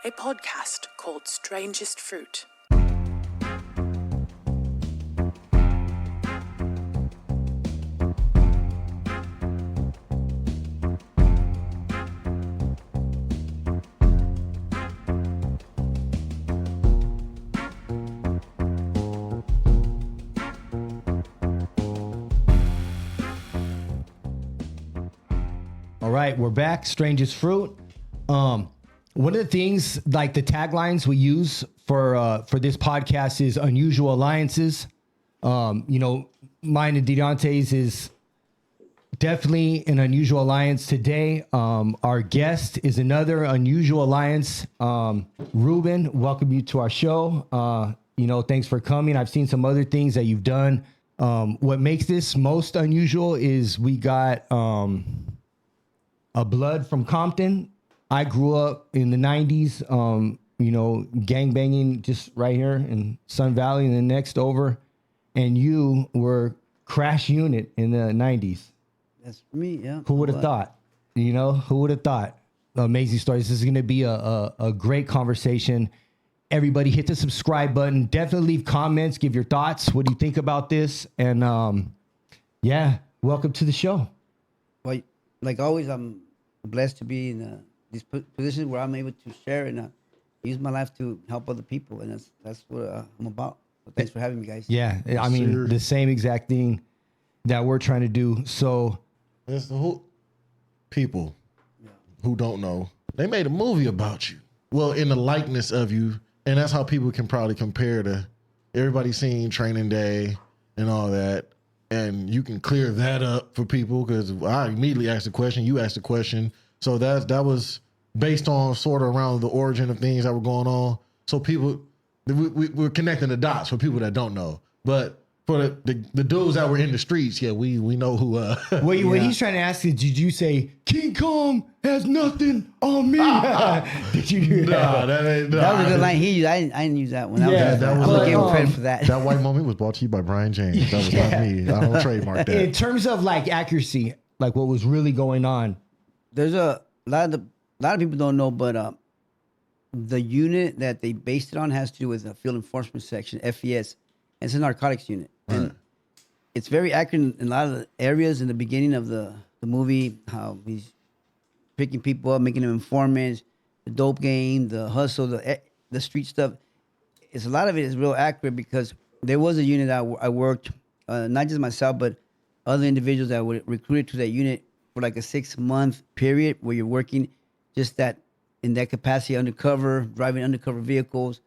a podcast called Strangest Fruit. All right, we're back. Strangest Fruit. One of the things, like the taglines we use for this podcast is unusual alliances. Mine and Deonte's is definitely an unusual alliance today. Our guest is another unusual alliance. Ruben, welcome you to our show. Thanks for coming. I've seen some other things that you've done. What makes this most unusual is we got a blood from Compton. I grew up in the 90s, gang banging just right here in Sun Valley and then next over. And you were crash unit in the 90s. That's me, yeah. Who would have thought? Who would have thought? Amazing stories. This is going to be a great conversation. Everybody hit the subscribe button. Definitely leave comments. Give your thoughts. What do you think about this? And welcome to the show. Well, like always, I'm blessed to be in this position where I'm able to share and use my life to help other people, and that's what I'm about. So thanks for having me, guys. Yeah, I mean the same exact thing that we're trying to do. So, there's the whole people who don't know. They made a movie about you. Well, in the likeness of you, and that's how people can probably compare to everybody seeing Training Day and all that. And you can clear that up for people because I immediately asked the question. You asked the question. So that was based on sort of around the origin of things that were going on. So people, we're connecting the dots for people that don't know. But for the dudes that were in the streets, we know who. What he's trying to ask is, did you say King Kong has nothing on me? Did you do that? That was a good line he used. I didn't use that one. I'm gonna give him credit for that. That white moment was brought to you by Brian James. That was not me. I don't trademark that. In terms of like accuracy, like what was really going on. There's a lot of people don't know, but the unit that they based it on has to do with the Field Enforcement Section, FES. It's a narcotics unit. Right. And it's very accurate in a lot of the areas in the beginning of the movie, how he's picking people up, making them informants, the dope game, the hustle, the street stuff. A lot of it is real accurate because there was a unit that I worked, not just myself, but other individuals that were recruited to that unit for like a 6-month period where you're working just that in that capacity undercover, driving undercover vehicles,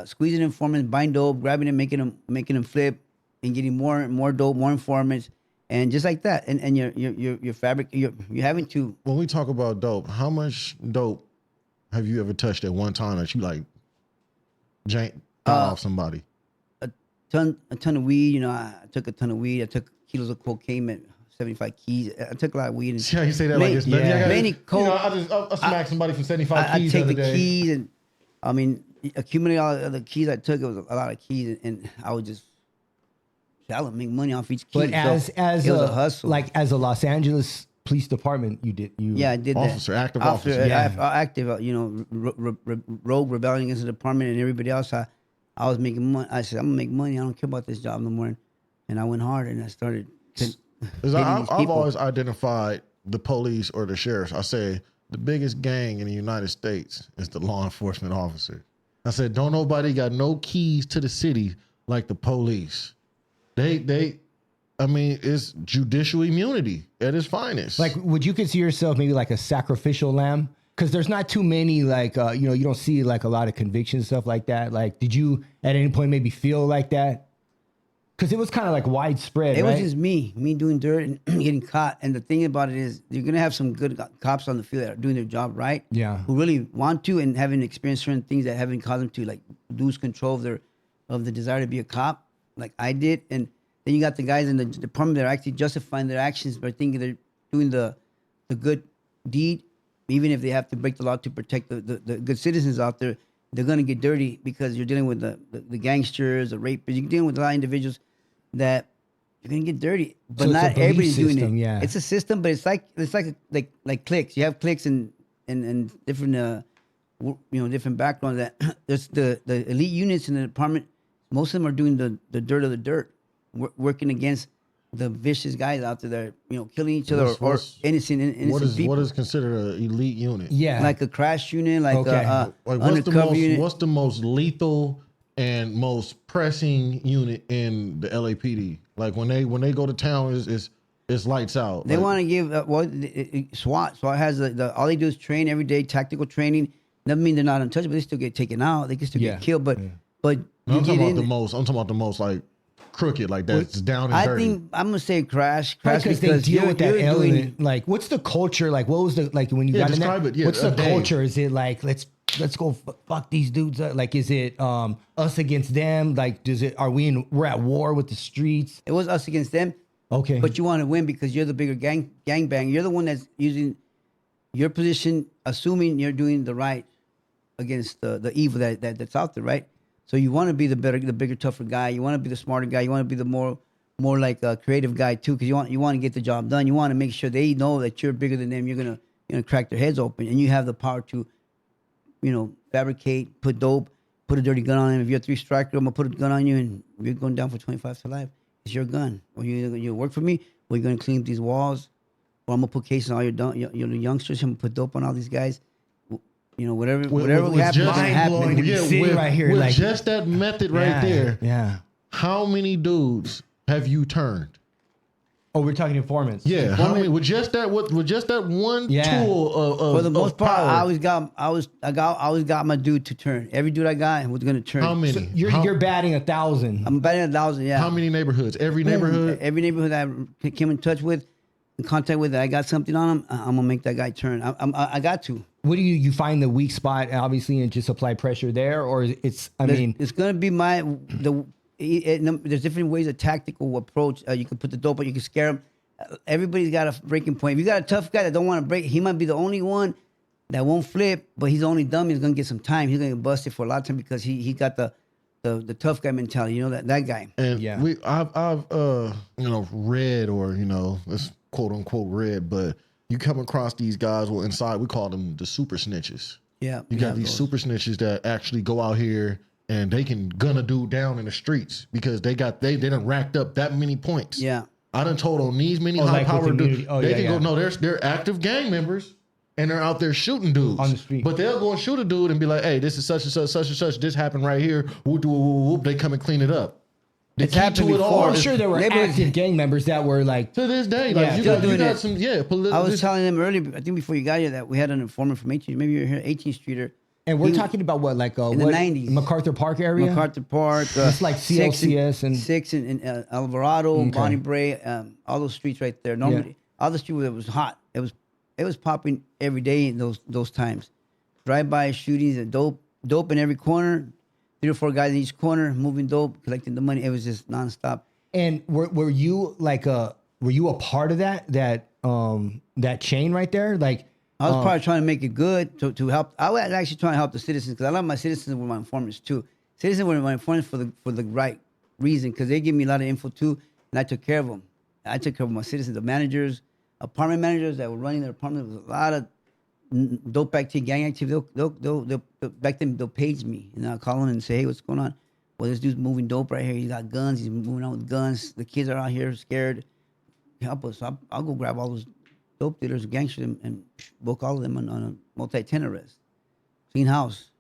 squeezing informants, buying dope, grabbing them, making them flip, and getting more and more dope, more informants, and just like that. And you're having to. When we talk about dope, how much dope have you ever touched at one time that you like jank off somebody? A ton of weed. I took a ton of weed. I took kilos of cocaine at 75 keys. I took a lot of weed. And you say that like it's nothing. Mainly coke. I smacked somebody for 75 keys. I take the keys and accumulate all the keys I took. It was a lot of keys, and I would just make money off each key. But as it was a hustle. Like as a Los Angeles Police Department, I did officer, that. Active officer. Active, rogue rebelling against the department and everybody else. I was making money. I said, I'm gonna make money. I don't care about this job no more. And I went hard and I started. I've always identified the police or the sheriffs. I say the biggest gang in the United States is the law enforcement officer. I said, don't nobody got no keys to the city like the police. It's judicial immunity at its finest. Like, would you consider yourself maybe like a sacrificial lamb? Because there's not too many, you don't see like a lot of convictions, stuff like that. Like, did you at any point maybe feel like that? Because it was kind of like widespread, It was just me doing dirt and getting caught. And the thing about it is you're going to have some good cops on the field that are doing their job right. Yeah. Who really want to and haven't experienced certain things that haven't caused them to like lose control of the desire to be a cop like I did. And then you got the guys in the department that are actually justifying their actions by thinking they're doing the good deed. Even if they have to break the law to protect the good citizens out there, they're going to get dirty because you're dealing with the gangsters, the rapists. You're dealing with a lot of individuals that you're gonna get dirty, but so not everybody's doing it. Yeah. It's a system, but it's like cliques. You have cliques and different different backgrounds. That there's the elite units in the department. Most of them are doing the dirt of the dirt, working against the vicious guys out there that are, killing each other or innocent people. What is considered an elite unit? Yeah. Like a crash unit, like a Like undercover unit. what's the most lethal and most pressing unit in the LAPD? Like when they go to town, it's lights out. They want to give SWAT. SWAT has all they do is train every day, tactical training. Doesn't mean they're not untouchable. They still get taken out. They can still get killed. But I'm talking about the most like crooked, like that's down and dirty. I think I'm gonna say crash because they deal with that element. Like, what's the culture? Like, what was the when you got in there? What's the culture? Is it like let's go fuck these dudes up? Like, is it us against them? Like, we're at war with the streets? It was us against them. Okay, but you want to win because you're the bigger gangbang. You're the one that's using your position, assuming you're doing the right against the evil that's out there, right? So you want to be the bigger, tougher guy. You want to be the smarter guy. You want to be the more like a creative guy too, because you want to get the job done. You want to make sure they know that you're bigger than them. You're gonna crack their heads open, and you have the power to, fabricate, put dope, put a dirty gun on them. If you're a 3-striker, I'm gonna put a gun on you, and you're going down for 25 to life. It's your gun. Or you work for me, or you're gonna clean up these walls, or I'm gonna put cases on all your youngsters. I'm gonna put dope on all these guys. Whatever happens, happen. Right here, with like, just that method right there. Yeah. How many dudes have you turned? Oh, we're talking informants. Yeah. How many with just that one tool of for the most part, power. I always got my dude to turn. Every dude I got was gonna turn. How many? So you're batting 1,000. I'm batting 1,000. Yeah. How many neighborhoods? Every neighborhood. Every neighborhood that I came in touch with, in contact with, that I got something on him. I'm gonna make that guy turn. I got to. What do you find the weak spot, obviously, and just apply pressure there, or it's gonna be there's different ways of tactical approach. You can put the dope, but you can scare them. Everybody's got a breaking point. If you got a tough guy that don't want to break, he might be the only one that won't flip, but he's the only dummy. He's gonna get some time. He's gonna get busted for a lot of time because he got the tough guy mentality. that guy. And I've read, or it's quote unquote read, but you come across these guys. Well, inside we call them the super snitches. Yeah, you got these super snitches that actually go out here and they can gun a dude down in the streets because they done racked up that many points. Yeah, I done told on these many high powered dudes. They can go. No, they're active gang members and they're out there shooting dudes on the street. But they'll go and shoot a dude and be like, "Hey, this is such and such, such and such. This happened right here." Whoop, whoop, whoop, whoop. They come and clean it up. It's happened before. I'm sure there were active gang members that were like to this day. Like you got some political. I was telling them earlier, I think before you got here, that we had an informant from 18th. Maybe you're here, 18th Streeter. And we're talking about what, like in the 90s, MacArthur Park area. MacArthur Park. It's like CLCS and 6 in Alvarado, Bonnie Bray, all those streets right there. Normally, all the streets where it was hot. It was popping every day in those times. Drive-by shootings and dope in every corner. 3 or 4 guys in each corner moving dope, collecting the money. It was just nonstop. And were you a part of that chain right there? Like, I was probably trying to make it good to help. I was actually trying to help the citizens because I love my citizens were my informants too. Citizens were my informants for the right reason because they give me a lot of info too, and I took care of them. I took care of my citizens, the managers, apartment managers that were running their apartment. There was a lot of dope activity, gang activity. They'll back then they'll page me and I'll call them and say, "Hey, what's going on?" Well, this dude's moving dope right here. He's got guns. He's moving out with guns. The kids are out here scared. Help us. So I'll go grab all those dope dealers, gangsters, and book all of them on a multi-10 arrest. Clean house.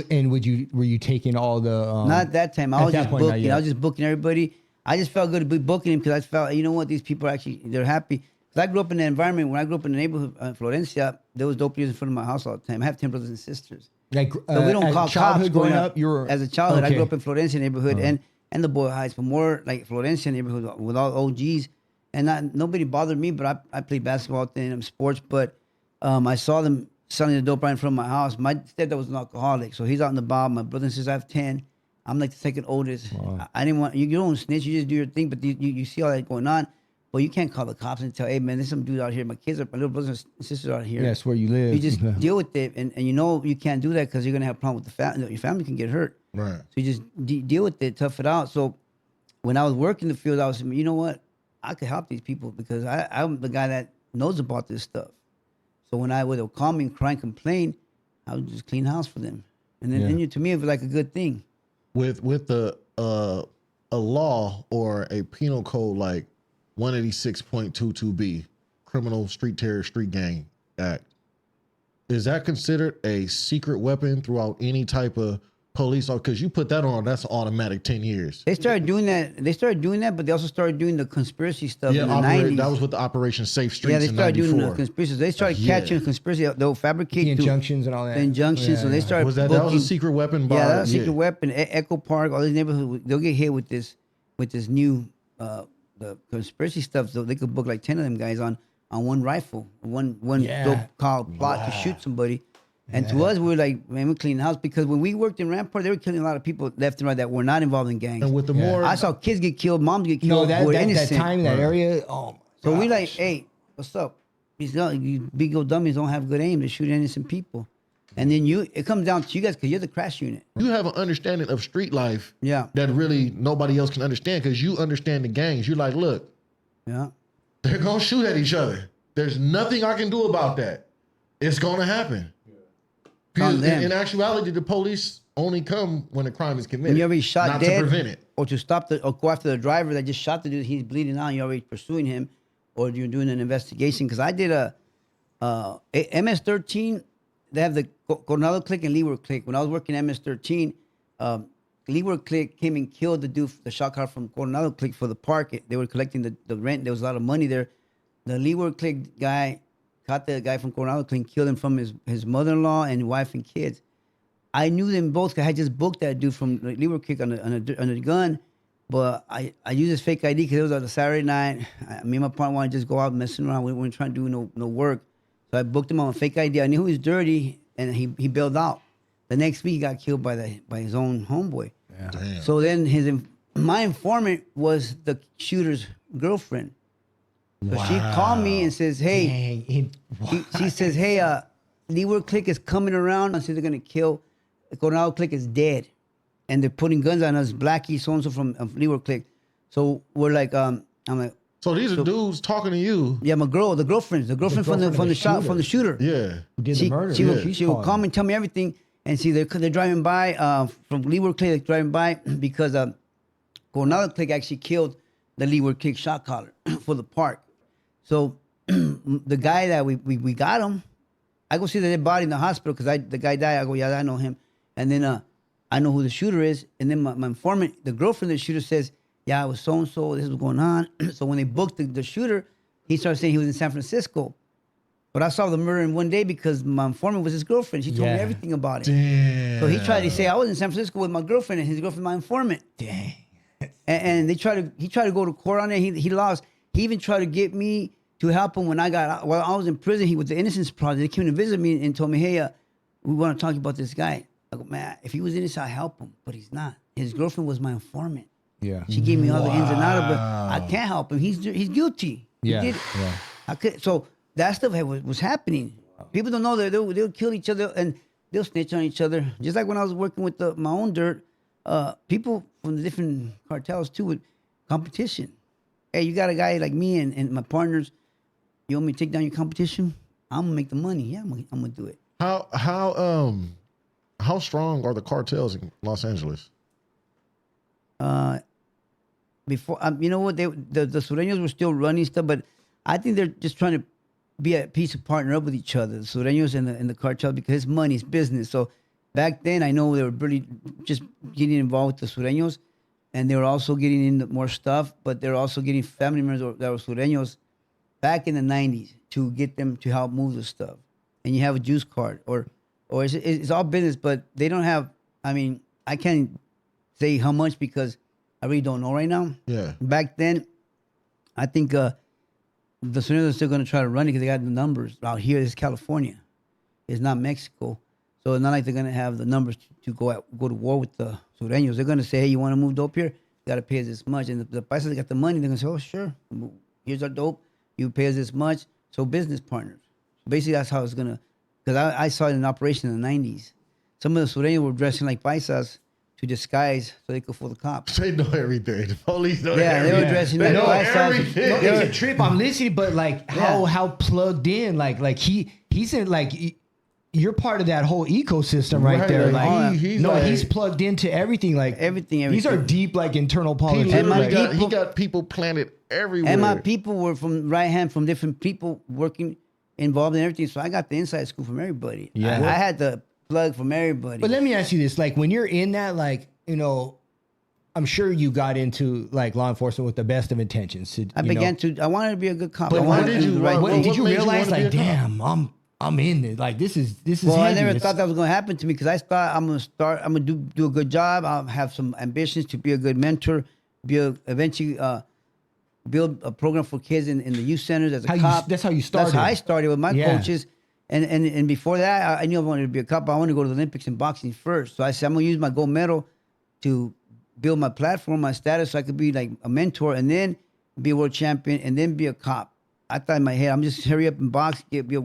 And were you taking all the? Not that time. I was just booking. I was just booking everybody. I just felt good to be booking them because I felt, you know what, these people are they're happy. Because I grew up in the environment. When I grew up in the neighborhood, Florencia, there was dope dealers in front of my house all the time. I have 10 brothers and sisters. Like, so we don't call cops growing up. As a childhood, I grew up in Florencia neighborhood and the Boyle Heights, but more like Florencia neighborhood with all OGs. And nobody bothered me, but I played basketball and sports. But I saw them selling the dope right in front of my house. My stepdad was an alcoholic, so he's out in the bar. My brother and sisters, I have 10. I'm like the second oldest. Wow. I didn't want you don't snitch. You just do your thing. But you see all that going on. Well, you can't call the cops and tell, "Hey man, there's some dude out here. My little brothers and sisters are out here." Yeah, that's where you live. You just deal with it, and you can't do that because you're gonna have a problem with the family. Your family can get hurt. Right. So you just deal with it, tough it out. So when I was working the field, I was, you know what, I could help these people because I'm the guy that knows about this stuff. So when they'll call me and cry and complain, I would just clean house for them. And then to me, it was like a good thing. With the a law or a penal code like 186.22b, Criminal Street Terror Street Gang Act, is that considered a secret weapon throughout any type of police? Because you put that on, that's automatic 10 years. They started doing that, but they also started doing the conspiracy stuff in the 90s. That was with the Operation Safe Streets. Yeah, they started in 94. doing the conspiracies. They started catching conspiracy. They'll fabricate the injunctions and all that. The injunctions. So they started. Was that was a secret weapon? Yeah, that was a secret weapon. Echo Park, all these neighborhoods, they'll get hit with this new the conspiracy stuff. So they could book like 10 of them guys on one rifle, one dope call plot to shoot somebody. And to us, we were like, man, we're cleaning the house, because when we worked in Rampart, they were killing a lot of people left and right that were not involved in gangs. And with the more, I saw kids get killed, moms get killed. No, who were that innocent. time in that area. Oh, So we like, hey, what's up? You big old dummies don't have good aim to shoot innocent people. And then it comes down to you guys because you're the crash unit. you have an understanding of street life Yeah. that really nobody else can understand, because you understand the gangs. You're like, look, Yeah. they're going to shoot at each other. There's nothing I can do about that. It's going to happen. Because in actuality, the police only come when a crime is committed. When you already shot not dead, to prevent it. or to stop or go after the driver that just shot the dude, he's bleeding out, you're already pursuing him, or you're doing an investigation. Because I did a MS-13, they have the Coronado Click and Leeward Click. When I was working MS-13, Leeward Click came and killed the dude, the shot car from Coronado Click for the park. They were collecting the rent. There was a lot of money there. The Leeward Click guy caught the guy from Coronado Click and killed him from his mother-in-law and wife and kids. I knew them both because I had just booked that dude from Leeward Click on a gun, but I used his fake ID because it was on a Saturday night. Me and my partner wanted to just go out messing around. We weren't trying to do no work. So I booked him on a fake ID. I knew he was dirty, and he bailed out. The next week, he got killed by his own homeboy. Yeah. Damn. So then my informant was the shooter's girlfriend. So she called me and says, "Hey," she says, "Hey, Leeward Click is coming around. I said they're gonna kill. Coronado Click is dead, and they're putting guns on us. Blackie, so and so from Leeward Click." So we're like, I'm like, So these are dudes talking to you. yeah, the girlfriend from the shooter. Yeah. Who did the murder? She would call me and tell me everything. And see, they're driving by from Leeward Click. They're driving by because Coronado Click actually killed the Leeward Click shot caller for the park. So the guy that we got him, I go see the dead body in the hospital because the guy died. I go, yeah, I know him. And then I know who the shooter is. And then my informant, the girlfriend of the shooter, says, yeah, I was so-and-so. This is what's going on. So when they booked the shooter, he started saying he was in San Francisco. But I saw the murder in one day because my informant was his girlfriend. She told me everything about it. Damn. So he tried to say I was in San Francisco with my girlfriend, and his girlfriend my informant. Dang. And he tried to go to court on it. He lost. He even tried to get me to help him when I got out. While I was in prison, he was the Innocence Project. They came to visit me and told me, hey, we want to talk about this guy. I go, man, if he was innocent, I'd help him. But he's not. His girlfriend was my informant. Yeah. She gave me all the ins and outs, but I can't help him. He's guilty. Yeah. He did it. Yeah. I could. So that stuff was happening. People don't know that they'll kill each other and they'll snitch on each other. Just like when I was working with my own dirt, people from the different cartels too with competition. Hey, you got a guy like me and my partners. You want me to take down your competition? I'm gonna make the money. Yeah, I'm gonna do it. How strong are the cartels in Los Angeles? Before you know what, the Sureños were still running stuff, but I think they're just trying to be at peace and partner up with each other, the Sureños and the cartel, because it's money, it's business. So back then, I know they were really just getting involved with the Sureños, and they were also getting into more stuff, but they're also getting family members that were Sureños back in the 90s to get them to help move the stuff. And you have a juice card, or it's all business, but they don't have, I mean, I can't say how much because I really don't know right now. Yeah. Back then, I think the Sureños are still going to try to run it because they got the numbers. Out here, it's California. It's not Mexico. So it's not like they're going to have the numbers to go to war with the Sureños. They're going to say, hey, you want to move dope here? You got to pay us this much. And the paisas got the money. They're going to say, oh, sure. Here's our dope. You pay us this much. So business partners. Basically, that's how it's going to, because I saw it in operation in the 90s. Some of the Sureños were dressing like paisas to disguise so they could fool the cops. They know everything. The police know Yeah, everything. they were dressing They like know paisas. everything. No, it's a trip. I'm listening, but like how plugged in, like he's in like you're part of that whole ecosystem right there. Like, he's plugged into everything. Like everything. These are deep, like internal politics. He got people planted everywhere. And my people were from different people working, involved in everything. So I got the inside scoop from everybody. Yeah. I had the plug from everybody. But let me ask you this: like, when you're in that, like, I'm sure you got into like law enforcement with the best of intentions. I wanted to be a good cop. But when did you realize, like, damn, I'm in it. Like, this is. Well, heavy. I never thought that was going to happen to me because I thought I'm gonna do a good job. I'll have some ambitions to be a good mentor, eventually build a program for kids in the youth centers as a cop. That's how you started. That's how I started with my coaches. And before that, I knew I wanted to be a cop. I wanted to go to the Olympics in boxing first. So I said, I'm going to use my gold medal to build my platform, my status, so I could be like a mentor and then be a world champion and then be a cop. I thought in my head, I'm just hurry up and box, get a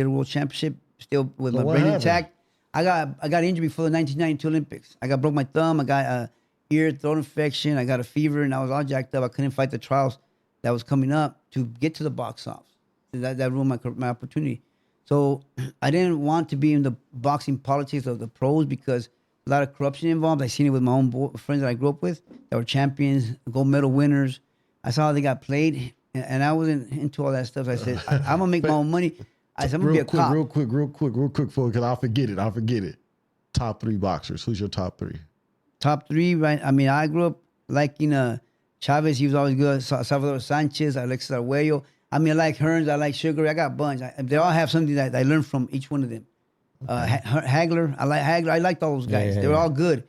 world championship, still with my brain intact. I got injured before the 1992 Olympics. I broke my thumb. I got a ear, throat infection. I got a fever, and I was all jacked up. I couldn't fight the trials that was coming up to get to the box office. That ruined my opportunity. So I didn't want to be in the boxing politics of the pros because a lot of corruption involved. I seen it with my own friends that I grew up with that were champions, gold medal winners. I saw how they got played, and I wasn't into all that stuff. I said, I'm gonna make my own money. I said, I'm gonna be a cop. Real quick, because I'll forget it. Top 3 boxers. Who's your top 3? Top 3, right? I mean, I grew up liking Chavez. He was always good. Salvador Sanchez, Alexis Arguello. I mean, I like Hearns. I like Sugar. I got a bunch. They all have something that I learned from each one of them. Hagler. I like Hagler. I liked all those guys. They were all good.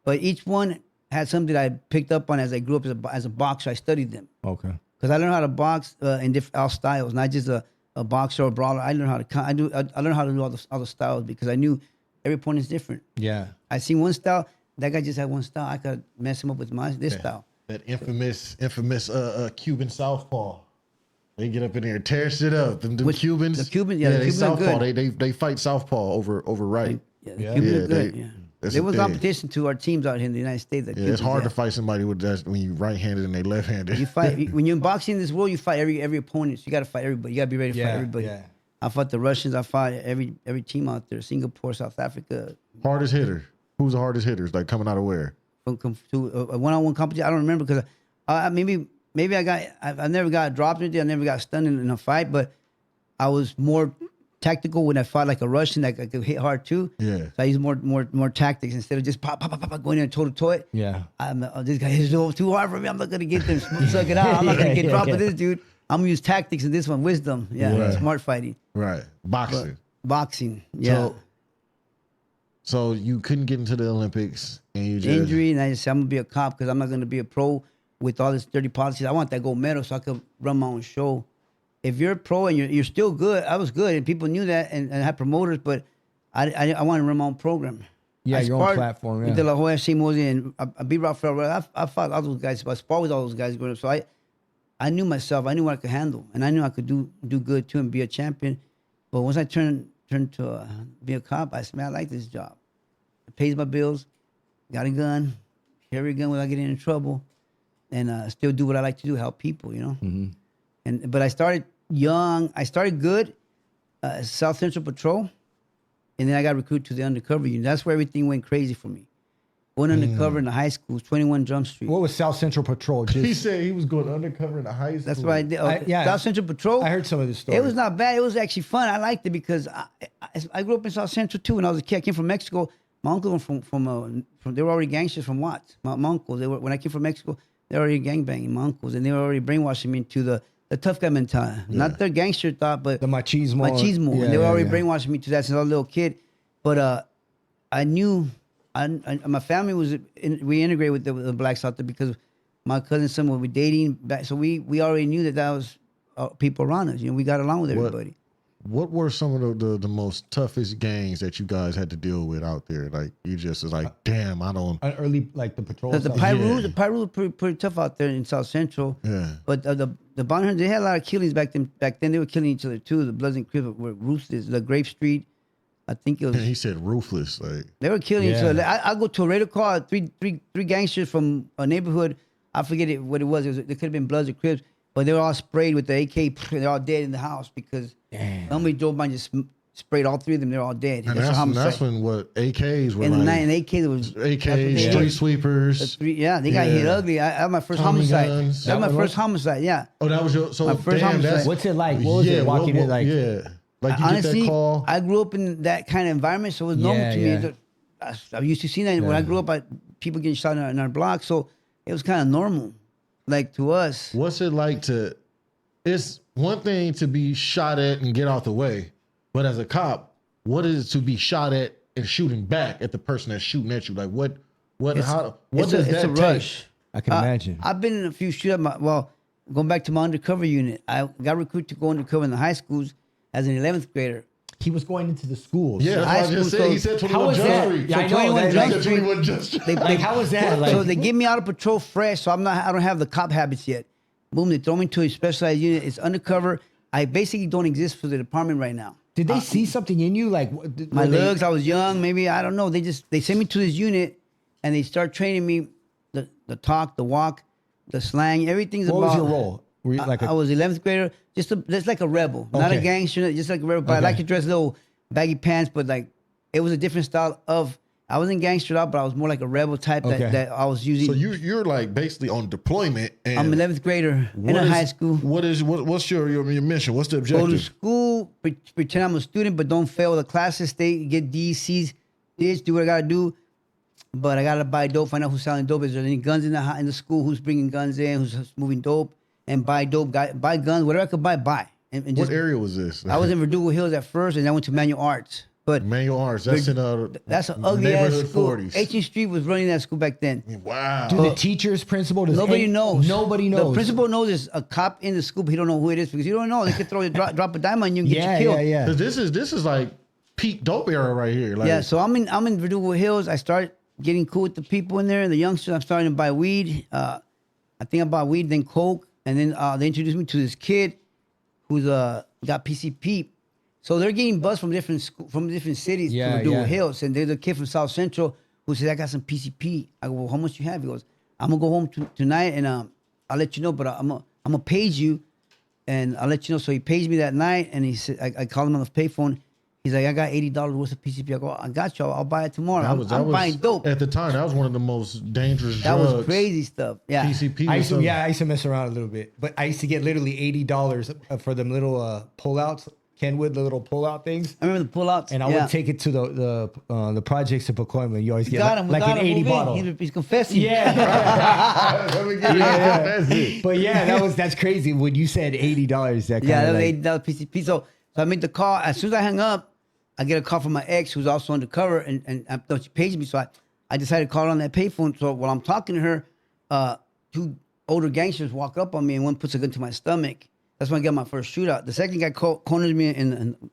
But each one had something that I picked up on as I grew up as a boxer. I studied them. Okay. Because I learned how to box in all styles, not just a boxer or a brawler. I learned how to I learned how to do all the styles because I knew every opponent is different. Yeah. I seen one style. That guy just had one style. I could mess him up with this style. That infamous Cuban southpaw. They get up in there and tear shit up. Them Cubans. The Cubans, they southpaw. They fight southpaw over right. The Cubans are good. There was competition to our teams out here in the United States. It's hard to fight somebody with that when you right-handed and they left-handed. You fight when you're in boxing in this world. You fight every opponent. So you got to fight everybody. You got to be ready to fight everybody. Yeah. I fought the Russians. I fought every team out there. Singapore, South Africa. Hardest hitter. Who's the hardest hitters? Like coming out of where? To a one-on-one competition. I don't remember because maybe I never got dropped into it. I never got stunned in a fight, but I was more tactical when I fought like a Russian that I could hit hard too. Yeah. So I used more tactics instead of just pop, going in toe to toe it. Yeah. This guy is too hard for me. I'm not gonna get them suck it out. I'm not gonna get dropped with this dude. I'm gonna use tactics and this one wisdom. Yeah. Right. Smart fighting. Right. Boxing. Yeah. So you couldn't get into the Olympics and you just injury, and I just said I'm gonna be a cop because I'm not gonna be a pro with all this dirty politics. I want that gold medal so I could run my own show. If you're a pro and you're still good, I was good, and people knew that and had promoters, but I want to run my own program. Yeah, your own platform. Yeah. De La Hoya, Mosley, and I beat Rafael. I fought all those guys. I sparred with all those guys growing up. So I knew myself. I knew what I could handle, and I knew I could do good too and be a champion. But once I turned to be a cop, I said, man, I like this job. It pays my bills. Got a gun, carry a gun without getting in trouble, and still do what I like to do, help people. You know. Mm-hmm. But I started young. I started good, South Central Patrol, and then I got recruited to the undercover unit. That's where everything went crazy for me. Went undercover in the high school, 21 Drum Street. What was South Central Patrol? He said he was going undercover in the high school. That's what I did. South Central Patrol. I heard some of this story. It was not bad. It was actually fun. I liked it because I grew up in South Central too. When I was a kid, I came from Mexico. My uncle was from they were already gangsters from Watts. My uncles, when I came from Mexico, they were already gangbanging, my uncles, and they were already brainwashing me into the tough guy mentality. Yeah. Not the gangster thought, but the machismo. Yeah, and they were already brainwashing me to that since I was a little kid. But I knew, my family we integrated with the blacks out there because my cousin and son were dating back. So we already knew that was people around us. You know, we got along with everybody. What were some of the most toughest gangs that you guys had to deal with out there? Like you just was like, damn, I don't. Early like the patrol. The Pyros were pretty tough out there in South Central. Yeah. But the Bounty Hunters, they had a lot of killings back then. Back then they were killing each other too. The Bloods and Crips were ruthless. The Grape Street, I think it was. He said ruthless. Like they were killing each other. I go to a radio call. Three gangsters from a neighborhood. I forget what it was. They could have been Bloods or Crips. But they were all sprayed with the AK. They're all dead in the house because somebody drove by and just sprayed all 3 of them. They're all dead. And That's a homicide. that's when what AKs were In the like. night, and AKs was AKs, street sweepers. they got hit ugly. I had my first Tommy homicide. guns. That was my first homicide. Yeah. Oh, that was your. So My first homicide. that's What's it like? What was it walking in like? Yeah, like you Honestly, get that call. I grew up in that kind of environment, so it was normal to me. Yeah. I used to see that when I grew up. People getting shot in our block, so it was kind of normal, like to us. What's it like to? It's one thing to be shot at and get out the way, but as a cop, what is it to be shot at and shooting back at the person that's shooting at you? Like what does that It's a take? rush. I can imagine. I've been in a few shootouts. Well, going back to my undercover unit, I got recruited to go undercover in the high schools as an 11th grader. He was going into the schools. Yeah, that's High what I just school, said. so He said how 21 was Jump that? Street. Yeah, I know. 21 That, Jump like, Street. 21 Jump Street. like, how was that? Like, So they get me out of patrol fresh, so I don't have the cop habits yet. Boom, they throw me to a specialized unit. It's undercover. I basically don't exist for the department right now. did they see something in you? Like My were they- legs, I was young, maybe, I don't know. They sent me to this unit and they start training me the talk, the walk, the slang, everything's What about. was your role? Were you like I was 11th grader, just like a rebel, not a Okay. gangster, just like a rebel. But I Okay. like to dress little baggy pants, but like it was a different style of. I wasn't gangstered out, but I was more like a rebel type Okay. that I was using. So you're like basically on deployment. And I'm 11th grader in what a is- high school. What's your mission? What's the Go to objective? school, pretend I'm a student, but don't fail the classes. Stay, get D's, C's, D's, do what I gotta do. But I gotta buy dope. Find out who's selling dope. Is there any guns in the school? Who's bringing guns in? Who's moving dope? And buy dope. Buy guns. Whatever I could buy. And What just, area was this? I was in Verdugo Hills at first, and I went to Manual Arts. But Manual Arts. That's in that's an ugly ass neighborhood school. 40s. 18th Street was running that school back then. Wow. Do the teachers, principal? Does Nobody knows. Nobody knows. The principal knows there's a cop in the school, but he don't know who it is because you don't know. They could drop a dime on you and get Yeah, you killed. yeah. 'Cause this is like peak dope era right here. Like, Yeah, so I'm in Verdugo Hills. I start getting cool with the people in there, the youngsters. I'm starting to buy weed. I think I bought weed, then coke, and then they introduced me to this kid who's got PCP. So they're getting buzzed from different cities Yeah, to Verdugo yeah. Hills, and there's a kid from South Central who says, "I got some PCP." I go, "Well, how much you have?" He goes, "I'm gonna go home tonight, and I'll let you know, but I'm gonna page you, and I'll let you know." So he paged me that night, and he said, "I called him on the payphone." He's like, "I got $80 worth of PCP." I go, "I got you. I'll buy it tomorrow." I'm buying dope. At the time, that was one of the most dangerous That drugs. was crazy stuff. Yeah. PCP. I was used to mess around a little bit, but I used to get literally $80 for them little pullouts, Kenwood, the little pullout things. I remember the pullouts. And I would take it to the projects in Pacoima. You always get got him. like got an him. 80 Move in. bottle. He's confessing. Yeah. Let me get Yeah. That's it. But yeah, that's crazy. When you said $80, that kind Yeah, of that was $80 PCP. So I made the call. As soon as I hung up, I get a call from my ex who's also undercover, and I thought she paged me. So I decided to call her on that payphone. So while I'm talking to her, 2 older gangsters walk up on me, and one puts a gun to my stomach. That's when I got my first shootout. The second guy cornered me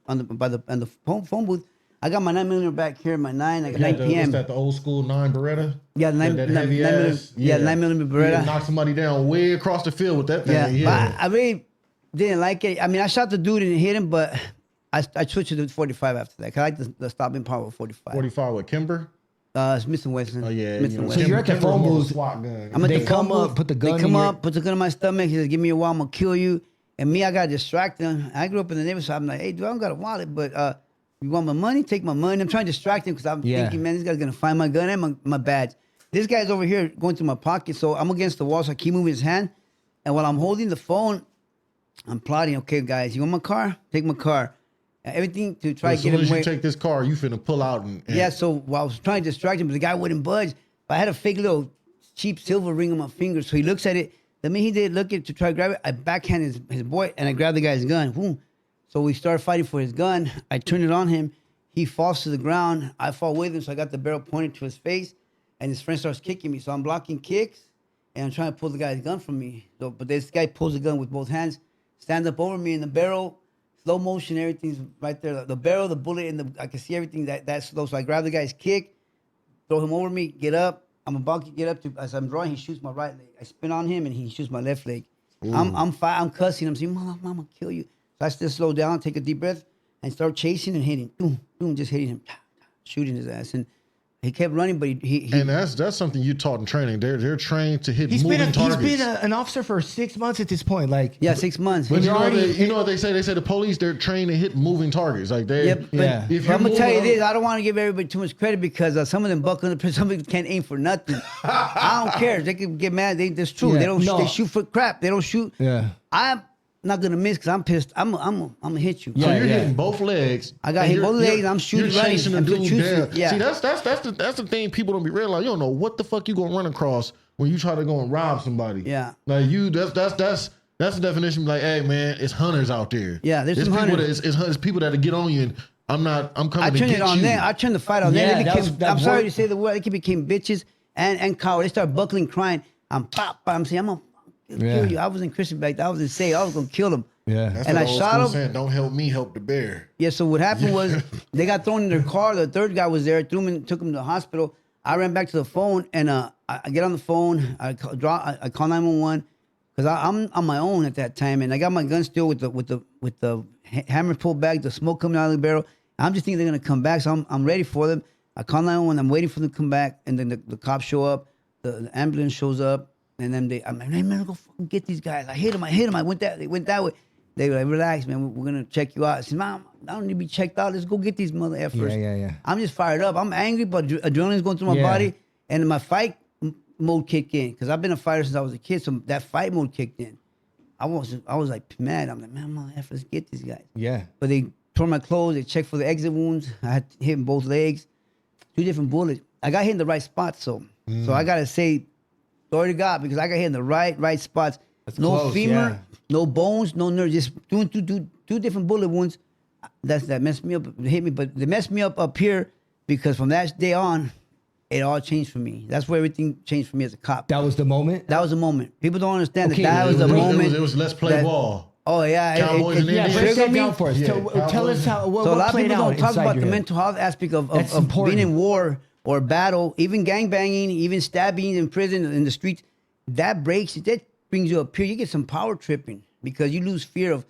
on the phone booth. I got my 9mm back here, my 9. I got 9 PM. What's that, the old school 9 Beretta? Yeah, the 9 That 9 heavy 9mm ass. yeah, 9mm Beretta. You knock somebody down way across the field with that thing. Yeah, Yeah. but I really didn't like it. I mean, I shot the dude and hit him, but I switched to the 45 after that. 'Cause I like the stopping power with 45. 45 with Kimber? Smith & Wesson. Oh, yeah. Smith you & know, So Wesson. you're at the Kimber phone was more of a booth. SWAT gun. I'm at They the come phone up, booth. put the gun They in come your- up, put the gun in my stomach. He says, "Give me a while, I'm gonna kill you." And me, I gotta distract them. I grew up in the neighborhood, so I'm like, "Hey, dude, I don't got a wallet, but you want my money? Take my money." I'm trying to distract him because I'm Yeah. thinking, man, this guy's gonna find my gun and my badge. This guy's over here going through my pocket, so I'm against the wall, so I keep moving his hand. And while I'm holding the phone, I'm plotting. Okay, guys, you want my car? Take my car. Everything to try As to get soon him as you away. take this car, you finna pull out and Yeah, so while I was trying to distract him, but the guy wouldn't budge. But I had a fake little cheap silver ring on my finger, so he looks at it. The minute he did look at to try to grab it, I backhand his boy, and I grabbed the guy's gun. Boom. So we started fighting for his gun. I turned it on him. He falls to the ground. I fall with him, so I got the barrel pointed to his face, and his friend starts kicking me. So I'm blocking kicks, and I'm trying to pull the guy's gun from me. So, but this guy pulls the gun with both hands, stands up over me in the barrel, slow motion, everything's right there. The barrel, the bullet, and I can see everything that's slow. So I grab the guy's kick, throw him over me, get up. I'm about to get up as I'm drawing. He shoots my right leg. I spin on him, and he shoots my left leg. I'm cussing. I'm saying, "Mama, I'm gonna kill you." So I still slow down, take a deep breath, and start chasing and hitting. Boom, boom, just hitting him, shooting his ass. And He kept running, but he and that's something you taught in training. They're trained to hit He's moving targets. He's been an officer for 6 months at this point. Like 6 months. But And you know what they say? They say the police, they're trained to hit moving targets. Like they, Yep, but if I'm gonna tell you moving- this: I don't want to give everybody too much credit because some of them buck under pressure. Some people can't aim for nothing. I don't care. They can get mad. That's true. Yeah, They don't. no. They shoot for crap. They don't shoot. Yeah. I'm not gonna miss because I'm pissed. I'm gonna hit you. So Yeah, you're yeah. hitting both legs. I got and hit you're- both legs, you're- and I'm shooting, You're chasing running. the I'm dude shooting, down. yeah. See, that's the thing people don't be realizing. You don't know what the fuck you gonna run across when you try to go and rob somebody. Yeah. Like that's the definition. Like, hey man, it's hunters out there. Yeah, there's it's some people hunters. It's people that get on you. And I'm coming I to turned get it on you. them. I turned the fight on Yeah, them. that They was- became, that I'm sorry worked. to say the word. They became bitches and cowards. They start buckling, crying. I'm pop. I'm saying I'm gonna kill you. I was in Christian back then. I was insane. I was gonna kill them. Yeah. That's And what I old shot school him. saying, don't help me, help the bear. Yeah, so what happened was they got thrown in their car. The third guy was there, threw him in, took him to the hospital. I ran back to the phone and I get on the phone. I call 911 because I'm on my own at that time, and I got my gun still with the hammer pulled back, the smoke coming out of the barrel. I'm just thinking they're gonna come back, so I'm ready for them. I call 911. I'm waiting for them to come back, and then the cops show up. The ambulance shows up, and then I'm like, hey man, go fucking get these guys. I hit him. They went that way. They were like, relax, man. We're gonna check you out. I said, Mom, I don't need to be checked out. Let's go get these mother effers. Yeah. I'm just fired up. I'm angry, but adrenaline's going through my Yeah. body, and my fight mode kicked in because I've been a fighter since I was a kid. So that fight mode kicked in. I was like mad. I'm like, man, mother effers, let's get these guys. Yeah. But they tore my clothes. They checked for the exit wounds. I had hit in both legs. 2 different bullets. I got hit in the right spot, so I gotta say, glory to God, because I got hit in the right spots. That's no close, femur, yeah. no bones, no nerves. Just two different bullet wounds. That messed me up. It hit me, but they messed me up here because from that day on, it all changed for me. That's where everything changed for me as a cop. That was the moment. That was the moment. People don't understand Okay, that was the moment. It was let's play that- ball. Oh yeah, Cowboys and Yeah, Indians. break triggered that me. down for us. Yeah, Tell us how. What, So a what lot of played people out don't talk inside about your the head? mental health aspect of That's being important. in war or battle, even gang banging, even stabbing in prison, in the streets. That brings you up here. You get some power tripping because you lose fear of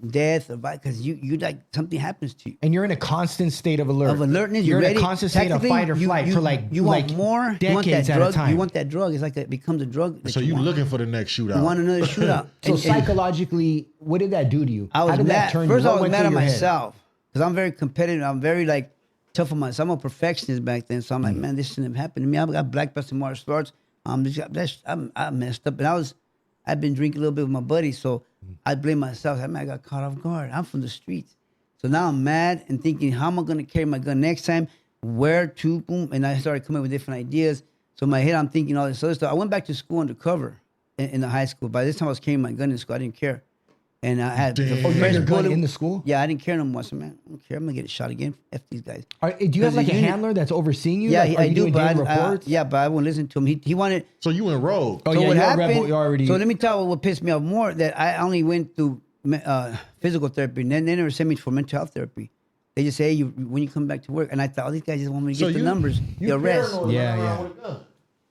death, because you like something happens to you. And you're in a constant state of alert. Of alertness, You're you're in ready. a constant state of Technically, fight or flight for you want like more. You want that decades at drug. a time. You want that drug. It's like it becomes a drug. So you looking for the next shootout. You want another shootout. So And- psychologically, what did that do to you? I How was did mad. that turn First, you? I What was went mad through at your head? myself because I'm very competitive. I'm very tough on myself. I'm a perfectionist back then, so I'm like, man, this shouldn't have happened to me. I got black belt in martial arts. I messed up, and I've been drinking a little bit with my buddies, so I blame myself. I got caught off guard. I'm from the streets, so now I'm mad and thinking, how am I going to carry my gun next time? Where to? Boom, and I started coming up with different ideas. So in my head, I'm thinking all this other stuff. I went back to school undercover in the high school. By this time, I was carrying my gun in school. I didn't care. And I had Damn. the Oh, you had first your gun bullet- in the school? Yeah, I didn't care no more. I said, man, I don't care. I'm gonna get a shot again. F these guys. Do you have Because like the a unit- handler that's overseeing you? Yeah, Like, are I you do, doing but daily reports? but I won't listen to him. He wanted. So you in rogue. Oh So yeah, what you're a happened? rebel. You're already. So let me tell you what pissed me off more. That I only went through physical therapy, and then they never sent me for mental health therapy. They just say, hey, when you come back to work, and I thought, oh, these guys just want me to get the numbers, the arrest. paranoid Yeah, running around yeah. with a gun.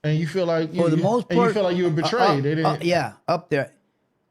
And you feel like For the most part, and you feel like you were betrayed. They didn't. yeah, up there.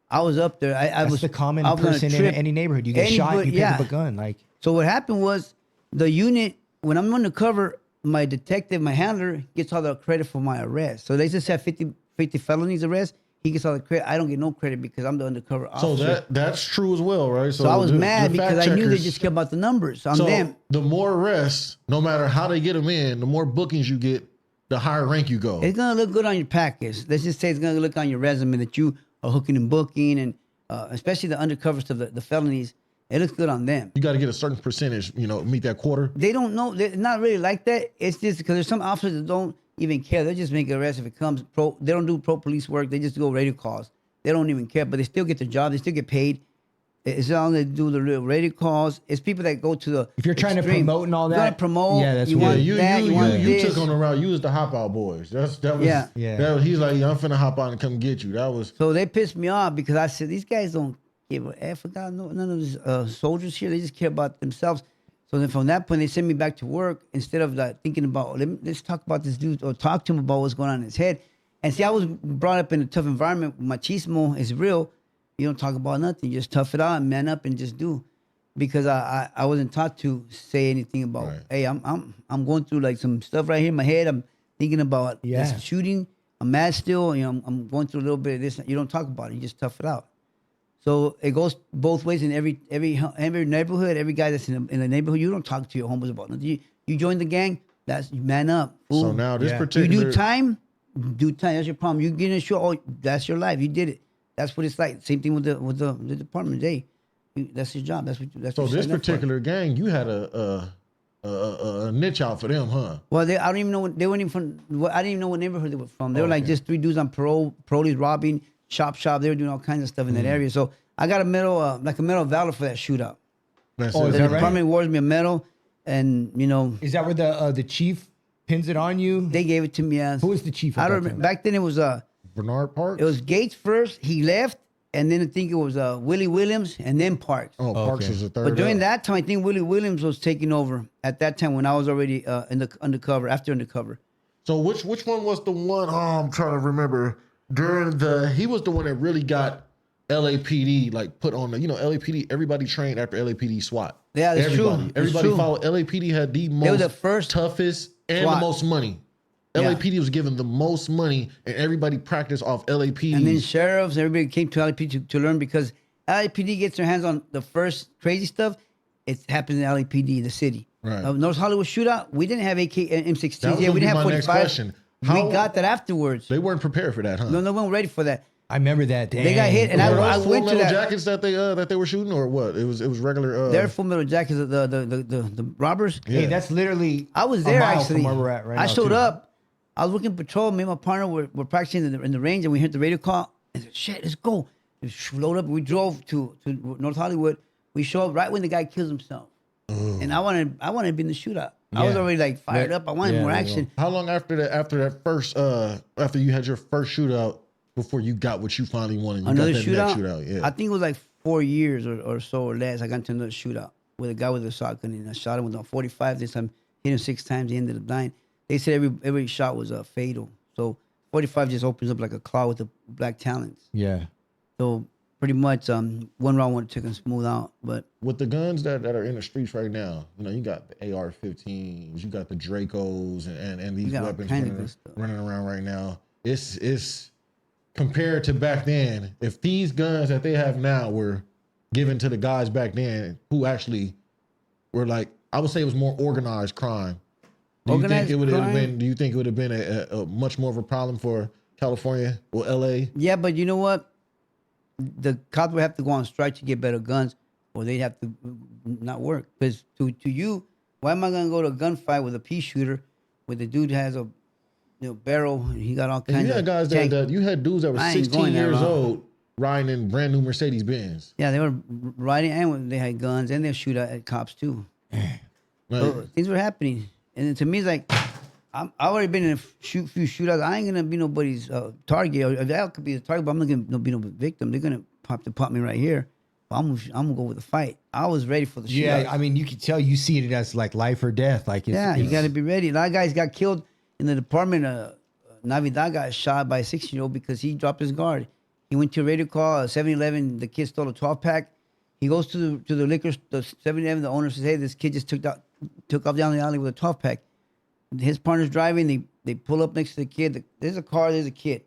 I was up there. I that's was the common I was on a person in trip. any neighborhood. You get shot, Anybody- you pick up a gun. Like So what happened was the unit, when I'm undercover, my detective, my handler, gets all the credit for my arrest. So they just have 50 felonies arrest. He gets all the credit. I don't get no credit because I'm the undercover So officer. that's true as well, right? So I was mad the because fact I knew they checkers- just care about the numbers on So them. the more arrests, no matter how they get them in, the more bookings you get, the higher rank you go. It's gonna look good on your package. Let's just say it's gonna look on your resume that you are hooking and booking, and especially the undercover stuff, the felonies. It looks good on them. You got to get a certain percentage, meet that quarter. They don't know. They're not really like that. It's just because there's some officers that don't even care. They just make an arrest if it comes. They don't do pro police work. They just go radio calls. They don't even care, but they still get the job. They still get paid. It's all they do the real radio calls. It's people that go to the. if you're trying to extreme. promote and all You're gonna that, promote. Yeah, that's you weird. want you that. You want this. took on the route. You was the hop out boys. That was Yeah. Yeah. He's like, I'm finna hop out and come get you. That was So they pissed me off because I said these guys don't give a F about none of these soldiers here. They just care about themselves. So then from that point, they sent me back to work instead of like thinking about let's talk about this dude or talk to him about what's going on in his head. And see, I was brought up in a tough environment. Machismo is real. You don't talk about nothing. You just tough it out and man up and just do. because I wasn't taught to say anything about. Right. Hey, I'm going through like some stuff right here in my head. I'm thinking about this shooting. I'm mad still. You know, I'm going through a little bit of this. You don't talk about it. You just tough it out. So it goes both ways in every neighborhood. Every guy that's in the neighborhood, you don't talk to your homies about nothing. You join the gang. That's man up. Fool. So now this Yeah. particular, You do time. That's your problem. You get in a show. Oh, that's your life. You did it. That's what it's like. Same thing with the department. That's your job. That's so what this you signed up for. particular gang, you had a niche out for them, huh? Well, I don't even know. They weren't even from. I didn't even know what neighborhood they were from. They were like just 3 dudes on parole, parolees robbing, shop. They were doing all kinds of stuff in that area. So I got a medal, like a medal of valor for that shootout. That's Oh, it. is The that right? department awards me a medal, and you know Is that where the chief pins it on you? they gave it to me as. Who was the chief? I at don't that remember. time? Back then it was Bernard Parks. it was Gates first. He left, and then I think it was Willie Williams, and then Parks. Oh, Parks okay. was the third. But during up. that time, I think Willie Williams was taking over at that time when I was already in the undercover. So which one was the one? Oh, I'm trying to remember. He was the one that really got LAPD like put on the, LAPD. Everybody trained after LAPD SWAT. Yeah, that's true. Everybody. That's Everybody true. followed. LAPD had the were most the first toughest and SWAT. the most money. Yeah. LAPD was given the most money, and everybody practiced off LAPD. And then sheriffs, everybody came to LAPD to learn because LAPD gets their hands on the first crazy stuff. It happens in LAPD, the city. Right. North Hollywood shootout, we didn't have AK M16s. That was Yeah, gonna we be didn't have my next 45. question. We How- got that afterwards. They weren't prepared for that, huh? No one was ready for that. I remember that. They got hit, and Were I those went to full metal that. jackets that they were shooting, or what? It was regular. They're full metal jackets. The robbers. Hey, Yeah. that's literally. I was a there mile actually. From where we're at right I now, showed too. up. I was working patrol. Me and my partner were practicing in the range, and we heard the radio call. And said, "Shit, let's go!" We load up. We drove to North Hollywood. We showed up right when the guy kills himself. And I wanted to be in the shootout. I was Yeah. already like fired up. I wanted Yeah, more there you action. How long after that first after you had your first shootout before you got what you finally wanted? You Another got that shootout. next shootout, yeah. I think it was like 4 years or so or less. I got into another shootout with a guy with a shotgun, and I shot him with a 45. This time, hit him 6 times. He ended up dying. They said every shot was fatal. So 45 just opens up like a claw with the black talons. Yeah. So pretty much one round took him smooth out. But With the guns that are in the streets right now, you got the AR-15s, you got the Dracos, and these got all weapons kinds of good stuff. running around right now. It's compared to back then. If these guns that they have now were given to the guys back then who actually were like, I would say it was more organized crime. Do you think it would have been? Do you think it would have been a much more of a problem for California or LA? yeah, but you know what? The cops would have to go on strike to get better guns, or they'd have to not work. Because to you, why am I gonna go to a gunfight with a pea shooter, where the dude has a barrel and he got all kinds You had of guys that you had dudes that were I ain't 16 going that years route. old riding in brand new Mercedes Benz. Yeah, they were riding and they had guns and they shoot at cops too. So things were happening, and to me, it's like I already been in a few shootouts. I ain't gonna be nobody's target. Or that could be the target, but I'm not gonna be no victim. They're gonna pop me right here. But I'm gonna go with the fight. I was ready for the shootout. Yeah, I mean, you can tell you see it as like life or death. Like, it's, Yeah, you got to be ready. A lot of guys got killed in the department. Navidad got shot by a 16-year-old because he dropped his guard. He went to a radio call, 7-Eleven. The kid stole a 12-pack. He goes to the liquor, the 7-Eleven. The owner says, "Hey, this kid just took off down the alley with a 12-pack." His partner's driving. They pull up next to the kid. There's a car. There's a kid.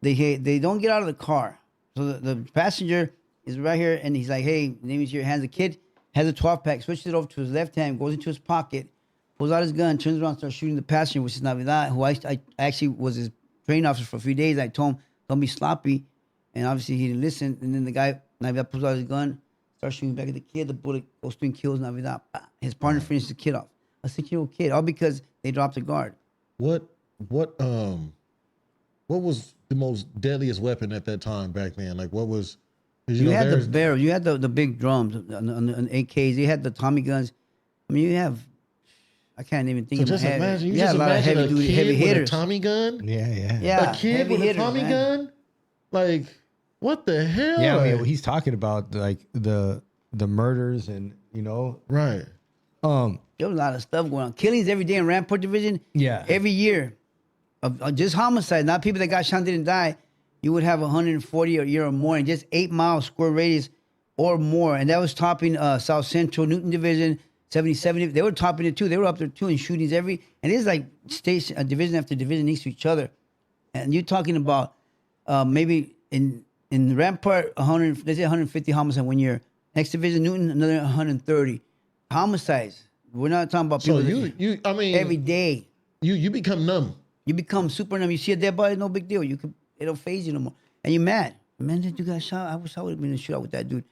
They don't get out of the car. So the passenger is right here, and he's like, "Hey, name is your hands." The kid has a 12-pack, switches it over to his left hand, goes into his pocket, pulls out his gun, turns around, starts shooting the passenger, which is Navidad, who I actually was his training officer for a few days. I told him, "Don't be sloppy," and obviously he didn't listen. And then the guy, Navidad, pulls out his gun, starts shooting back at the kid. The bullet goes through and kills Navidad. His partner finishes the kid off, a 6-year-old kid, all because they dropped the guard. What was the most deadliest weapon at that time back then? Like, what was? 'Cause You know, had the there's- barrel. You had the big drums on AKs. You had the Tommy guns. I mean, you have. I can't even think So of my just head. imagine, you had just a lot of imagine heavy a duty, kid heavy with a hitters. Tommy gun. yeah. Yeah, A kid heavy with hitters, a Tommy man. gun. Like, what the hell? Yeah, I mean, Like, he's talking about like the murders and right. There was a lot of stuff going on. Killings every day in Rampart Division. Yeah. Every year. Of just homicide, not people that got shot and didn't die. You would have 140 a year or more in just 8 miles square radius or more, and that was topping South Central, Newton Division, 77. They were topping it too. They were up there too in shootings and it's like station, division after division next to each other. And you're talking about maybe in Rampart, 100, let's say 150 homicides 1 year. Next division, Newton, another 130 homicides. We're not talking about people. So I mean, every day. You become numb. You become super numb. You see a dead body, no big deal. It don't phase you no more. And you're mad. Man, that dude got shot. I wish I would have been in a shootout with that dude.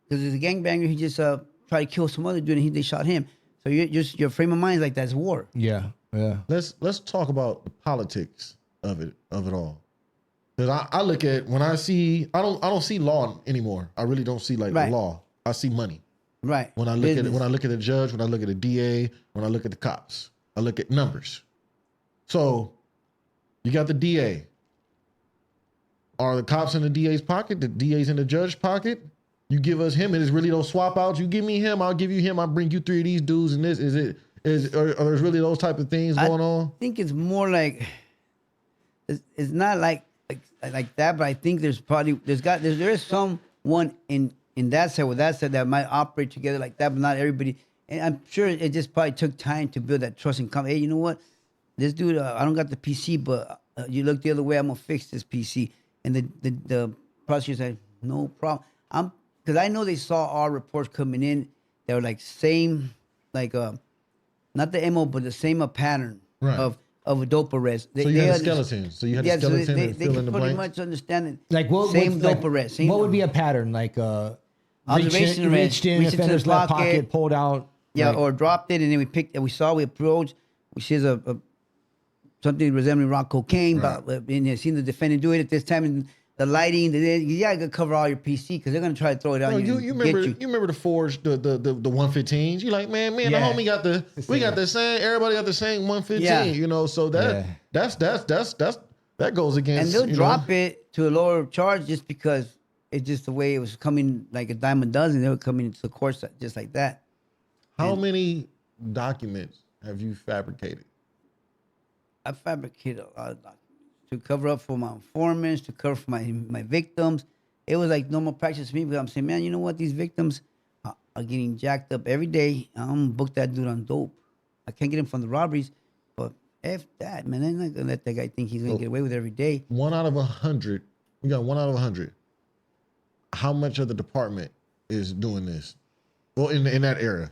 Because there's a gangbanger, he just tried to kill some other dude and they shot him. So your frame of mind is like that's war. Yeah. Let's talk about the politics of it all. Because I look at when I don't see law anymore. I really don't see the law. I see money. Right. When I look at the judge, when I look at the DA, when I look at the cops, I look at numbers. So you got the DA. Are the cops in the DA's pocket? The DA's in the judge's pocket? You give us him, and it's really those swap outs. You give me him, I'll give you him. I'll bring you 3 of these dudes. And this are there's really those type of things going on? I think it's more like it's not like that, but I think there is someone in that side with that side that might operate together like that, but not everybody. And I'm sure it just probably took time to build that trust and come. Hey, you know what? This dude, I don't got the PC, but you look the other way, I'm gonna fix this PC. And the prosecutor said, no problem. Because I know they saw our reports coming in. They were like same, like not the MO, but the same pattern of a dope arrest. So you had a skeleton. So you had a skeleton they and fill in the pretty blanks? much understand it. Like same dope arrest. What would be a pattern? Like observation arrest. Reached in offender's left pocket, pulled out. Yeah, or dropped it, and then we approached. We see something resembling rock cocaine, but and seen the defendant do it at this time, and the lighting, you gotta cover all your PC because they're gonna try to throw it on you. You remember the Forge, the 115s? You like, man, the homie got we got the same. Everybody got the same 115. Yeah. You know, so that goes against. And they'll drop it to a lower charge just because it's just the way it was coming, like a dime a dozen. They were coming into the course just like that. How many documents have you fabricated? I fabricated a lot of documents to cover up for my informants, to cover for my victims. It was like normal practice for me because I'm saying, man, you know what? These victims are getting jacked up every day. I'm going to book that dude on dope. I can't get him from the robberies, but F that, man. I'm not going to let that guy think he's going to get away with it every day. 1 out of 100. You got 1 out of 100. How much of the department is doing this? Well, in that era.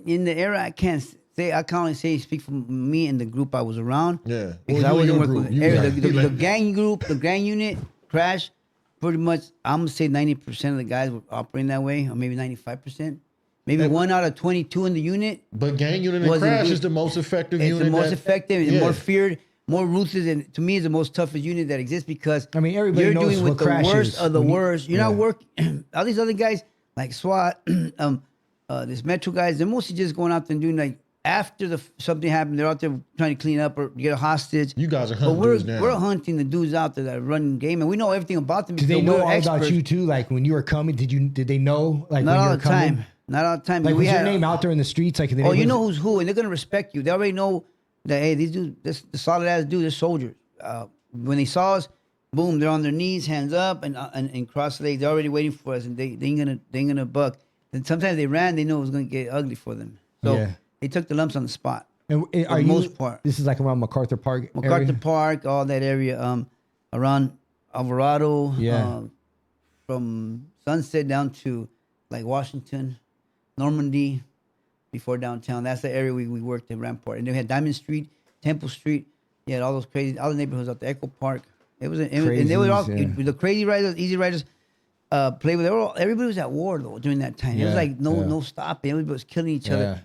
In the era, I can't say, I can only say speak for me and the group I was around. Yeah. Because I wasn't working with the gang group, the gang unit, Crash, pretty much, I'm going to say 90% of the guys were operating that way, or maybe 95%. Maybe 1 out of 22 in the unit. But gang unit and Crash is the most effective unit. It's the most effective and more feared, more ruthless, and to me is the most toughest unit that exists because everybody you're knows doing with the Crash worst is. of the worst. You're not working. All these other guys, like SWAT, this Metro guys, they're mostly just going out there and doing like, after something happened, they're out there trying to clean up or get a hostage. You guys are hunting dudes now. We're hunting the dudes out there that are running game, and we know everything about them. Did they know all about you too? Like when you were coming, did they know? Like not when all you were the coming? time. Not all the time. Like was your name out there in the streets? Like you know who's who, and they're gonna respect you. They already know that hey, these dudes, the solid ass dudes, they're soldiers. When they saw us, boom, they're on their knees, hands up, and cross legs. They're already waiting for us, and they ain't gonna buck. And sometimes they ran. They know it was gonna get ugly for them, so they took the lumps on the spot. And for the most part, this is like around MacArthur Park. Park, all that area, around Alvarado, from Sunset down to like Washington, Normandy, before downtown. That's the area we worked in Rampart, and then we had Diamond Street, Temple Street. You had all those crazy, all the neighborhoods out there, Echo Park. And they were all the crazy riders, easy riders. Play with. Everybody was at war though during that time. It was like no stopping. Everybody was killing each other.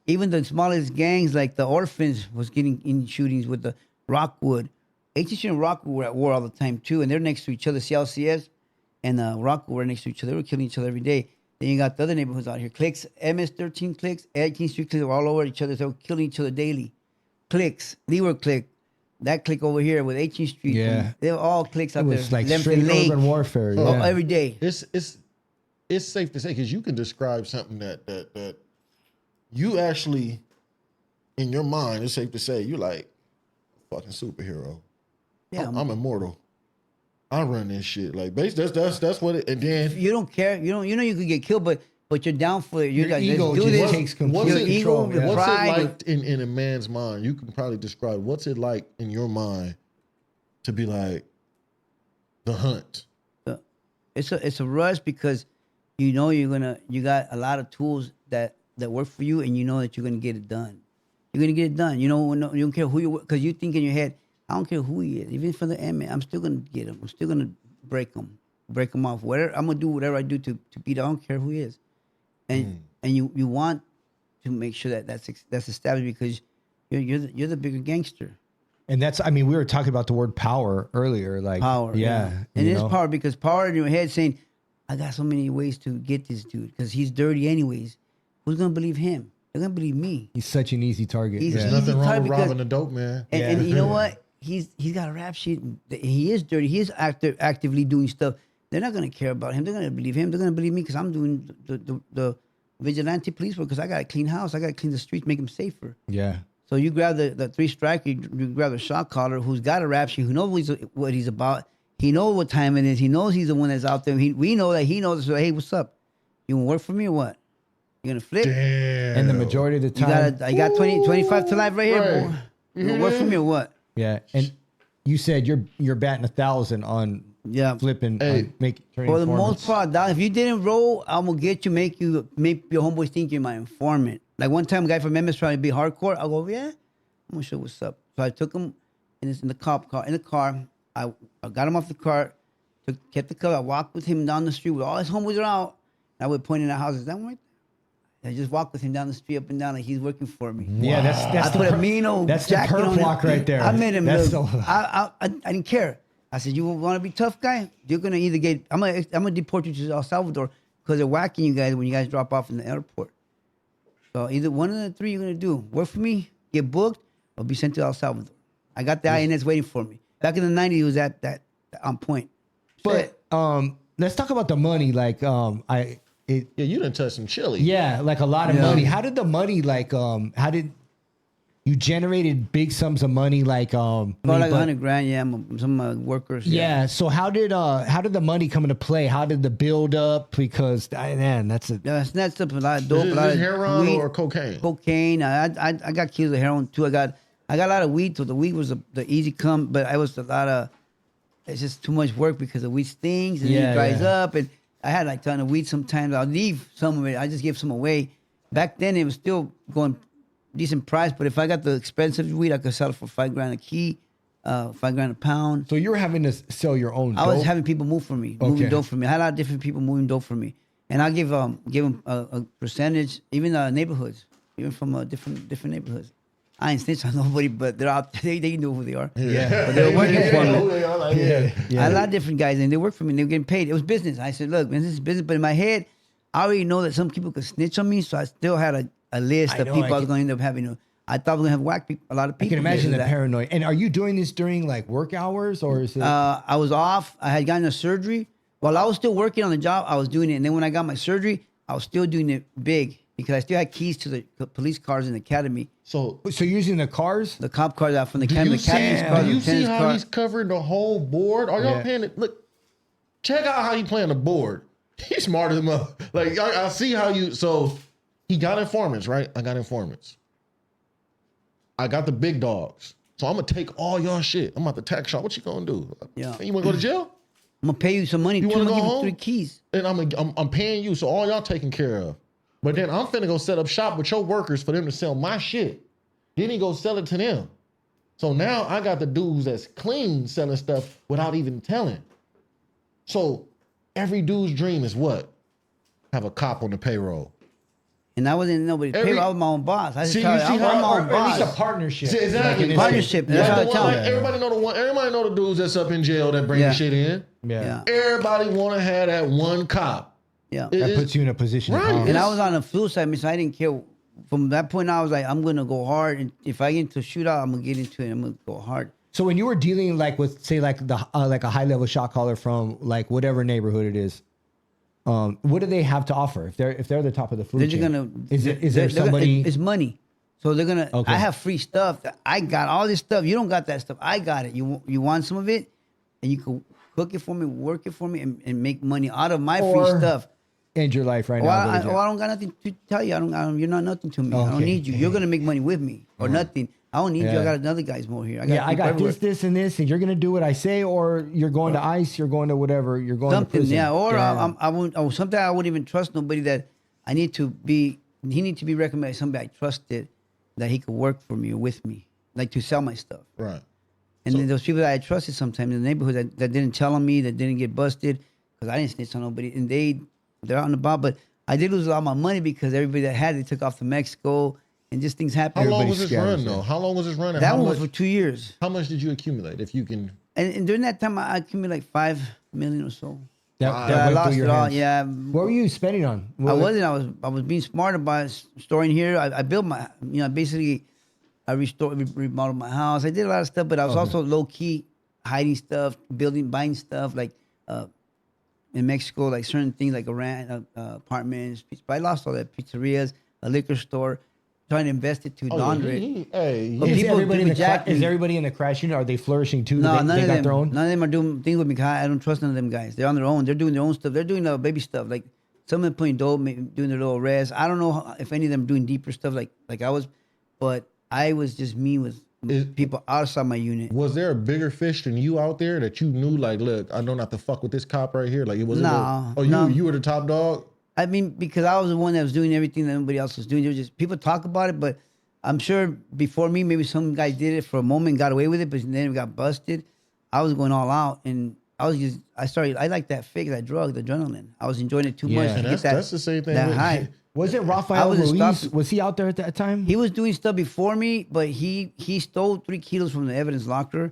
Even the smallest gangs, like the Orphans, was getting in shootings with the Rockwood. 18th Street and Rockwood were at war all the time, too. And they're next to each other. CLCS and Rockwood were next to each other. They were killing each other every day. Then you got the other neighborhoods out here. Cliques, MS-13 cliques, 18th Street cliques were all over each other. They were killing each other daily. Cliques, Leeward clique, that clique over here with 18th Street. Yeah. They were all cliques out there. It was like straight urban warfare. Oh, every day. It's safe to say, because you can describe something that you actually, in your mind, it's safe to say, you're like a fucking superhero. Yeah, I'm immortal. I run this shit. Like, that's what it. And then You don't care. You know you could get killed, but you're down for it. You're Your like, ego let's do just this. takes complete what's Your it, ego, control. your Yeah. what's pride. it like in a man's mind? You can probably describe what's it like in your mind to be like the hunt. It's a rush because you know you got a lot of tools that work for you, and you know that you're gonna get it done. You're gonna get it done. You know, you don't care who you, because you think in your head, I don't care who he is, even for the enemy, I'm still gonna get him. I'm still gonna break him off. Whatever I'm gonna do, whatever I do to beat. I don't care who he is, and you want to make sure that's established because you're the bigger gangster. And that's, I mean, we were talking about the word power earlier. Like Power, yeah. And you it's know? power because power in your head saying, I got so many ways to get this dude because he's dirty anyways. Who's gonna believe him? They're gonna believe me. He's such an easy target. He's yeah. easy. Nothing wrong with because- robbing a dope man. And you know what? He's got a rap sheet. He is dirty. He is actively doing stuff. They're not gonna care about him. They're gonna believe him. They're gonna believe me because I'm doing the vigilante police work because I got to clean house. I got to clean the streets, make them safer. Yeah. So you grab the three striker, you grab the shot caller who's got a rap sheet, who knows what he's about. He knows what time it is. He knows he's the one that's out there. We know that he knows. So, hey, what's up? You gonna work for me or what? You gonna flip? Damn. And the majority of the time, I got 25 to life right here. Right. Boy. You gonna work for me or what? yeah. And you said you're batting 1,000 on Yeah. flipping, Hey. on turning For the informants. most part, dog, if you didn't roll, I'm gonna get you, make your homeboys think you're my informant. Like one time, a guy from Memphis trying to be hardcore. I go, yeah, I'm gonna show what's up. So I took him in the cop car. In the car, I got him off the car, kept the car. I walked with him down the street with all his homeboys are out. And I would point in the houses. That one right there. I just walked with him down the street, up and down, like he's working for me. Yeah, that's I the put a mean old that's the jacket perp on him. walk right there. I made him That's look. the- I didn't care. I said, "You want to be tough guy? You're gonna either get. I'm gonna deport you to El Salvador because they're whacking you guys when you guys drop off in the airport. So either one of the three you're gonna do. Work for me, get booked, or be sent to El Salvador. I got the INS waiting for me. Back in the '90s, it was at that on point. But let's talk about the money. Like Yeah, you done touched some chili. yeah, like a lot of Yeah. money. How did the money how did you generated big sums of money like About like 100 grand, yeah. Some workers. yeah. So how did the money come into play? How did the build up? Because man, that's a Yeah, that's stuff. A lot of dope. Is a lot this of heroin weed. or cocaine? Cocaine. I got kilos of heroin too. I got a lot of weed. So the weed was the easy come, but I was a lot of. It's just too much work because the weed stings and then Yeah, it dries yeah. up, and I had like a ton of weed. Sometimes I'll leave some of it. I just give some away. Back then it was still going decent price, but if I got the expensive weed, I could sell it for $5 grand a key, $5 grand a pound. so you were having to sell your own I was dope? having people move for me, Okay. moving dope for me. I had a lot of different people moving dope for me, and I give them a percentage, even neighborhoods, even from different neighborhoods. I ain't snitch on nobody, but they're out. They know who they are. Yeah. But they were working for me. yeah. I had a lot of different guys, and they worked for me. And they were getting paid. It was business. I said, "Look, man, this is business." But in my head, I already know that some people could snitch on me, so I still had a list I of know, people I I was going to end up having. I thought I was going to have whack people, a lot of I people. can imagine because the of that. paranoid. And are you doing this during like work hours or is it? I was off. I had gotten a surgery. While I was still working on the job, I was doing it. And then when I got my surgery, I was still doing it big because I still had keys to the police cars in the academy. So So you're using the cars? The cop cars out from the do academy. you see, Academy's car, do the you see tennis how car. he's covering the whole board? Are y'all Yeah. paying it? Look, check out how he playing the board. He's smarter than mother. Like I see how you. So he got informants, right? I got informants. I got the big dogs. So I'm gonna take all y'all shit. I'm about to tax y'all. What you gonna do? Yeah. You wanna go to jail? I'm going to pay you some money. You too. wanna I'm going to go give you home? 3 keys. And I'm paying you, so all y'all taken care of. But then I'm finna go set up shop with your workers for them to sell my shit. Then he go sell it to them. So now I got the dudes that's clean selling stuff without even telling. So every dude's dream is what? Have a cop on the payroll. And I wasn't nobody's Every- payroll. I was my own boss. I just See, tell you you, see I'm how- my or own Or at least boss. a partnership. See, exactly. Like in this Partnership, case. that's Like how I the tell one- them. everybody know the one. Everybody know the dudes that's up in jail that bring Yeah. the shit in. Yeah. Yeah. Everybody want to have that one cop. Yeah. It- That puts you in a position of Right. power. And I was on the flu side, so I didn't care. From that point, I was like, I'm gonna go hard, and if I get into a shootout, I'm gonna get into it. I'm gonna go hard. So when you were dealing like with say like the like a high level shot caller from like whatever neighborhood it is, what do they have to offer if they're the top of the food They're chain? just gonna. is there they're gonna- somebody? It's money, so they're gonna. Okay. I have free stuff. I got all this stuff. You don't got that stuff. I got it. You want some of it, and you could cook it for me, work it for me, and make money out of my Or- free stuff. End your life right Well, now. I don't got nothing to tell you. I don't. You're not nothing to me. I Okay. don't need you. You're gonna make money with me or nothing. I don't need you. Yeah. I got another guy's more here. I people got everywhere. this, and this, and you're gonna do what I say, or you're going to ICE, you're going to whatever, you're going Something, to prison. yeah. Or I won't. Or sometimes I wouldn't even trust nobody that I need to be. He needs to be recommended by somebody I trusted that he could work for me or with me, like to sell my stuff. Right. And then those people that I trusted sometimes in the neighborhood that didn't tell on me, that didn't get busted, because I didn't snitch on nobody, and they're out and about. But I did lose a lot of my money because everybody that had it took off to Mexico, and just things happened. How long Everybody was this scatters, run though? yeah. How long was this run? And That how one much, was for 2 years. How much did you accumulate? If you can. And during that time, I accumulated like 5 million or so. That I went through lost your it all. hands. Yeah, What were you spending on? I wasn't. I was being smart about storing here. I built my, basically, I remodeled my house. I did a lot of stuff, but I was also low key hiding stuff, buying stuff like in Mexico, like certain things like apartments. But I lost all that, pizzerias, a liquor store, trying to invest it to launder it. Hey, But Is people everybody, in the jack me. is everybody in the crash unit? Are they flourishing too? No, they none of got them. their own? None of them are doing things with me. 'Cause I don't trust none of them guys. They're on their own. They're doing their own stuff. They're doing baby stuff. Like some of them putting dope, doing their little arrests. I don't know if any of them doing deeper stuff like I was, but I was just me with people outside my unit. was there a bigger fish than you out there that you knew? Like, look, I know not to fuck with this cop right here. Like, it was. No, Oh, no. you were the top dog. I mean, because I was the one that was doing everything that nobody else was doing. There was just people talk about it, but I'm sure before me, maybe some guys did it for a moment, got away with it, but then we got busted. I was going all out, and I like that fake, that drug, the adrenaline. I was enjoying it too much. Yeah. To And get that's the same thing That with- high. Was it I Rafael wasn't Ruiz? stopping. Was he out there at that time? He was doing stuff before me, but he stole 3 kilos from the evidence locker,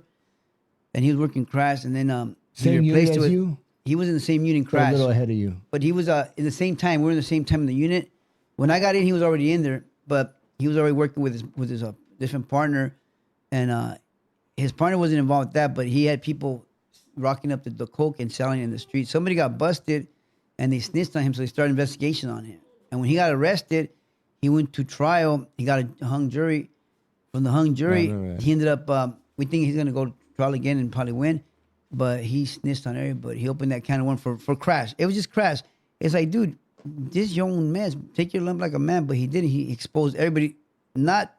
and he was working crash. And then Same he unit replaced it as with- you? He was in the same unit Or a crash, little ahead of you. but he was in the same time. We were in the same time in the unit. When I got in, he was already in there, but he was already working with his different partner, and his partner wasn't involved with that, but he had people rocking up the coke and selling it in the street. Somebody got busted, and they snitched on him, so they started investigation on him. And when he got arrested, he went to trial. He got a hung jury. From the hung jury, he ended up. We think he's gonna go to trial again and probably win, but he snitched on everybody. He opened that can of worms for crash. It was just crash. It's like, dude, this is your own mess. Take your lump like a man. But he didn't. He exposed everybody. Not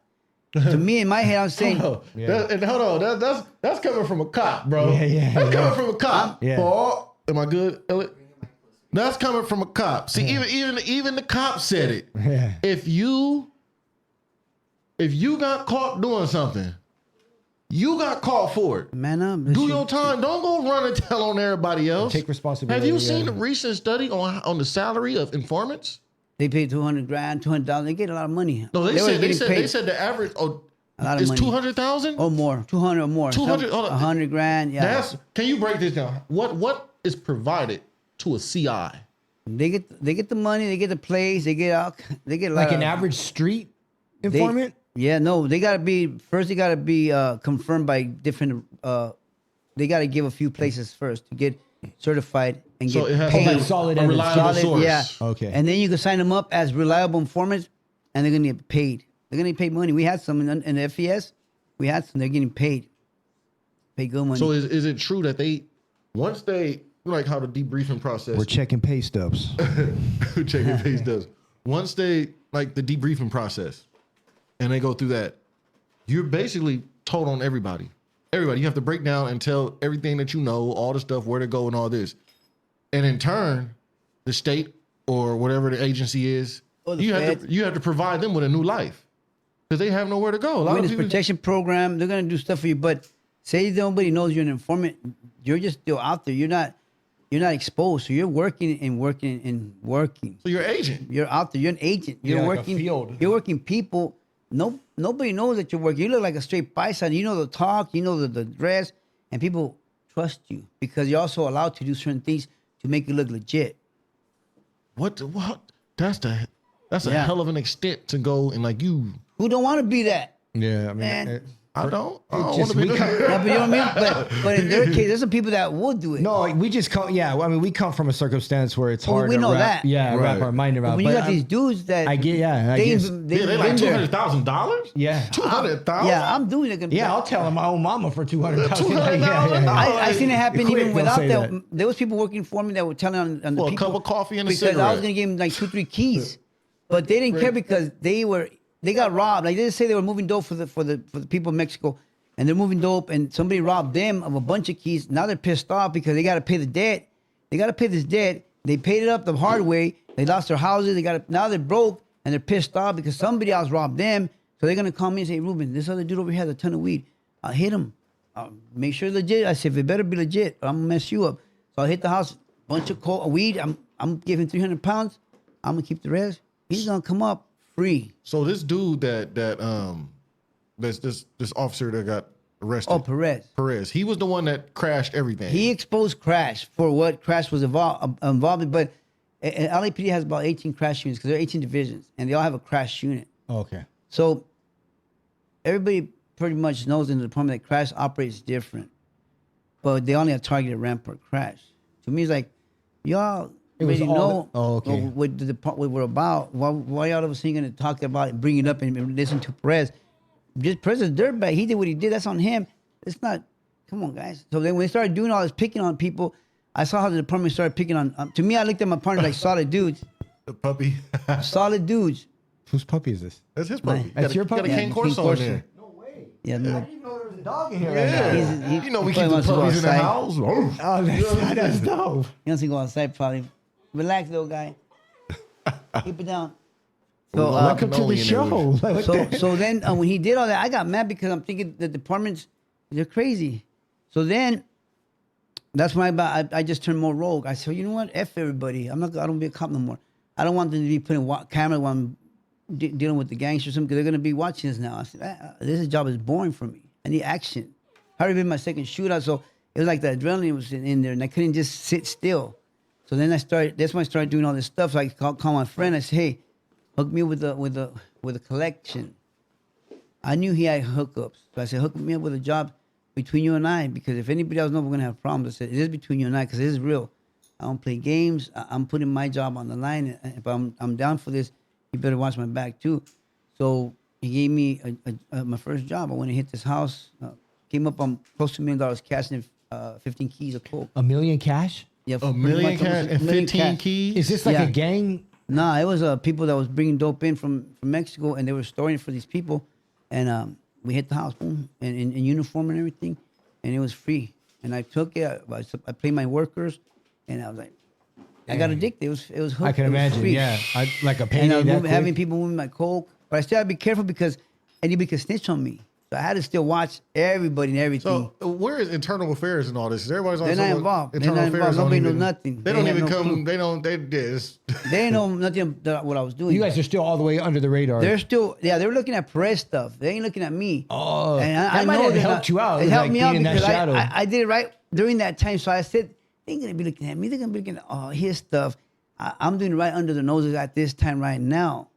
to me in my head. I'm saying. Oh, and hold on, that's coming from a cop, bro. Yeah. That's coming from a cop. Yeah. Paul, am I good, Elliot? That's coming from a cop. See, even the cop said it. Yeah. If you got caught doing something, you got caught for it. Man up. Do your time. Don't go run and tell on everybody else. Take responsibility. Have you seen the recent study on the salary of informants? They paid $200,000, $200,000. They get a lot of money. No, were they getting said paid the average a lot of is money. 200,000. or more, 200 or more. 200, hold on. $100,000. Yeah, Can you break this down? What is provided to a CI? they get the money. They get the place. They get out. They get a lot Like an of- average street they- informant? Yeah, no, they gotta be confirmed by different. They gotta give a few places first to get certified and So get it has paid. to be solid a evidence. reliable Solid, source. yeah. Okay. And then you can sign them up as reliable informants, and they're gonna get paid. They're gonna get paid money. We had some in the FES. We had some. They're getting paid. Pay good money. So is it true that once they like how the debriefing process We're checking pay stubs. checking pay does. Once they like the debriefing process and they go through that, you're basically told on everybody. Everybody, you have to break down and tell everything that you know, all the stuff, where to go and all this. And in turn, the state or whatever the agency is, Or the you feds. have to provide them with a new life. Because they have nowhere to go. A lot of Witness people protection program. They're gonna do stuff for you, but say nobody knows you're an informant. You're just still out there. You're not exposed. So you're working and working and working. So you're an agent. You're out there. You're an agent. You're Yeah, like a working. field. You're working people. Nobody knows that you're working. You look like a straight paisa. You know the talk. You know the dress, and people trust you because you're also allowed to do certain things to make you look legit. What? That's a Yeah. hell of an extent to go and like you. Who don't want to be that? Yeah, I mean, Man. I don't just- want to be. Yeah, but you know what I mean? But in their case, there's some people that would do it. No, we just come. Yeah, I mean, we come from a circumstance where it's hard. we to know wrap, that. Yeah, wrap Right. our mind around. But when you But got these dudes that I get. Yeah, I they guess. they've They like been there. $200,000. Yeah. $200,000. Yeah, I'm doing it. Yeah, I'll tell my own mama for $200,000. $200,000. I seen it happen Quick, even they'll without say that. that. There was people working for me that were telling on the For a people cup of coffee and a because I was cigarette. gonna give them like 2-3 keys, but they didn't care because they got robbed. Like they didn't say they were moving dope for the people in Mexico, and they're moving dope, and somebody robbed them of a bunch of keys. Now they're pissed off because they got to pay the debt. They got to pay this debt. They paid it up the hard way. They lost their houses. Now they're broke and they're pissed off because somebody else robbed them. So they're gonna call me and say, Ruben, this other dude over here has a ton of weed. I'll hit him. I'll make sure it's legit. I said, if it better be legit, or I'm gonna mess you up. So I hit the house, bunch of weed. I'm giving 300 pounds. I'm gonna keep the rest. He's gonna come up free. So this dude this officer that got arrested. Oh, Perez. He was the one that crashed everything. He exposed Crash for what Crash was involved in. But LAPD has about 18 crash units because there are 18 divisions, and they all have a crash unit. Okay. So everybody pretty much knows in the department that Crash operates different, but they only have targeted Rampart Crash. To me, it's like, y'all was already all know okay. what we're about. Why y'all of a sudden going to talk about it, bring it up, and listen to Perez? Just Perez is a dirtbag. He did what he did. That's on him. It's not. Come on, guys. So then when they started doing all this picking on people, I saw how the department started picking on. To me, I looked at my partner like solid dudes. the puppy. Solid dudes. Whose puppy is this? That's his puppy. That's your puppy? Got a King Yeah, Corso King in Corso. there. No way. Yeah, I no. didn't even know there was a dog in here Yeah. right now. He You know we probably keep the wants to go puppies in the outside. house. Oh, that's dope. He wants to go outside probably. Relax, little guy. Keep it down. So, Welcome to the Magnolia show. Like, so then when he did all that, I got mad because I'm thinking the departments, they're crazy. So then that's why I just turned more rogue. I said, you know what? F everybody. I don't be a cop no more. I don't want them to be putting camera while I'm dealing with the gangsters because they're going to be watching this now. I said, this job is boring for me. I need action. I already been my second shootout, so it was like the adrenaline was in there, and I couldn't just sit still. So then that's when I started doing all this stuff. So I call my friend. I said, hey, hook me with a collection. I knew he had hookups. So I said, hook me up with a job between you and I, because if anybody else knows we're going to have problems. I said, it is between you and I, because it is real. I don't play games. I'm putting my job on the line. If I'm down for this, you better watch my back too. So he gave me my first job. I went and hit this house. Came up on close to $1 million cash and 15 keys of coke. $1 million cash? Yeah, $1 million cash and 15 keys. Is this like Yeah. a gang? Nah, it was people that was bringing dope in from Mexico, and they were storing it for these people. And we hit the house, boom, and in uniform and everything, and it was free. And I took it. I paid my workers, and I was like, I got addicted. It was hooked. I can It was imagine. free. Yeah, like a And payday. I was that quick? having people moving my coke, but I still had to be careful because anybody could snitch on me. So I had to still watch everybody and everything. So where is internal affairs and all this? Everybody's on They're not someone- involved. They're Internal not affairs involved. don't Nobody knows even- nothing. They don't They have even no come. clue. They don't. They this. They didn't know nothing about what I was doing. You guys are still all the way under the radar. They're still, they're looking at Perez stuff. They ain't looking at me. Oh, and that might have they're helped you out, It helped like, me out being in that because shadow. I did it right during that time. So I said, they ain't gonna be looking at me. They're gonna be looking at his stuff. I'm doing it right under the noses at this time right now.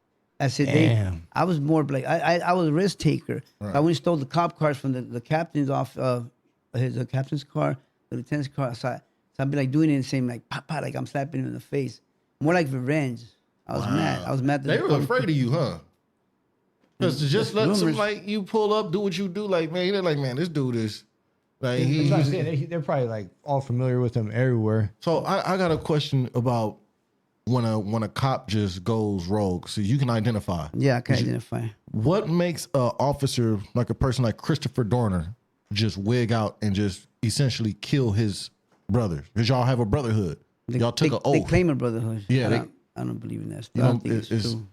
I said, Damn. I was more like I was a risk taker. Right. I went and stole the cop cars from the captain's off his captain's car, the lieutenant's car. So I'd be like doing it and saying like, papa, like I'm slapping him in the face. More like revenge. I was mad. I was mad. That They were afraid of you, huh? Because just let some rumors. like you pull up, do what you do. Like man, they're like man, this dude is like That's what I'm he's. saying. They're probably like all familiar with them everywhere. So I got a question about when a cop just goes rogue. So you can identify. Yeah, I can identify. What makes a officer like a person like Christopher Dorner just wig out and just essentially kill his brothers? Because y'all have a brotherhood. Y'all took an oath. They claim a brotherhood. Yeah, I don't believe in that. You I know, don't think it's it's- true.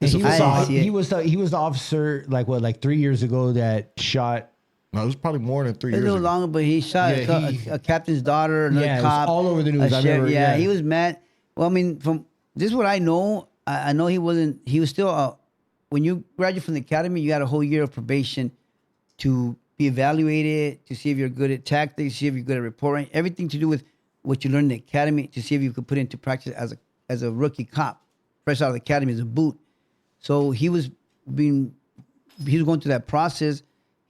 And It's a he, was facade. the, he was the officer like 3 years ago that shot. No, it was probably more than 3 It was years a little ago. longer, but he shot Yeah, a captain's daughter, another Yeah, it was cop. all over the news. a I sheriff. remember, Yeah, yeah. he was mad. Well, I mean, from this is what I know. I know he wasn't. He was still. When you graduate from the academy, you got a whole year of probation to be evaluated, to see if you're good at tactics, see if you're good at reporting, everything to do with what you learned in the academy, to see if you could put into practice as a rookie cop, fresh out of the academy as a boot. So he was going through that process.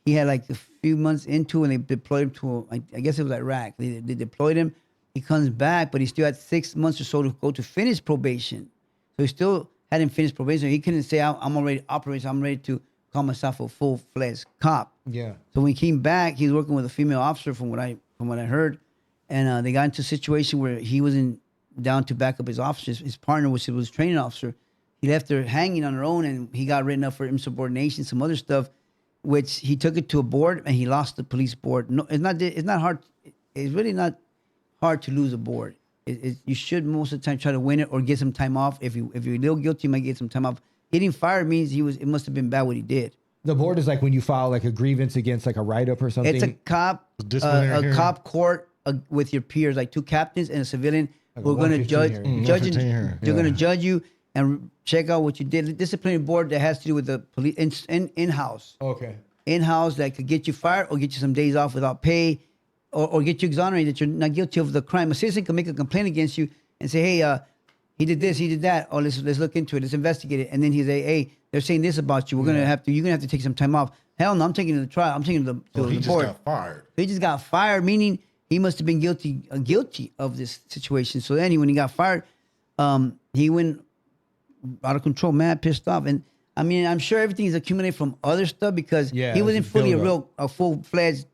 he had like a few months into, and they deployed him to, I guess it was Iraq. They deployed him. He comes back, but he still had 6 months or so to go to finish probation. So he still hadn't finished probation. He couldn't say, I'm already operating. I'm ready to call myself a full-fledged cop. Yeah. So when he came back, he was working with a female officer, from what I heard, and they got into a situation where he wasn't down to back up his officer, his partner, which was a training officer. He left her hanging on her own, and he got written up for insubordination, some other stuff, which he took it to a board, and he lost the police board. No, it's not hard. It's really not hard to lose a board. You should most of the time try to win it or get some time off. If you're a little guilty, you might get some time off. Getting fired means it must have been bad what he did. The board is like when you file like a grievance against like a write-up or something. It's a cop, a cop court with your peers, like two captains and a civilian who are going to judge. They're going to judge you and check out what you did. The disciplinary board that has to do with the police in-house. Okay. In-house that could get you fired or get you some days off without pay, or get you exonerated that you're not guilty of the crime. A citizen can make a complaint against you and say, hey, he did this, he did that. Oh, let's look into it. Let's investigate it. And then he's say, hey, they're saying this about you. You're gonna have to take some time off. Hell no, I'm taking it to the trial. I'm taking it to the board. He just got fired. He just got fired, meaning he must have been guilty of this situation. So then when he got fired, he went out of control, mad, pissed off. And I mean, I'm sure everything's accumulated from other stuff because he wasn't fully a full-fledged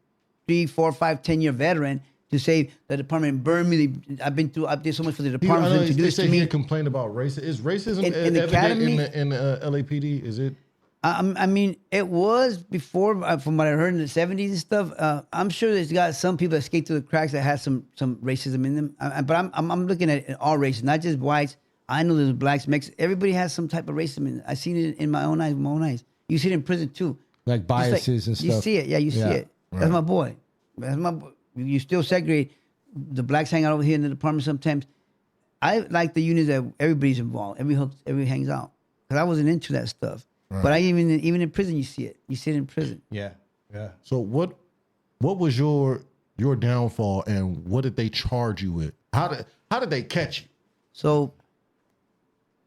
3, 4, 5, 10-year veteran to say the department burned me. I did so much for the department to do this to me. He complained about racism. Is racism in the academy in the LAPD? Is it? I mean, it was before, from what I heard in the 70s and stuff. I'm sure there's got some people that skate through the cracks that has some racism in them. But I'm looking at all races, not just whites. I know there's blacks, Mexicans. Everybody has some type of racism in it. I've seen it in my own eyes. You see it in prison too. Like biases and stuff. You see it. Yeah, you see it. Right. That's my boy. You still segregate. The blacks hang out over here in the department sometimes. I like the units that everybody's involved. Everybody hangs out. Because I wasn't into that stuff. Right. But even in prison, you see it. You see it in prison. Yeah. So what was your downfall, and what did they charge you with? How did they catch you? So,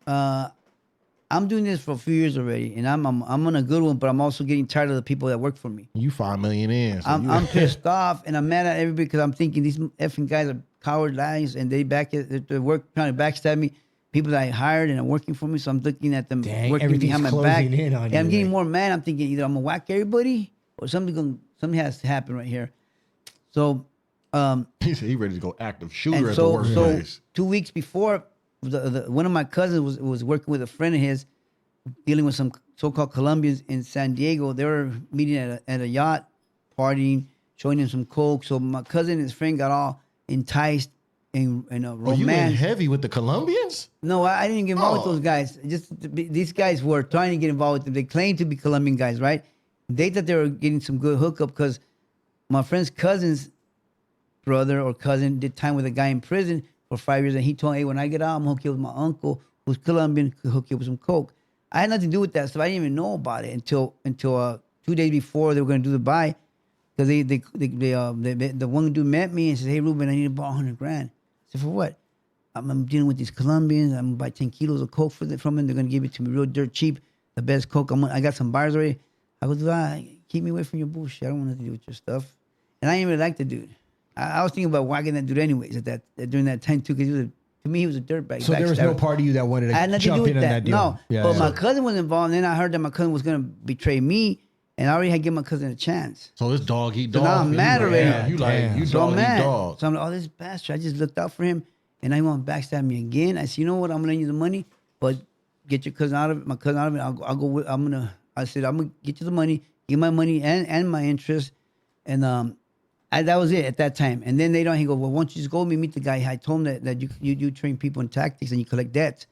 I'm doing this for a few years already, and I'm on a good one. But I'm also getting tired of the people that work for me. You $5 million in. So I'm pissed off, and I'm mad at everybody because I'm thinking these effing guys are coward liars, and they work trying to backstab me. People that I hired and are working for me, so I'm looking at them working behind my back. And I'm getting more mad. I'm thinking either I'm gonna whack everybody or something has to happen right here. So he said he ready to go active shooter at the workplace. So 2 weeks before, one of my cousins was working with a friend of his, dealing with some so-called Colombians in San Diego. They were meeting at a yacht, partying, showing him some coke. So my cousin and his friend got all enticed in a romance. Oh, you went heavy with the Colombians? No, I didn't get involved with those guys. These guys were trying to get involved with them. They claimed to be Colombian guys, right? They thought they were getting some good hookup because my friend's cousin's brother or cousin did time with a guy in prison for 5 years, and he told me, hey, when I get out, I'm gonna hook you up with my uncle who's Colombian, could hook you up with some coke. I had nothing to do with that stuff. I didn't even know about it until 2 days before they were gonna do the buy, because the one dude met me and said, hey, Ruben, I need to borrow $100,000. I said, for what? I'm dealing with these Colombians. I'm gonna buy 10 kilos of coke from them. They're gonna give it to me real dirt cheap, the best coke. I got some buyers already. I go, keep me away from your bullshit. I don't want nothing to do with your stuff. And I didn't really like the dude. I was thinking about whacking that dude anyways during that time too, because to me he was a dirtbag. So there was no part of you that wanted to jump in on that deal? No, but my cousin was involved, and then I heard that my cousin was gonna betray me, and I already had given my cousin a chance. So it's dog eat dog. So now I'm mad already. You dog eat dog. So I'm like, this bastard. I just looked out for him, and now he want to backstab me again. I said, you know what? I'm gonna lend you the money, but get your cousin out of it. My cousin out of it. I'll go. I said I'm gonna get you the money, give my money and my interest, and that was it at that time. And then later on, he goes, well, why don't you just go meet the guy? I told him that you train people in tactics and you collect debts.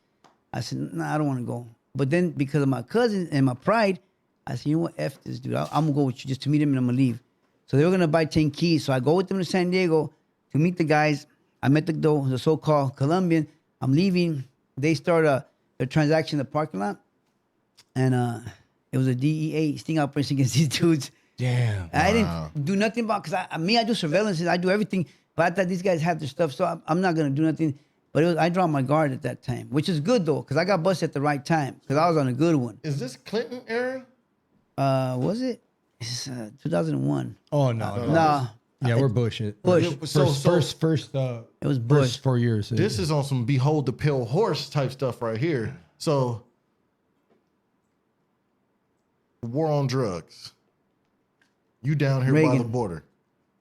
I said, nah, I don't want to go. But then because of my cousin and my pride, I said, you know what, F this dude. I'm going to go with you just to meet him, and I'm going to leave. So they were going to buy 10 keys. So I go with them to San Diego to meet the guys. I met the so-called Colombian. I'm leaving. They start a transaction in the parking lot. And it was a DEA sting operation against these dudes. Damn. I didn't do nothing about, because I do surveillance, I do everything, but I thought these guys have their stuff, so I'm not going to do nothing. But I dropped my guard at that time, which is good, though, because I got busted at the right time, because I was on a good one. Is this Clinton era? Was it? It's 2001. Oh no. No. Yeah, we're Bush. Bush. First. It was Bush. First 4 years. This is on some behold the pale horse type stuff right here. So, war on drugs. You down here by Reagan. the border.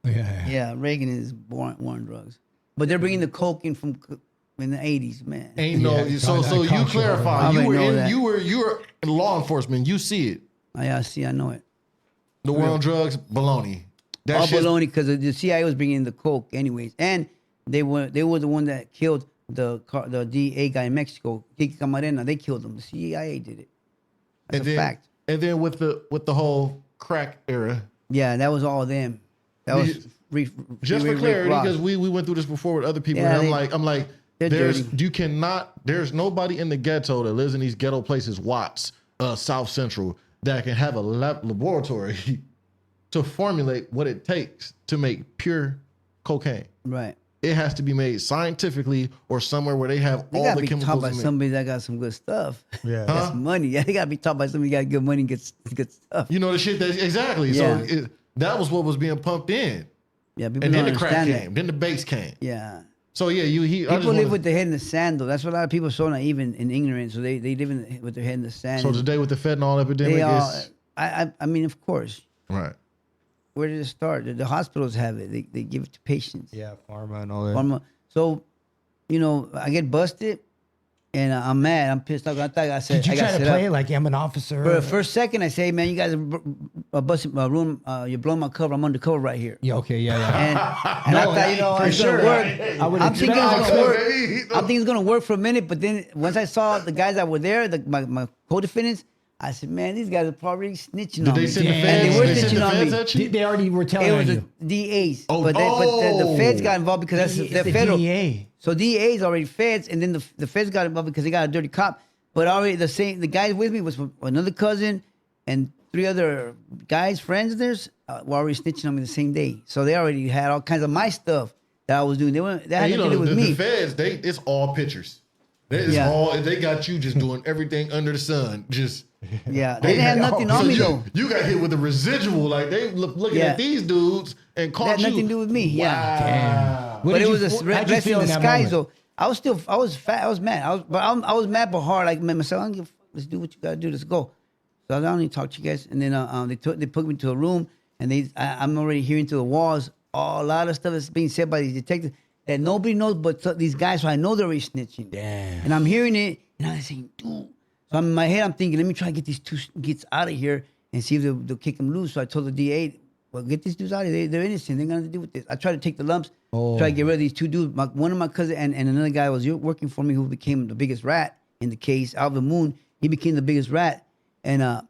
Yeah. Yeah, Reagan is war on drugs. But they're bringing the coke in in the 80s, man. Ain't no. Yeah, So I you can't clarify. I You were know that. you were in law enforcement. You see it. I see, I know it. The war on drugs, baloney. All shit's- baloney because the CIA was bringing in the coke anyways, and they were the one that killed the DA guy in Mexico, Kiki Camarena. They killed him. The CIA did it. That's a fact. And then with the whole crack era. Yeah, that was all them. That was Just for clarity, because we went through this before with other people. Yeah, and I'm like, they're dirty. there's nobody in the ghetto that lives in these ghetto places, Watts, South Central, that can have a laboratory to formulate what it takes to make pure cocaine. Right. It has to be made scientifically or somewhere where they have They all gotta the be chemicals. taught by to make. somebody that got some good stuff. Yeah. That's money. Yeah, they gotta be taught by somebody that got good money and good stuff. You know the shit that exactly. Yeah. So that was what was being pumped in, Yeah, people and don't then the crack understand came, that. then the bass came. Yeah. So yeah, People live with their head in the sand, though. That's what a lot of people are so naive and ignorant. So they live with their head in the sand. So today with the fentanyl epidemic, they all, is I mean, of course. right. Where did it start? The hospitals have it. They give it to patients. Yeah, pharma and all that. Pharma. So, I get busted, and I'm mad. I'm pissed off. I said, Did you I got try to set play up. it like I'm an officer? For the first second, I say, man, you guys are busting my room. You're blowing my cover. I'm undercover right here. Yeah. Okay. Yeah. And I thought, for it's gonna sure. work. I would I'm thinking it's expect- gonna work. I'm thinking it's gonna work for a minute, but then once I saw the guys that were there, my co-defendants, I said, man, these guys are probably snitching on Did me. they send the Damn. feds? And they were They sent the snitching on feds me. at you? They already were telling It was on the you. DAs, Oh, but the feds got involved because It's that's the the federal. DEA. So DAs already feds, and then the feds got involved because they got a dirty cop. But already the guys with me was another cousin and 3 other guys, friends of theirs, were already snitching on me the same day. So they already had all kinds of my stuff that I was doing. They had And nothing to do with me. The feds, it's all pictures. They got you just doing everything under the sun. Just Yeah, they didn't have nothing on me though. You got hit with a residual. Like they looking Yeah. at these dudes and That caught had you. nothing to do with me. Yeah. Damn. What But did it you- was a how'd you blessing feel in in that disguise, moment? though. I was fat. I was mad. I was mad, but hard. Like, man, myself, I don't give a fuck. Let's do what you gotta do. Let's go. So I don't need to talk to you guys. And then they put me to a room, and I'm already hearing through the walls a lot of stuff that's being said by these detectives that nobody knows but these guys. So I know they're already snitching. Damn. And I'm hearing it, and I'm saying, dude. So in my head, I'm thinking, let me try to get these 2 gets out of here and see if they'll kick them loose. So I told the DA, well, get these dudes out of here. They're innocent. They're going to deal with this. I tried to take the lumps, try to get rid of these 2 dudes. One of my cousins and another guy was working for me who became the biggest rat in the case, Alvin Moon. He became the biggest rat. And I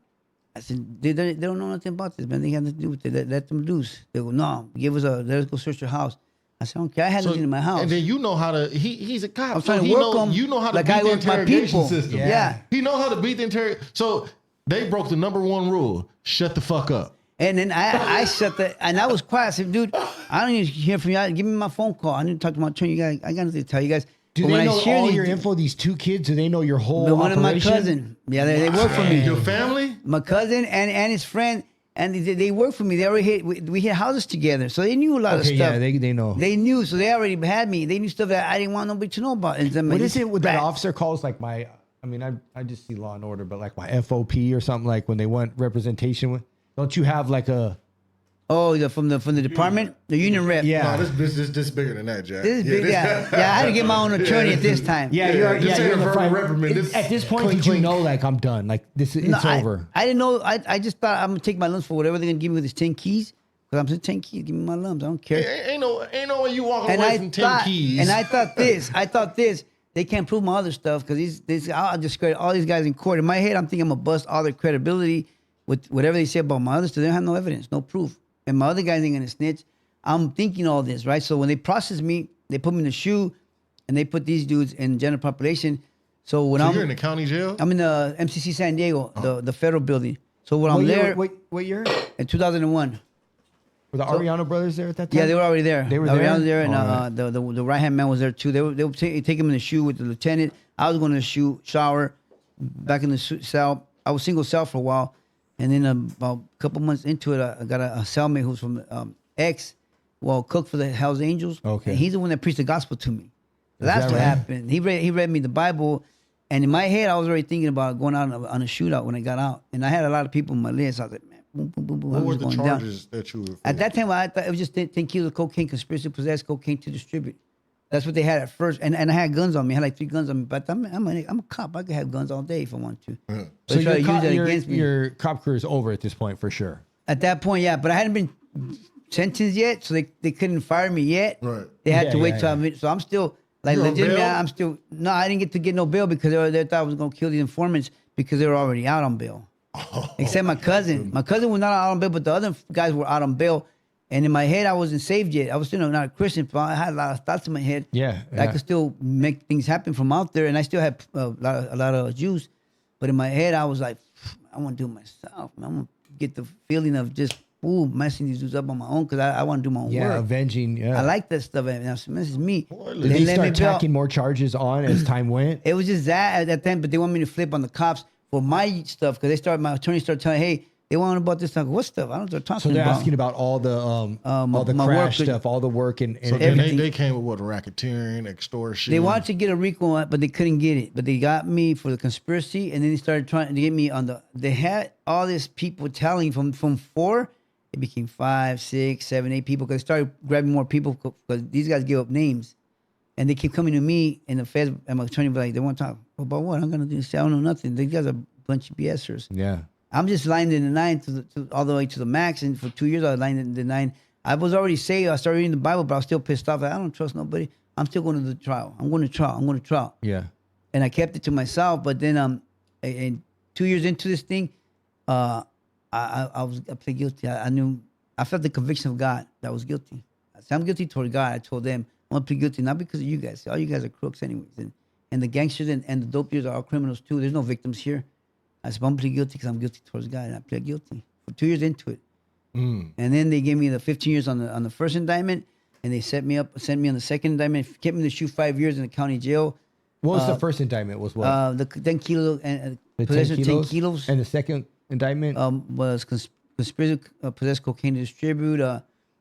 said, they don't know nothing about this, man. They have nothing to do with it. Let them loose. They go, no, let us go search your house. I said, okay, I had nothing in my house. And then you know how to. He's a cop. I'm so trying to he work know, them You know how to like beat I the work my interrogation people. system. Yeah. He know how to beat the interrogation. So they broke the number 1 rule: shut the fuck up. And then I shut and I was quiet. I said, dude, I don't need to hear from you. Give me my phone call. I need to talk to my attorney. You guys, I got nothing to tell you guys. Do But they when I know share all these- your info? These 2 kids, do they know your whole But one of my operation? cousin. Yeah, they work for me. Your family? My cousin and his friend, and they work for me. They already we hit houses together, so they knew a lot of Okay, stuff. yeah, they know. They knew, so they already had me. They knew stuff that I didn't want nobody to know about. And What is it with that officer calls like my? I mean, I just see Law and Order, but like my FOP or something, like when they want representation. Don't you have like a? Oh, from the department, the union rep. Yeah. No, this bigger than that, Jack. This is big. Yeah, I had to get my own attorney at this time. Yeah, you're. this Yeah, ain't you're a in the verbal front. reprimand. This At this point, clink, did you clink. know like I'm done? Like this, it's No, over. I didn't know. I just thought I'm gonna take my lumps for whatever they're gonna give me with this 10 keys. Because I'm saying 10 keys, give me my lumps. I don't care. Ain't no way you walking And away I from 10 thought, keys. and I thought this. They can't prove my other stuff because I'll discredit all these guys in court. In my head, I'm thinking I'm gonna bust all their credibility with whatever they say about my other stuff. They don't have no evidence, no proof, and my other guys ain't gonna snitch. I'm thinking all this, right? So when they process me, they put me in the shoe, and they put these dudes in general population. So when So you're in the county jail? I'm in the MCC San Diego, the federal building. So when I'm What year- there What year? in 2001. Were the Ariano brothers there at that time? Yeah, they were already there. They were Ariana there? and All right. the right hand man was there too. They would take him in the shoe with the lieutenant. I was going to the shower, back in the cell. I was single cell for a while, And then about a couple months into it, I got a cellmate who's from cook for the Hells Angels. Okay. And he's the one that preached the gospel to me. So that's that what right? happened. He read me the Bible, and in my head, I was already thinking about going out on a shootout when I got out. And I had a lot of people on my list. I was like, man, boom, boom, boom, boom. What I were was the going charges down. that you were? At that time, I thought it was just 10 kilos of cocaine, conspiracy to possess cocaine to distribute. That's what they had at first. And I had guns on me. I had like 3 guns on me. But I'm a cop. I could have guns all day if I want to. Yeah. So they try to use that your, against me. your cop career is over at this point for sure. At that point, yeah. But I hadn't been sentenced yet, so they couldn't fire me yet. Right. They had Yeah, to wait yeah, till I'm. So I'm still like You on legitimate. bail? I'm still I didn't get no bail because they thought I was gonna kill these informants because they were already out on bail. Except my cousin. My cousin was not out on bail, but the other guys were out on bail. And in my head, I wasn't saved yet. I was still not a Christian, but I had a lot of thoughts in my head. Yeah, I yeah. could still make things happen from out there, and I still had a lot of juice. But in my head, I was like, I want to do it myself. I want to get the feeling of just messing these dudes up on my own because I want to do my own Yeah, work. avenging. Yeah. I like that stuff. And I said, this is me. Did They they let start me bail. tacking more charges on as time went? It was just that at that time, but they want me to flip on the cops for my stuff because my attorney started telling, hey, they want about this stuff. What stuff? I don't know what they're talking So they're about. asking about all the my crash work. stuff, all the work and So then everything. they came with what, racketeering, extortion. They wanted to get a RICO on it, but they couldn't get it. But they got me for the conspiracy, and then they started trying to get me on the. They had all these people telling from 4, it became 5, 6, 7, 8 people because they started grabbing more people because these guys gave up names, and they keep coming to me and the feds and my attorney be like, they want to talk about what I'm gonna do. Say I don't know nothing. These guys are a bunch of BSers. yeah. I'm just lined in the 9 to all the way to the max, and for 2 years I was lined in the 9. I was already saved. I started reading the Bible, but I was still pissed off. Like, I don't trust nobody. I'm still going to the trial. I'm going to trial. Yeah. And I kept it to myself. But then, and 2 years into this thing, I plead guilty. I felt the conviction of God that I was guilty. I said, I'm guilty toward God. I told them I'm gonna plead guilty not because of you guys. All you guys are crooks anyways, and the gangsters and the dope dealers are all criminals too. There's no victims here. I said, I'm plead guilty because I'm guilty towards God, and I pled guilty for 2 years into it. And then they gave me the 15 years on the first indictment, and they sent me on the second indictment, kept me to shoot 5 years in the county jail. What was the first indictment? Was what? The 10 kilo and The possession of 10 kilos. And the second indictment? Was conspiracy to possess cocaine to distribute,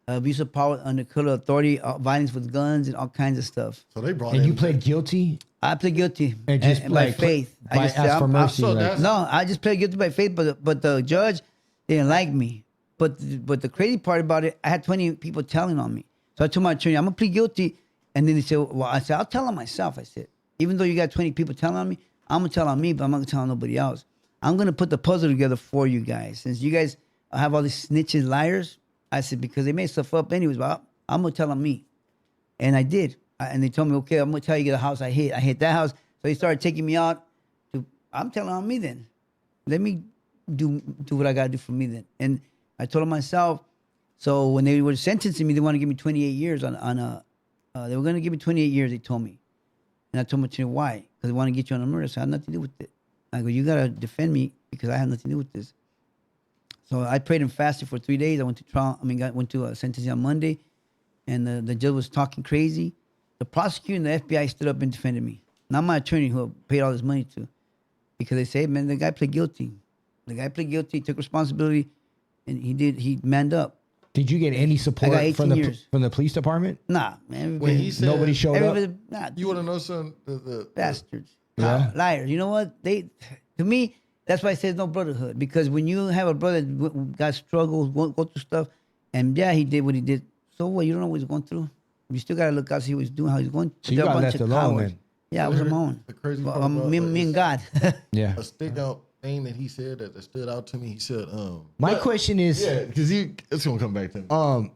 abuse of power under color authority, violence with guns, and all kinds of stuff. So they brought and in. you pled guilty? I pled guilty And just by like faith. By ask for mercy. so like- that's- No, I just pled guilty by faith, but the judge didn't like me. But the crazy part about it, I had 20 people telling on me. So I told my attorney, I'm gonna plead guilty. And then they said, well, I said, I'll tell on myself. I said, even though you got 20 people telling on me, I'm gonna tell on me, but I'm not gonna tell on nobody else. I'm gonna put the puzzle together for you guys. Since you guys have all these snitches, liars, I said, because they made stuff up anyways, but I'm gonna tell on me. And I did. And they told me, okay, I'm gonna tell you the house I hit. I hit that house. So they started taking me out. I'm telling on me then. Let me do what I gotta do for me then. And I told myself. So when they were sentencing me, they want to give me 28 years on they were gonna give me 28 years. They told me, and I told my attorney why? Because they want to get you on a murder. So I had nothing to do with it. I go, you gotta defend me because I have nothing to do with this. So I prayed and fasted for 3 days. I went to trial. Went to sentencing on Monday, and the judge was talking crazy. The prosecutor and the FBI stood up and defended me. Not my attorney who I paid all this money to. Because they say, man, the guy pled guilty. The guy pled guilty, took responsibility, and he manned up. Did you get any support I got from 18 years. the police department? Nah, man. When he said Nobody showed up? Nah, You want to know something? The bastards. Yeah. Liars. You know what? To me, that's why I said no brotherhood. Because when you have a brother that got struggles, go through stuff, and yeah, he did what he did. So what? You don't know what he's going through. You still gotta look out, see what he's doing, how he's going. So you They're a got bunch left of alone cowards. then? Yeah, I was on my own. The crazy Well, part about me and God. Yeah. a stick out thing that he said that stood out to me. He said, My question is, yeah, because it's gonna come back to me.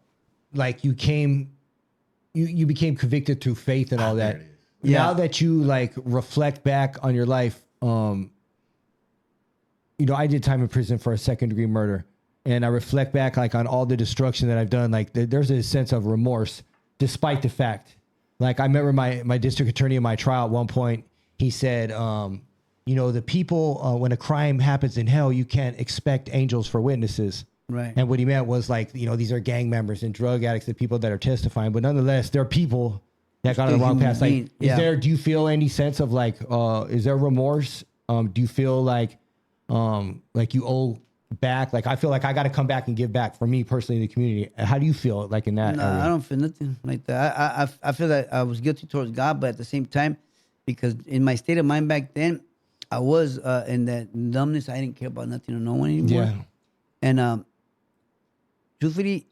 like you became convicted through faith and all that. There it is. Yeah. Now that you like reflect back on your life, I did time in prison for a 2nd-degree murder, and I reflect back like on all the destruction that I've done. Like there's a sense of remorse, despite the fact. Like I remember my district attorney in my trial at one point, he said, the people, when a crime happens in hell, you can't expect angels for witnesses. Right. And what he meant was like, these are gang members and drug addicts, the people that are testifying, but nonetheless, they're people that got on the Still wrong human path. Like, being. Yeah. do you feel any sense of like, is there remorse? Do you feel like you owe back? Like, I feel like I got to come back and give back for me personally in the community. How do you feel like in that No, area? I don't feel nothing like that. I feel that I was guilty towards God, but at the same time, because in my state of mind back then, I was in that numbness. I didn't care about nothing or no one anymore. Yeah. And truthfully,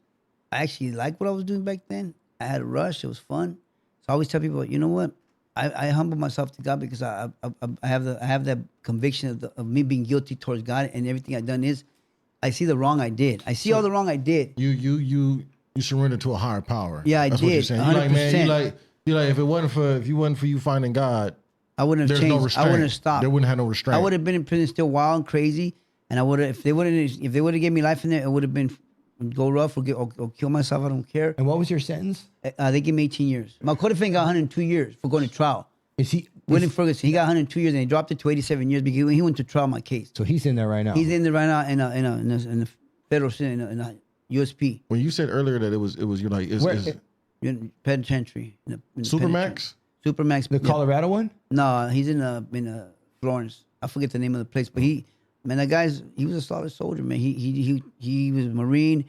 I actually liked what I was doing back then. I had a rush. It was fun. So I always tell people, you know what? I humble myself to God because I have that conviction of me being guilty towards God, and everything I've done is I see the wrong I did. I see all the wrong I did. You surrender to a higher power. Yeah, I That's did. What you're saying. 100%. You like, man, you like if it wasn't for you finding God, I wouldn't have there's no changed. restraint. I wouldn't have stopped. There wouldn't have no restraint. I would have been in prison still wild and crazy, and I would have if they would have given me life in there, it would have been go rough or kill myself. I don't care. And what was your sentence? They gave me 18 years. My co-defendant got 102 years for going to trial. Is he? William Ferguson, he got 102 years and he dropped it to 87 years because he went to trial my case. So he's in there right now. He's in there right now in a federal in a USP. When you said earlier that it was you're like it's Penitentiary. In Supermax. Supermax. the Colorado one? No, he's in Florence. I forget the name of the place, but he was a solid soldier, man. He was a Marine.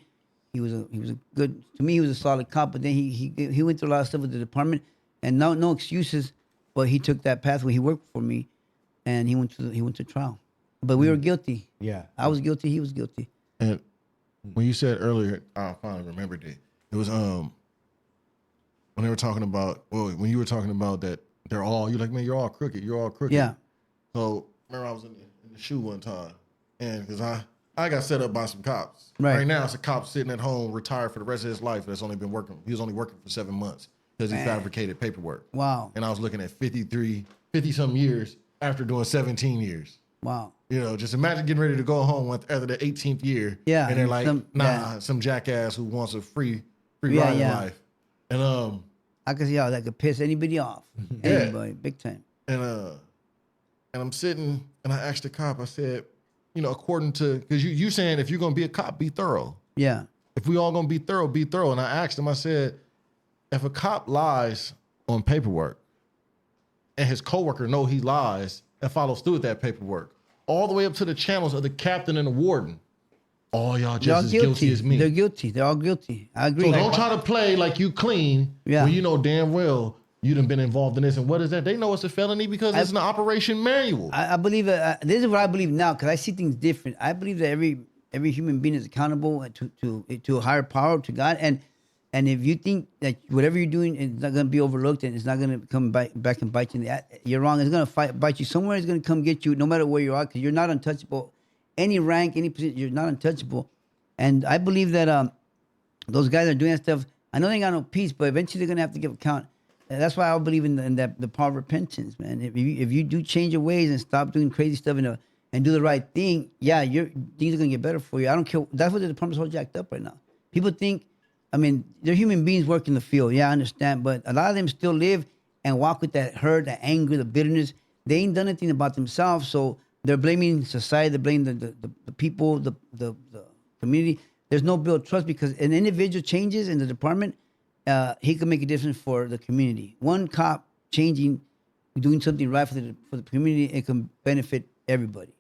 He was a good, to me he was a solid cop, but then he went through a lot of stuff with the department, and no excuses, but he took that pathway. He worked for me, and he went to trial. But we were guilty. Yeah. I was guilty, he was guilty. And when you said earlier, I finally remembered it. It was when they were talking about when you were talking about that you're like, man, you're all crooked. Yeah. So remember I was in the shoe one time, and because I got set up by some cops. Right. Right now, it's a cop sitting at home, retired for the rest of his life. That's only been working. He was only working for 7 months because he fabricated paperwork. Wow. And I was looking at 50-some years after doing 17 years. Wow. You know, just imagine getting ready to go home after the 18th year. Yeah. And they're like, some jackass who wants a free ride in life. And I could see how that could piss anybody off. Anybody, big time. And I'm sitting and I asked the cop, I said, you know, according to, because you saying if you're going to be a cop, be thorough. Yeah. If we all going to be thorough, be thorough. And I asked him, I said, if a cop lies on paperwork and his coworker know he lies and follows through with that paperwork, all the way up to the channels of the captain and the warden, all y'all just as guilty as me. They're guilty. They're all guilty. I agree. So don't try to play like you clean when you know damn well you done been involved in this. And what is that? They know it's a felony because it's an operation manual. I believe this is what I believe now because I see things different. I believe that every human being is accountable to a higher power, to God. And if you think that whatever you're doing is not going to be overlooked and it's not going to come back and bite you in the ass, you're wrong. It's going to bite you somewhere. It's going to come get you no matter where you are because you're not untouchable. Any rank, any position, you're not untouchable. And I believe that those guys are doing that stuff. I know they ain't got no peace, but eventually they're going to have to give account. And that's why I believe in the power of repentance, man. If you do change your ways and stop doing crazy stuff and do the right thing, things are going to get better for you. I don't care. That's what the department's all jacked up right now. People think, I mean, they're human beings working in the field. Yeah, I understand. But a lot of them still live and walk with that hurt, the anger, the bitterness. They ain't done anything about themselves. So they're blaming society. They're blaming the people, the community. There's no built trust because an individual changes in the department, he can make a difference for the community. One cop changing, doing something right for the community, it can benefit everybody.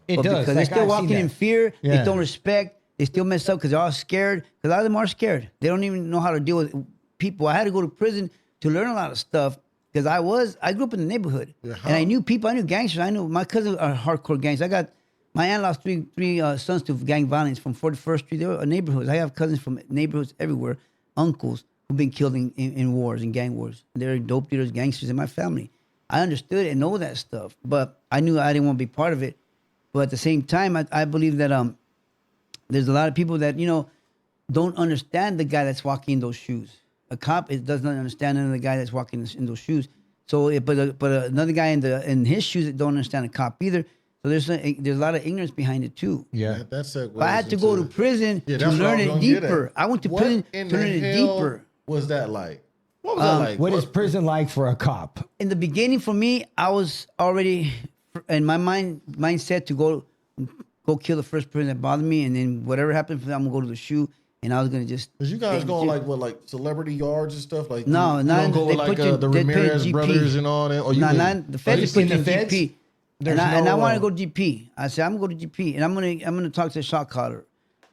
It does. Because they're still walking in fear. Yeah. They don't respect. They still mess up because they're all scared. Because a lot of them are scared. They don't even know how to deal with people. I had to go to prison to learn a lot of stuff because I grew up in the neighborhood. And I knew people. I knew gangsters. I knew my cousins are hardcore gangsters. My aunt lost three sons to gang violence from 41st Street. They were neighborhoods. I have cousins from neighborhoods everywhere, uncles who've been killed in wars, in gang wars. They're dope dealers, gangsters in my family. I understood and know that stuff, but I knew I didn't want to be part of it. But at the same time, I believe that there's a lot of people that, don't understand the guy that's walking in those shoes. A cop does not understand another guy that's walking in those shoes. So, but another guy in his shoes that don't understand a cop either. So there's a lot of ignorance behind it too. Yeah, that's it. I had to go to prison to learn it deeper. I went to prison to learn it deeper. Was that like? What was that like? What is prison like for a cop? In the beginning, for me, I was already in my mindset to go kill the first person that bothered me, and then whatever happened for them, I'm gonna go to the shoe, and I was gonna just. Cause you guys going like celebrity yards and stuff like. No, you not don't go with like the Ramirez brothers and all that. Or the feds put you in GP. And I want to go to GP. I said, I'm going to go to GP, and I'm gonna talk to the shot caller.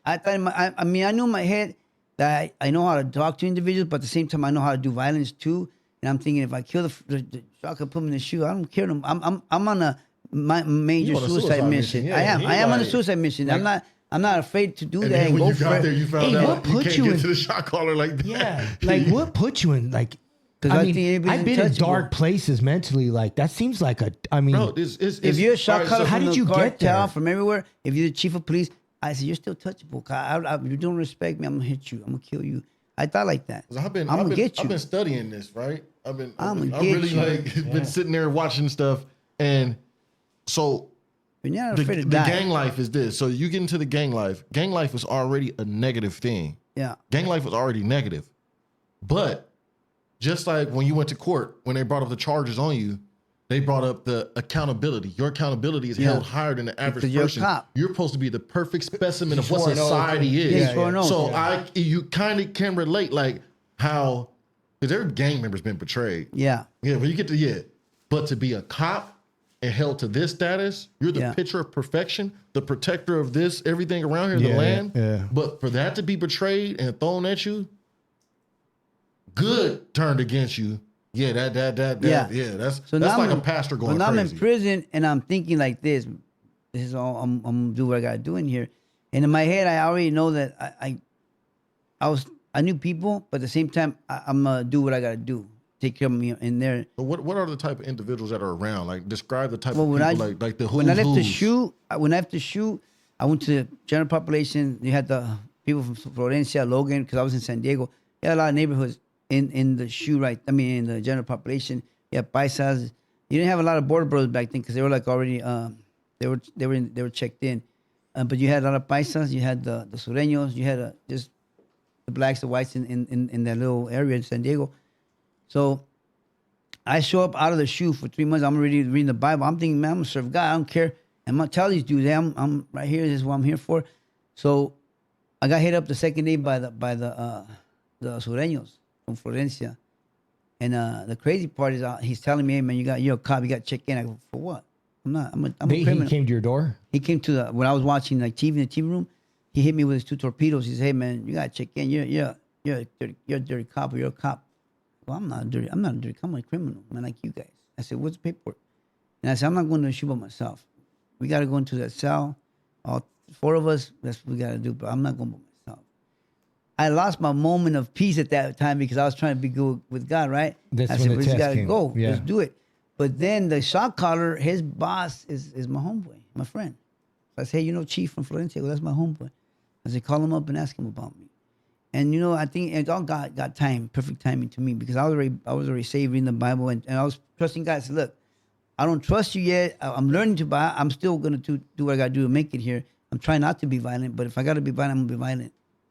I thought, I mean, I knew in my head that I know how to talk to individuals, but at the same time, I know how to do violence too. And I'm thinking, if I kill the shot caller, put him in the shoe, I don't care. I'm on a major suicide mission. Yeah, I am on a suicide mission. Like, I'm not afraid to do and that. then And when go you for got it. there, you found Hey, out what you put can't you get in- to the shot caller like that. Yeah, like what put you in like? Because I mean, I've been in dark places mentally. Like that seems like a. I mean, Bro, it's If you're a shot all right, caller how from did the you get cartel, there? from everywhere, if you're the chief of police, I said, you're still touchable. If you don't respect me, I'm gonna hit you. I'm gonna kill you. I thought like that. I've been studying this, right? I've really been sitting there watching stuff, and so You're not the afraid to die. gang life is this. So you get into the gang life. Gang life is already a negative thing. Yeah. Gang life was already negative, but just like when you went to court, when they brought up the charges on you, they brought up the accountability. Your accountability is held higher than the average Because you're a person. cop. You're supposed to be the perfect specimen of what 4-0. society is. Yeah, 4-0. So you kind of can relate, like how, because every gang member's been betrayed. Yeah. Yeah, but you get to but to be a cop and held to this status, you're the picture of perfection, the protector of this, everything around here, the land. Yeah. But for that to be betrayed and thrown at you, good turned against you. Yeah, that's like a pastor going When I'm in crazy. prison and I'm thinking like this is all I'm gonna do what I gotta do in here. And in my head, I already know that I knew people, but at the same time, I'm gonna do what I gotta do. Take care of me in there. But what are the type of individuals that are around? Like describe the type Well, of when people, I like the who's when I left the who's. shoe, I left the shoe, I went to the general population. You had the people from Florencia, Logan, because I was in San Diego. You had a lot of neighborhoods in the shoe, right? I mean, in the general population. You had paisas. You didn't have a lot of border bros back then because they were like already they were checked in. But you had a lot of paisas. You had the sureños. You had just the blacks, the whites in that little area in San Diego. So I show up out of the shoe for 3 months. I'm already reading the Bible. I'm thinking, man, I'm gonna serve God. I don't care. I'm gonna tell these dudes, hey, I'm right here. This is what I'm here for. So I got hit up the second day by the sureños from Florencia. And the crazy part is he's telling me, hey man, you're a cop, you got to check in. I go, for what? I'm a criminal. He came to your door. He came to when I was watching like TV in the TV room. He hit me with his 2 torpedoes. He said, hey man, you got to check in. You're a dirty cop, or you're a cop. Well, I'm not a dirty cop. I'm a criminal, man, like you guys. I said, what's the paperwork? And I said, I'm not going to the shoe by myself. We got to go into that cell. All 4 of us, that's what we got to do, but I'm not going by myself. I lost my moment of peace at that time because I was trying to be good with God, right? That's I when said, the we just test got to came. go. Yeah. Let's do it. But then the shot caller, his boss is my homeboy, my friend. So I said, hey, you know Chief from Florencia? Well, that's my homeboy. I said, call him up and ask him about me. And you know, I think it all got time, perfect timing to me because I was already saved reading the Bible and I was trusting God. I said, look, I don't trust you yet. I'm learning to, but I'm still gonna do what I gotta do to make it here. I'm trying not to be violent, but if I gotta be violent, I'm gonna be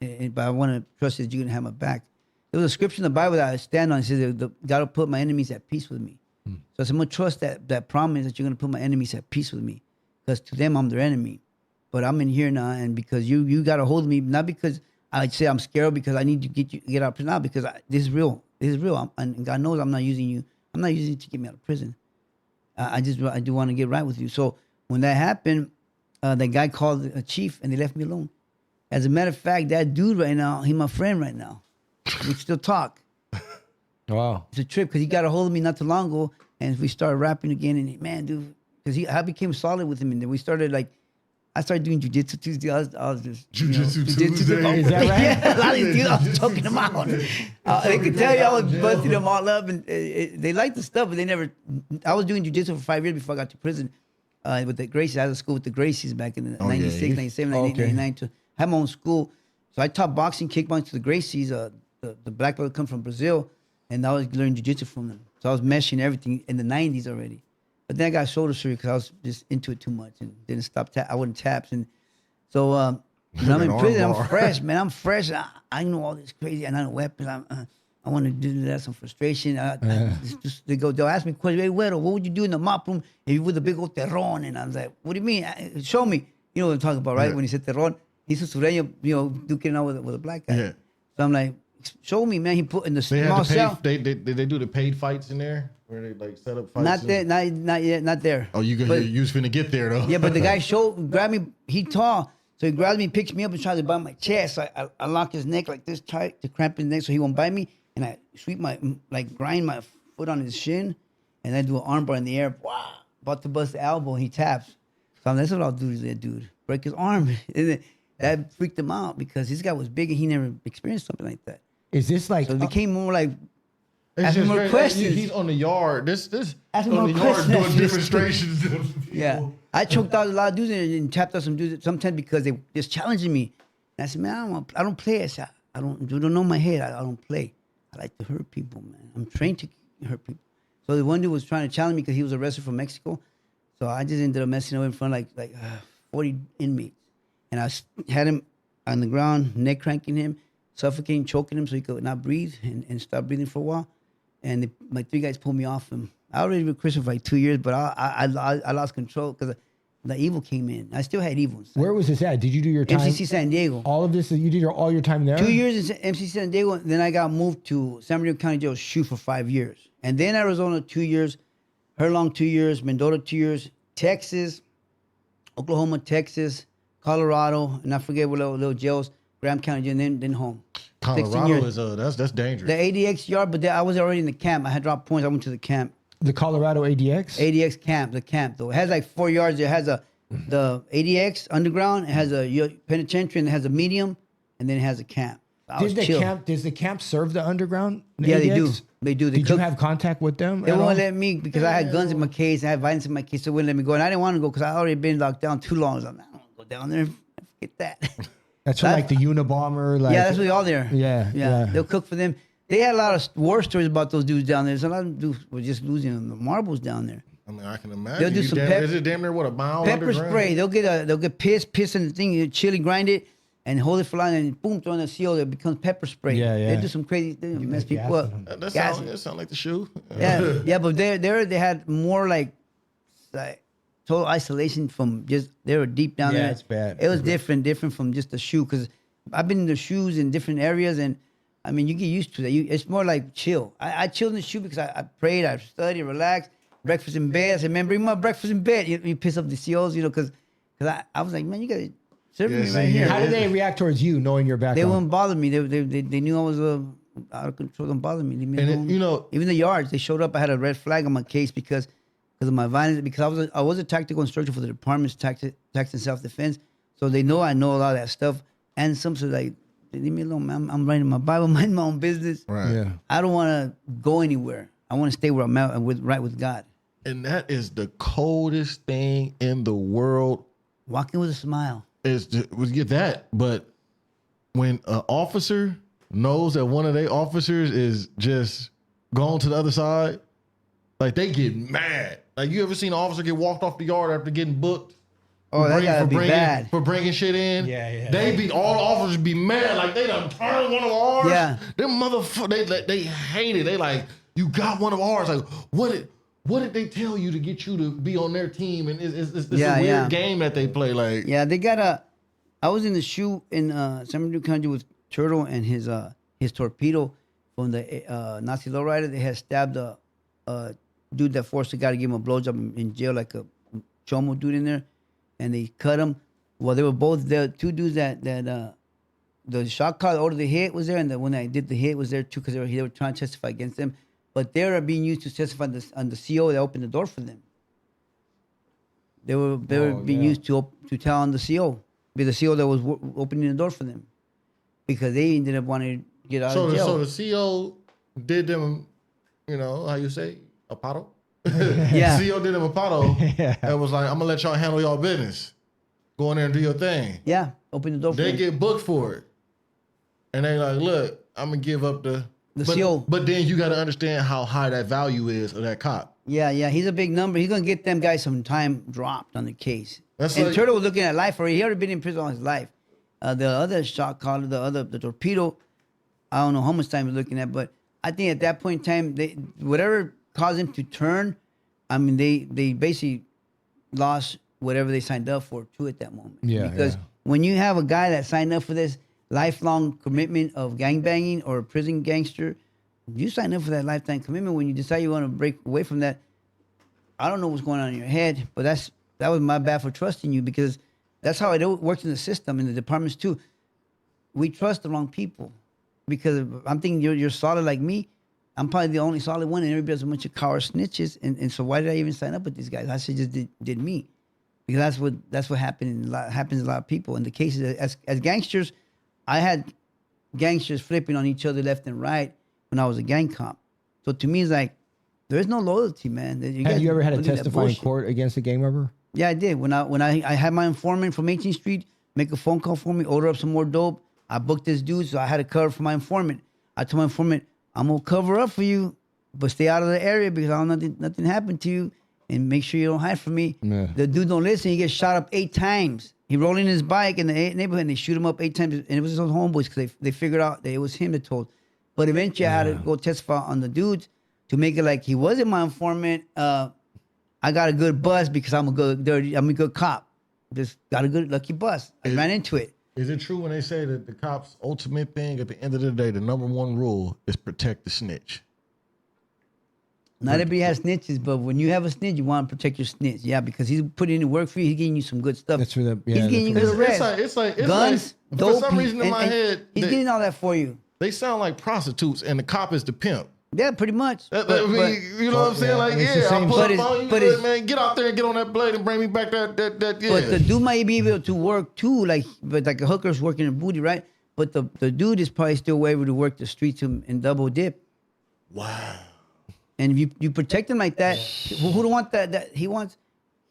violent. But I want to trust that you're gonna have my back. There was a scripture in the Bible that I stand on. It says, God will put my enemies at peace with me. So I said, I'm gonna trust that promise that you're gonna put my enemies at peace with me, because to them I'm their enemy. But I'm in here now, and because you got a hold of me, not because I say I'm scared, because I need to get out of prison now, because this is real. This is real, and God knows I'm not using you. I'm not using you to get me out of prison. I do want to get right with you. So when that happened, that guy called a chief, and they left me alone. As a matter of fact, that dude right now, he's my friend right now. We still talk. Wow. It's a trip because he got a hold of me not too long ago, and we started rapping again. And man, dude, because I became solid with him, and then we started I started doing jujitsu Tuesday. I was just Jiu-Jitsu Tuesday. Is that right? Yeah, a lot of these dudes, I was choking them out. They could tell you I was busting them all up, and they liked the stuff, but they never. I was doing jujitsu for 5 years before I got to prison with the Gracies. I was at school with the Gracies back in the 96, 97, 98, 99. I had my own school, so I taught boxing, kickboxing to the Gracies. The black belt come from Brazil, and I was learning jujitsu from them. So I was meshing everything in the 90s already. But then I got shoulder surgery because I was just into it too much and didn't stop. I wouldn't taps, and so when I'm in prison, I'm fresh, man. I'm fresh. I know all this crazy, and I know weapons. I want to do that. Some frustration. They'll ask me questions. Hey, what would you do in the mop room if you were the big old terron? And I was like, what do you mean? Show me. You know what I'm talking about, right? Yeah. When he said terron, he's a sureño, duking out with a black guy. Yeah. So I'm like, showed me, man. He put in the They small had to cell. pay. They do the paid fights in there where they like set up fights. Not there, not yet, not there. Oh, you was finna get there though. Yeah, but the guy grabbed me. He tall, so he grabs me, picks me up, and tries to bite my chest. So I lock his neck like this tight to cramp his neck, so he won't bite me. And I grind my foot on his shin, and I do an armbar in the air. Wow, about to bust the elbow. And he taps. So that's what I'll do to that dude. Break his arm. And then that freaked him out because this guy was big and he never experienced something like that. Is this like? So it became more like. It's Ask me just more very- questions. He's on the yard. This Ask me on the more yard questions. doing demonstrations. Yeah, I choked out a lot of dudes and tapped out some dudes sometimes because they just challenging me. And I said, man, I don't play. You don't know my head. I don't play. I like to hurt people, man. I'm trained to hurt people. So the one dude was trying to challenge me because he was arrested from Mexico. So I just ended up messing up in front of like 40 inmates. And I had him on the ground, neck cranking him, suffocating, choking him so he could not breathe and stop breathing for a while. And my 3 guys pulled me off him. I already been Christian for like 2 years, but I lost control because the evil came in. I still had evil inside. Where was this at? Did you do your time? MCC San Diego. All of this, you did all your time there? 2 years in MCC San Diego. Then I got moved to San Bernardino County Jail shoot for 5 years. And then Arizona 2 years, Herlong 2 years, Mendota 2 years, Texas, Oklahoma, Texas, Colorado, and I forget what little jails, Graham County Jail, and then home. 16 Colorado years. is that's dangerous. The ADX yard, but I was already in the camp. I had dropped points. I went to the camp. The Colorado ADX? ADX camp, the camp though. It has like 4 yards. It has the ADX underground. It has a penitentiary and it has a medium, and then it has a camp. Does the camp serve the underground? Yeah, they do. ADX? They do. Did you have contact with them? They at won't all? let me because I had guns in my case. I had violence in my case. So they wouldn't let me go. And I didn't want to go because I already been locked down too long. I was like, I don't want to go down there. Forget that. That's for like the Unabomber. Like, Yeah, that's what all there. Yeah. They'll cook for them. They had a lot of war stories about those dudes down there. So a lot of dudes were just losing the marbles down there. I mean, I can imagine. They'll do some is it damn near what, a mile Pepper underground? spray. They'll get piss in the thing, chili, grind it, and hold it for long, and boom, throw in the seal. It becomes pepper spray. Yeah. They do some crazy things, mess gas people up. them. That Gas sound like the shoe. Yeah, but they had more like total isolation from just they were deep down there. Yeah, it's bad. It was different from just the shoe because I've been in the shoes in different areas and I mean you get used to that. It's more like chill. I chilled in the shoe because I prayed, I studied, relaxed. Breakfast in bed. I said, man, bring my breakfast in bed. You piss off the COs, because I was like, man, you gotta serve me right here. How did they react towards you, knowing your They background? wouldn't bother me. They knew I was out of control. Don't bother me. Leave me And alone. Even the yards, they showed up. I had a red flag on my case because of my violence. Because I was a tactical instructor for the department's tax and self defense. So they know I know a lot of that stuff. And some say like, leave me alone, man. I'm writing my Bible, mind my own business. Right. Yeah. I don't want to go anywhere. I want to stay where I'm at and right with God. And that is the coldest thing in the world. Walking with a smile. We get that, but when an officer knows that one of their officers is just gone to the other side, like they get mad. Like you ever seen an officer get walked off the yard after getting booked? Oh, that gotta be bad. For bringing shit in. Yeah. All the officers be mad. Like they done turned one of ours. Yeah. Them motherfuckers, they hate it. They like, you got one of ours. Like, what did they tell you to get you to be on their team? And it's a weird game that they play. Like, Yeah, they got I was in the shoe in San Bernardino County with Turtle and his torpedo from the Nazi lowrider. They had stabbed a dude that forced the guy to give him a blowjob in jail, like a chomo dude in there, and they cut him. Well, they were both the two dudes that the shot caller ordered the hit was there, and the one that did the hit was there too because they were trying to testify against them. But they were being used to testify on the CO that opened the door for them. They were being used to tell on the CO, be the CO that was opening the door for them, because they ended up wanting to get out of jail. So the CO did them, how you say, a pato? Yeah. CO did them a pato and was like, I'm gonna let y'all handle y'all business. Go in there and do your thing. Yeah, open the door for They them. get booked for it. And they like, look, I'm gonna give up the CO. But then you gotta understand how high that value is of that cop. Yeah, he's a big number. He's gonna get them guys some time dropped on the case. That's and like- Turtle was looking at life already. He already been in prison all his life. The other shot caller, the torpedo, I don't know how much time he's looking at, but I think at that point in time, whatever caused him to turn, I mean, they basically lost whatever they signed up for too at that moment. Yeah, Because yeah. when you have a guy that signed up for this, lifelong commitment of gangbanging or prison gangster, you sign up for that lifetime commitment. When you decide you want to break away from that, I don't know what's going on in your head, but that was my bad for trusting you, because that's how it works in the system, in the departments too. We trust the wrong people, because I'm thinking you're solid like me. I'm probably the only solid one, and everybody's a bunch of coward snitches. And so why did I even sign up with these guys? I should just did me, because that's what happens to a lot of people. In the cases as gangsters, I had gangsters flipping on each other left and right when I was a gang cop. So to me, it's like there's no loyalty, man. Have you ever had to testify in court against a gang member? Yeah, I did. When I had my informant from 18th Street make a phone call for me, order up some more dope. I booked this dude, so I had to cover for my informant. I told my informant, I'm gonna cover up for you, but stay out of the area because I don't know nothing happened to you, and make sure you don't hide from me. Yeah. The dude don't listen. He gets shot up 8 times. He rolled in his bike in the neighborhood, and they shoot him up 8 times. And it was his own homeboys, because they figured out that it was him that told. But eventually, I had to go testify on the dudes to make it like he wasn't my informant. I got a good buzz because I'm a good cop. Just got a good lucky buzz. I ran into it. Is it true when they say that the cops' ultimate thing at the end of the day, the number one rule is protect the snitch? Not everybody has snitches, but when you have a snitch, you want to protect your snitch. Yeah, because he's putting in the work for you. He's getting you some good stuff. That's for the he's getting you good rest. It's like guns, dope. For some reason in my head, he's getting all that for you. They sound like prostitutes, and the cop is the pimp. Yeah, pretty much. You know what I'm saying? Like, I'll put up on you, man. Get out there and get on that blade and bring me back that. Yeah. But the dude might be able to work too, but a hooker's working a booty, right? But the dude is probably still able to work the streets and double dip. Wow. And if you protect him like that, who don't want that?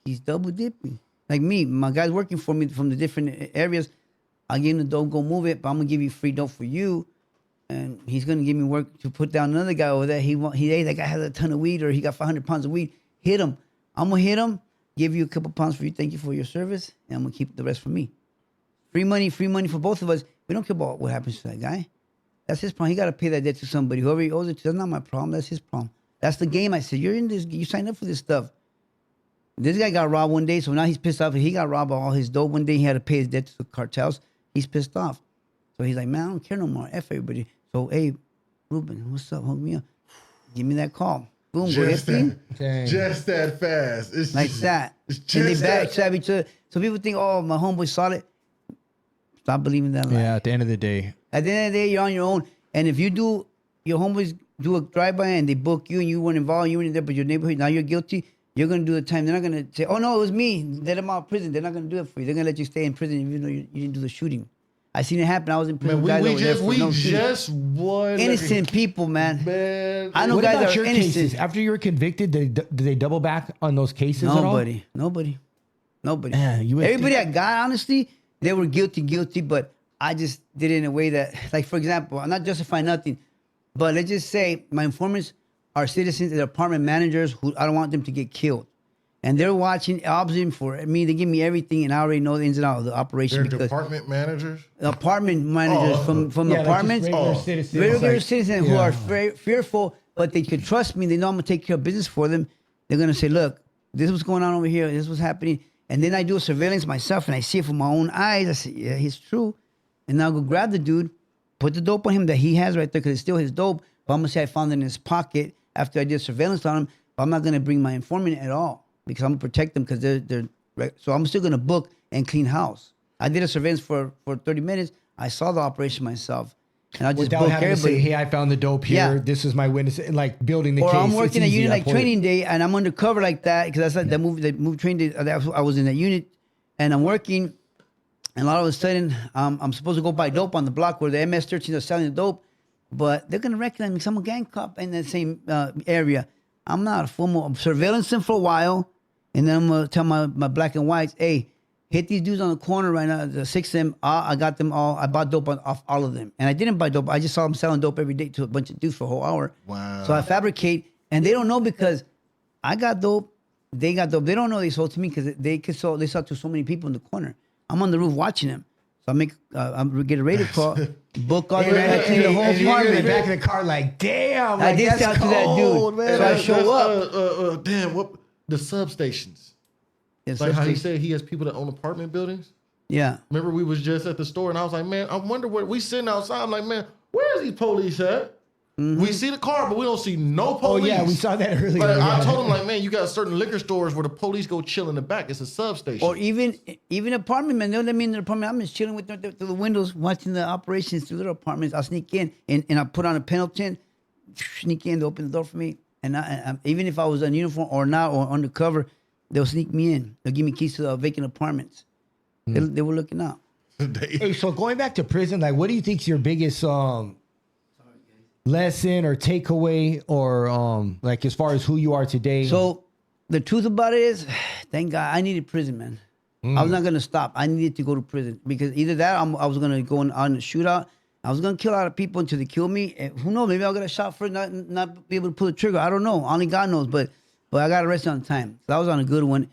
He's double dipping. Like me, my guy's working for me from the different areas. I give him the dope, go move it, but I'm gonna give you free dope for you. And he's gonna give me work to put down another guy over there. Hey, that guy has a ton of weed, or he got 500 pounds of weed. Hit him. I'm gonna hit him. Give you a couple pounds for you. Thank you for your service, and I'm gonna keep the rest for me. Free money for both of us. We don't care about what happens to that guy. That's his problem. He got to pay that debt to somebody. Whoever he owes it to, that's not my problem. That's his problem. That's the game. I said, you're in this. You signed up for this stuff. This guy got robbed one day, so now he's pissed off. He got robbed of all his dope one day. He had to pay his debt to the cartels. He's pissed off. So he's like, man, I don't care no more. F everybody. So, hey, Ruben, what's up? Hook me up. Give me that call. Boom, just that fast. It's like that. And they backstab each other. So people think, oh, my homeboy's solid. Stop believing that lie. Yeah, at the end of the day. At the end of the day, you're on your own. And if your homeboys do a drive-by and they book you and you weren't involved, you weren't there, but your neighborhood, now you're guilty, you're going to do the time. They're not going to say, oh, no, it was me. Let him out of prison. They're not going to do it for you. They're going to let you stay in prison even though you didn't do the shooting. I seen it happen. I was in prison. Man, we just won. Innocent people, man. I know what guys about are your innocent. Cases? After you were convicted, did they double back on those cases at all? Nobody. Everybody that got, honestly, they were guilty, but I just did it in a way that, like, for example, I'm not justifying nothing, but let's just say my informants are citizens and apartment managers who I don't want them to get killed. And they're observing for me. They give me everything, and I already know the ins and outs of the operation. They're department managers? Apartment managers from apartments. Regular citizens who are very fearful, but they could trust me. They know I'm going to take care of business for them. They're going to say, look, this is what's going on over here. This is what's happening. And then I do a surveillance myself, and I see it from my own eyes. I say, yeah, he's true. And now I'll go grab the dude, put the dope on him that he has right there, because it's still his dope. But I'm going to say I found it in his pocket after I did surveillance on him. But I'm not going to bring my informant at all, because I'm going to protect them, because they're so I'm still going to book and clean house. I did a surveillance for 30 minutes. I saw the operation myself. And I just without book having everybody. to say, hey, I found the dope here. Yeah. This is my witness. Like building the or case. I'm working it's a easy, unit like point. training day, and I'm undercover like that, because that's like that movie training day. I was in that unit, and I'm working, and all of a sudden, I'm supposed to go buy dope on the block where the MS-13s are selling the dope, but they're gonna recognize me because I'm a gang cop in that same area. I'm not a formal surveillance them for a while, and then I'm gonna tell my black and whites, hey, hit these dudes on the corner right now, the 6 of them. I got them all. I bought dope off all of them. And I didn't buy dope. I just saw them selling dope every day to a bunch of dudes for a whole hour. Wow. So I fabricate, and they don't know because I got dope. They got dope. They don't know they sold to me because they sold to so many people in the corner. I'm on the roof watching them. So I get a radio call, book all the way, I clean the whole apartment. In the back of the car, like, damn. I did sell to that dude. Man. So I show up. Damn, what the substations? Yeah, like how he said he has people that own apartment buildings? Yeah. Remember we was just at the store and I was like, man, I wonder where we sitting outside. I'm like, man, where is these police at? We see the car, but we don't see no police. Oh yeah, we saw that earlier. Like, yeah. I told him, like, man, you got certain liquor stores where the police go chill in the back. It's a substation. Or even apartment, man. Don't let me in the apartment. I'm just chilling with them through the windows, watching the operations through their apartments. I'll sneak in and I put on a penalty, sneak in, they open the door for me. And I, even if I was in uniform or not or undercover, they'll sneak me in. They'll give me keys to the vacant apartments. They were looking out. Hey, so going back to prison, like, what do you think's your biggest lesson or takeaway, or like as far as who you are today? So the truth about it is, thank God, I needed prison, man. I was not gonna stop. I needed to go to prison because either that, I was gonna go on a shootout. I was gonna kill a lot of people until they kill me. And who knows? Maybe I'll get a shot for not be able to pull the trigger. I don't know. Only God knows. But I got arrested on time. So I was on a good one.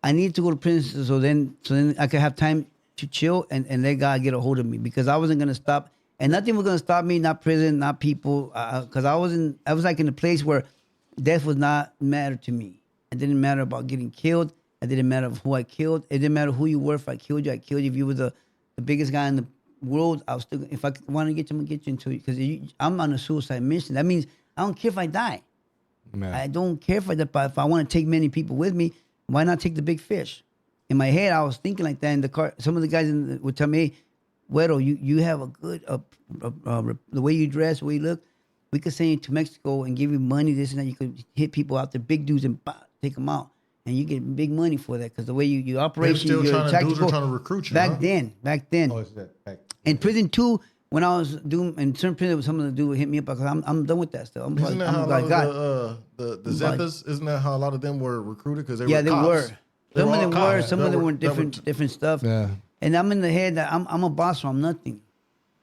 I needed to go to prison so then I could have time to chill and let God get a hold of me because I wasn't gonna stop. And nothing was gonna stop me, not prison, not people, because I was like in a place where death was not matter to me. It didn't matter about getting killed. It didn't matter who I killed. It didn't matter who you were. If I killed you, I killed you. If you were the biggest guy in the world, I was still. If I want to get you, I'm gonna get you into it because I'm on a suicide mission. That means I don't care if I die. Man. I don't care if I die. But if I want to take many people with me, why not take the big fish? In my head, I was thinking like that in the car. Some of the guys would tell me, hey, Güero, you have a good, the way you dress, the way you look, we could send you to Mexico and give you money, this and that. You could hit people out there, big dudes, and take them out. And you get big money for that because the way you operate, still you're trying to recruit you. Back then. Oh, is that back? In prison too, when I was doing, in certain prison, someone to do hit me up because I'm done with that stuff. Isn't that how a lot of the Zetas, isn't that how a lot of them were recruited? Because they were cops. Some of them were. Some of them were different stuff. Yeah. And I'm in the head that I'm a boss, so I'm nothing.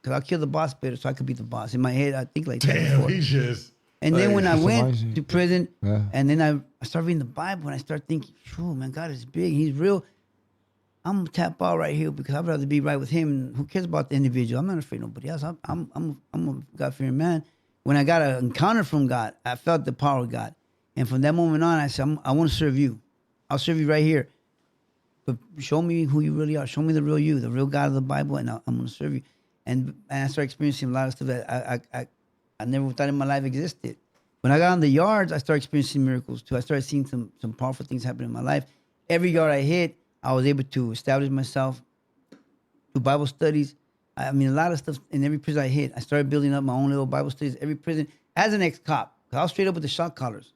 Because I'll kill the boss better so I could be the boss. In my head, I think like that. Damn, he just. And then when I went amazing. to prison, and then I started reading the Bible, and I started thinking, "True, man, God is big. He's real. I'm gonna tap out right here because I'd rather be right with Him. Who cares about the individual? I'm not afraid of nobody else. I'm a God-fearing man. When I got an encounter from God, I felt the power of God, and from that moment on, I said, I want to serve you. I'll serve you right here. But show me who you really are. Show me the real you, the real God of the Bible, and I'm going to serve you. And I started experiencing a lot of stuff that I never thought in my life existed. When I got on the yards, I started experiencing miracles too. I started seeing some powerful things happen in my life. Every yard I hit, I was able to establish myself, do Bible studies. I mean, a lot of stuff in every prison I hit. I started building up my own little Bible studies. Every prison, as an ex-cop, because I was straight up with the shot collars.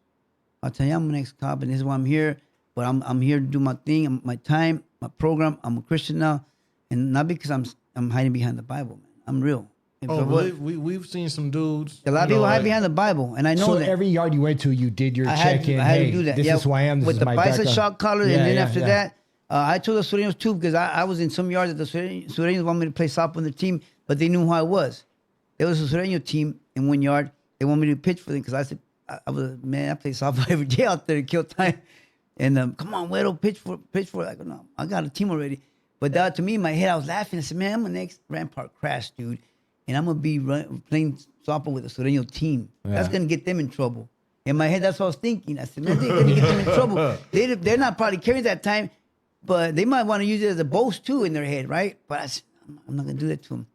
I'll tell you, I'm an ex-cop, and this is why I'm here. But I'm here to do my thing, my time, my program. I'm a Christian now, and not because I'm hiding behind the Bible, man. I'm real. We've seen some dudes. A lot of people hide behind the Bible, and I know that. So every yard you went to, you did your check-in. I had to do that. This is who I am. This with is my background. With the bicep shot collar, and then after that, I told the Sureños too because I was in some yards that the Sureños wanted me to play softball on the team, but they knew who I was. There was a Sureño team in one yard. They wanted me to pitch for them because I said, I play softball every day out there to kill time. And come on, Güero, pitch for it. I go, no, I got a team already. But that, to me, in my head, I was laughing. I said, man, I'm an ex-rampart crash, dude. And I'm going to be playing softball with a Sureño team. Yeah. That's going to get them in trouble. In my head, that's what I was thinking. I said, man, they're going to get them in trouble. They're not probably carrying that time, but they might want to use it as a boast, too, in their head, right? But I said, I'm not going to do that to them.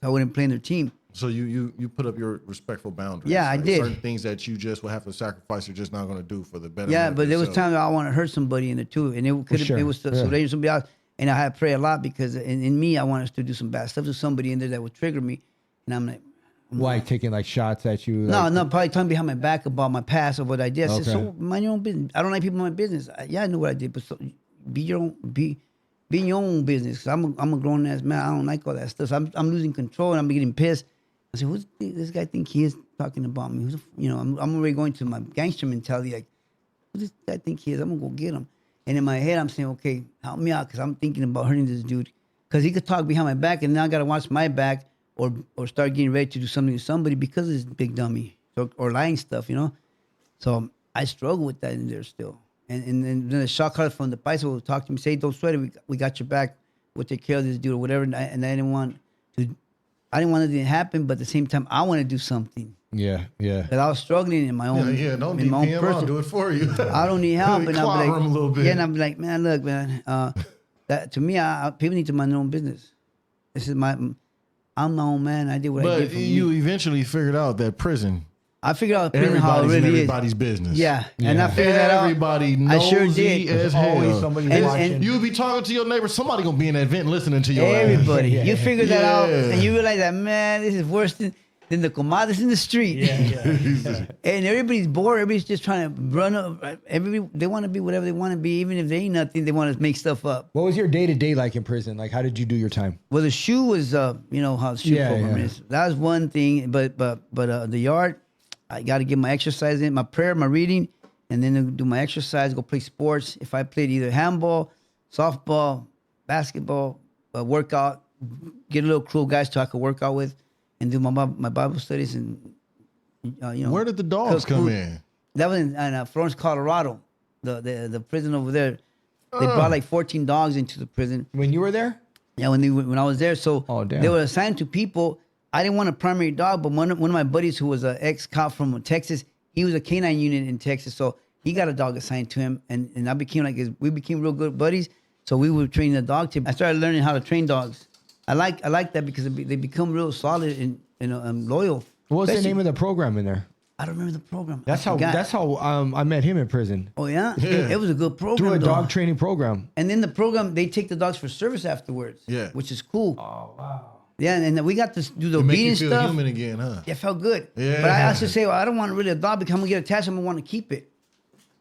I wouldn't play in their team. So you put up your respectful boundaries. Yeah, right? I did. Certain things that you just will have to sacrifice, you're just not going to do for the betterment. Yeah, but there was yourself. times I want to hurt somebody in it too, and it was somebody else. And I had to pray a lot because in me, I wanted to do some bad stuff to somebody in there that would trigger me, and I'm like, why taking like shots at you? No, probably talking behind my back about my past or what I did. I said, so mind your own business. I don't like people in my business. I know what I did, but be in your own business. Cause I'm a grown ass man. I don't like all that stuff. So I'm losing control and I'm getting pissed. I said, who's this guy think he is talking about me? I'm already going to my gangster mentality. Like, who does this guy think he is? I'm going to go get him. And in my head, I'm saying, okay, help me out because I'm thinking about hurting this dude. Because he could talk behind my back and now I got to watch my back or start getting ready to do something to somebody because of this big dummy or lying stuff, So I struggle with that in there still. And then the shot caller from the bicycle would talk to me, say, don't sweat it, we got your back. We'll take care of this dude or whatever. And I didn't want it to happen, but at the same time, I want to do something. Yeah. Because I was struggling in my own. Yeah, don't need him. I'll do it for you. I don't need help. And I'll be like, a little bit. Yeah, and I'm like, man, look, man. That to me, people need to mind their own business. I'm my own man. I did what I did But for you me. eventually figured out that prison. I figured out prison how it Everybody's in really everybody's business. is. Yeah, and I figured that out. Everybody I sure nosy did. as There's always hell. somebody And- watching. and- You be talking to your neighbor. Somebody gonna be in that vent listening to your Everybody, Yeah. you figure that out, Yeah. and you realize that man, this is worse than the comadres in the street. And everybody's bored. Everybody's just trying to run up. They want to be whatever they want to be, even if they ain't nothing. They want to make stuff up. What was your day to day like in prison? Like, how did you do your time? Well, the shoe was, you know how the shoe Yeah, program yeah. is. That was one thing, but the yard, I got to get my exercise in, my prayer, my reading, and then do my exercise. Go play sports. If I played either handball, softball, basketball, workout, get a little crew of guys to I could work out with, and do my Bible studies and you know. Where did the dogs cook come food. in? That was in Florence, Colorado. The prison over there. They brought like 14 dogs into the prison. When you were there? Yeah, when I was there, so Oh, damn. they were assigned to people. I didn't want a primary dog, but one of my buddies who was an ex-cop from Texas, he was a canine unit in Texas, so he got a dog assigned to him, and I became we became real good buddies. So we would train the dog team. I started learning how to train dogs. I like that because they become real solid and loyal. What was the Especially- name of the program in there? I don't remember the program. That's I how. forgot. That's how I met him in prison. Oh yeah, it was a good program. Through a though. dog training program. And then the program, they take the dogs for service afterwards. Yeah. Which is cool. Oh wow. Yeah, and then we got to do the To make obedience you feel stuff. human again, huh? Yeah, it felt good. Yeah. But I also say, well, I don't want really a dog because I'm gonna get attached. I'm gonna want to keep it.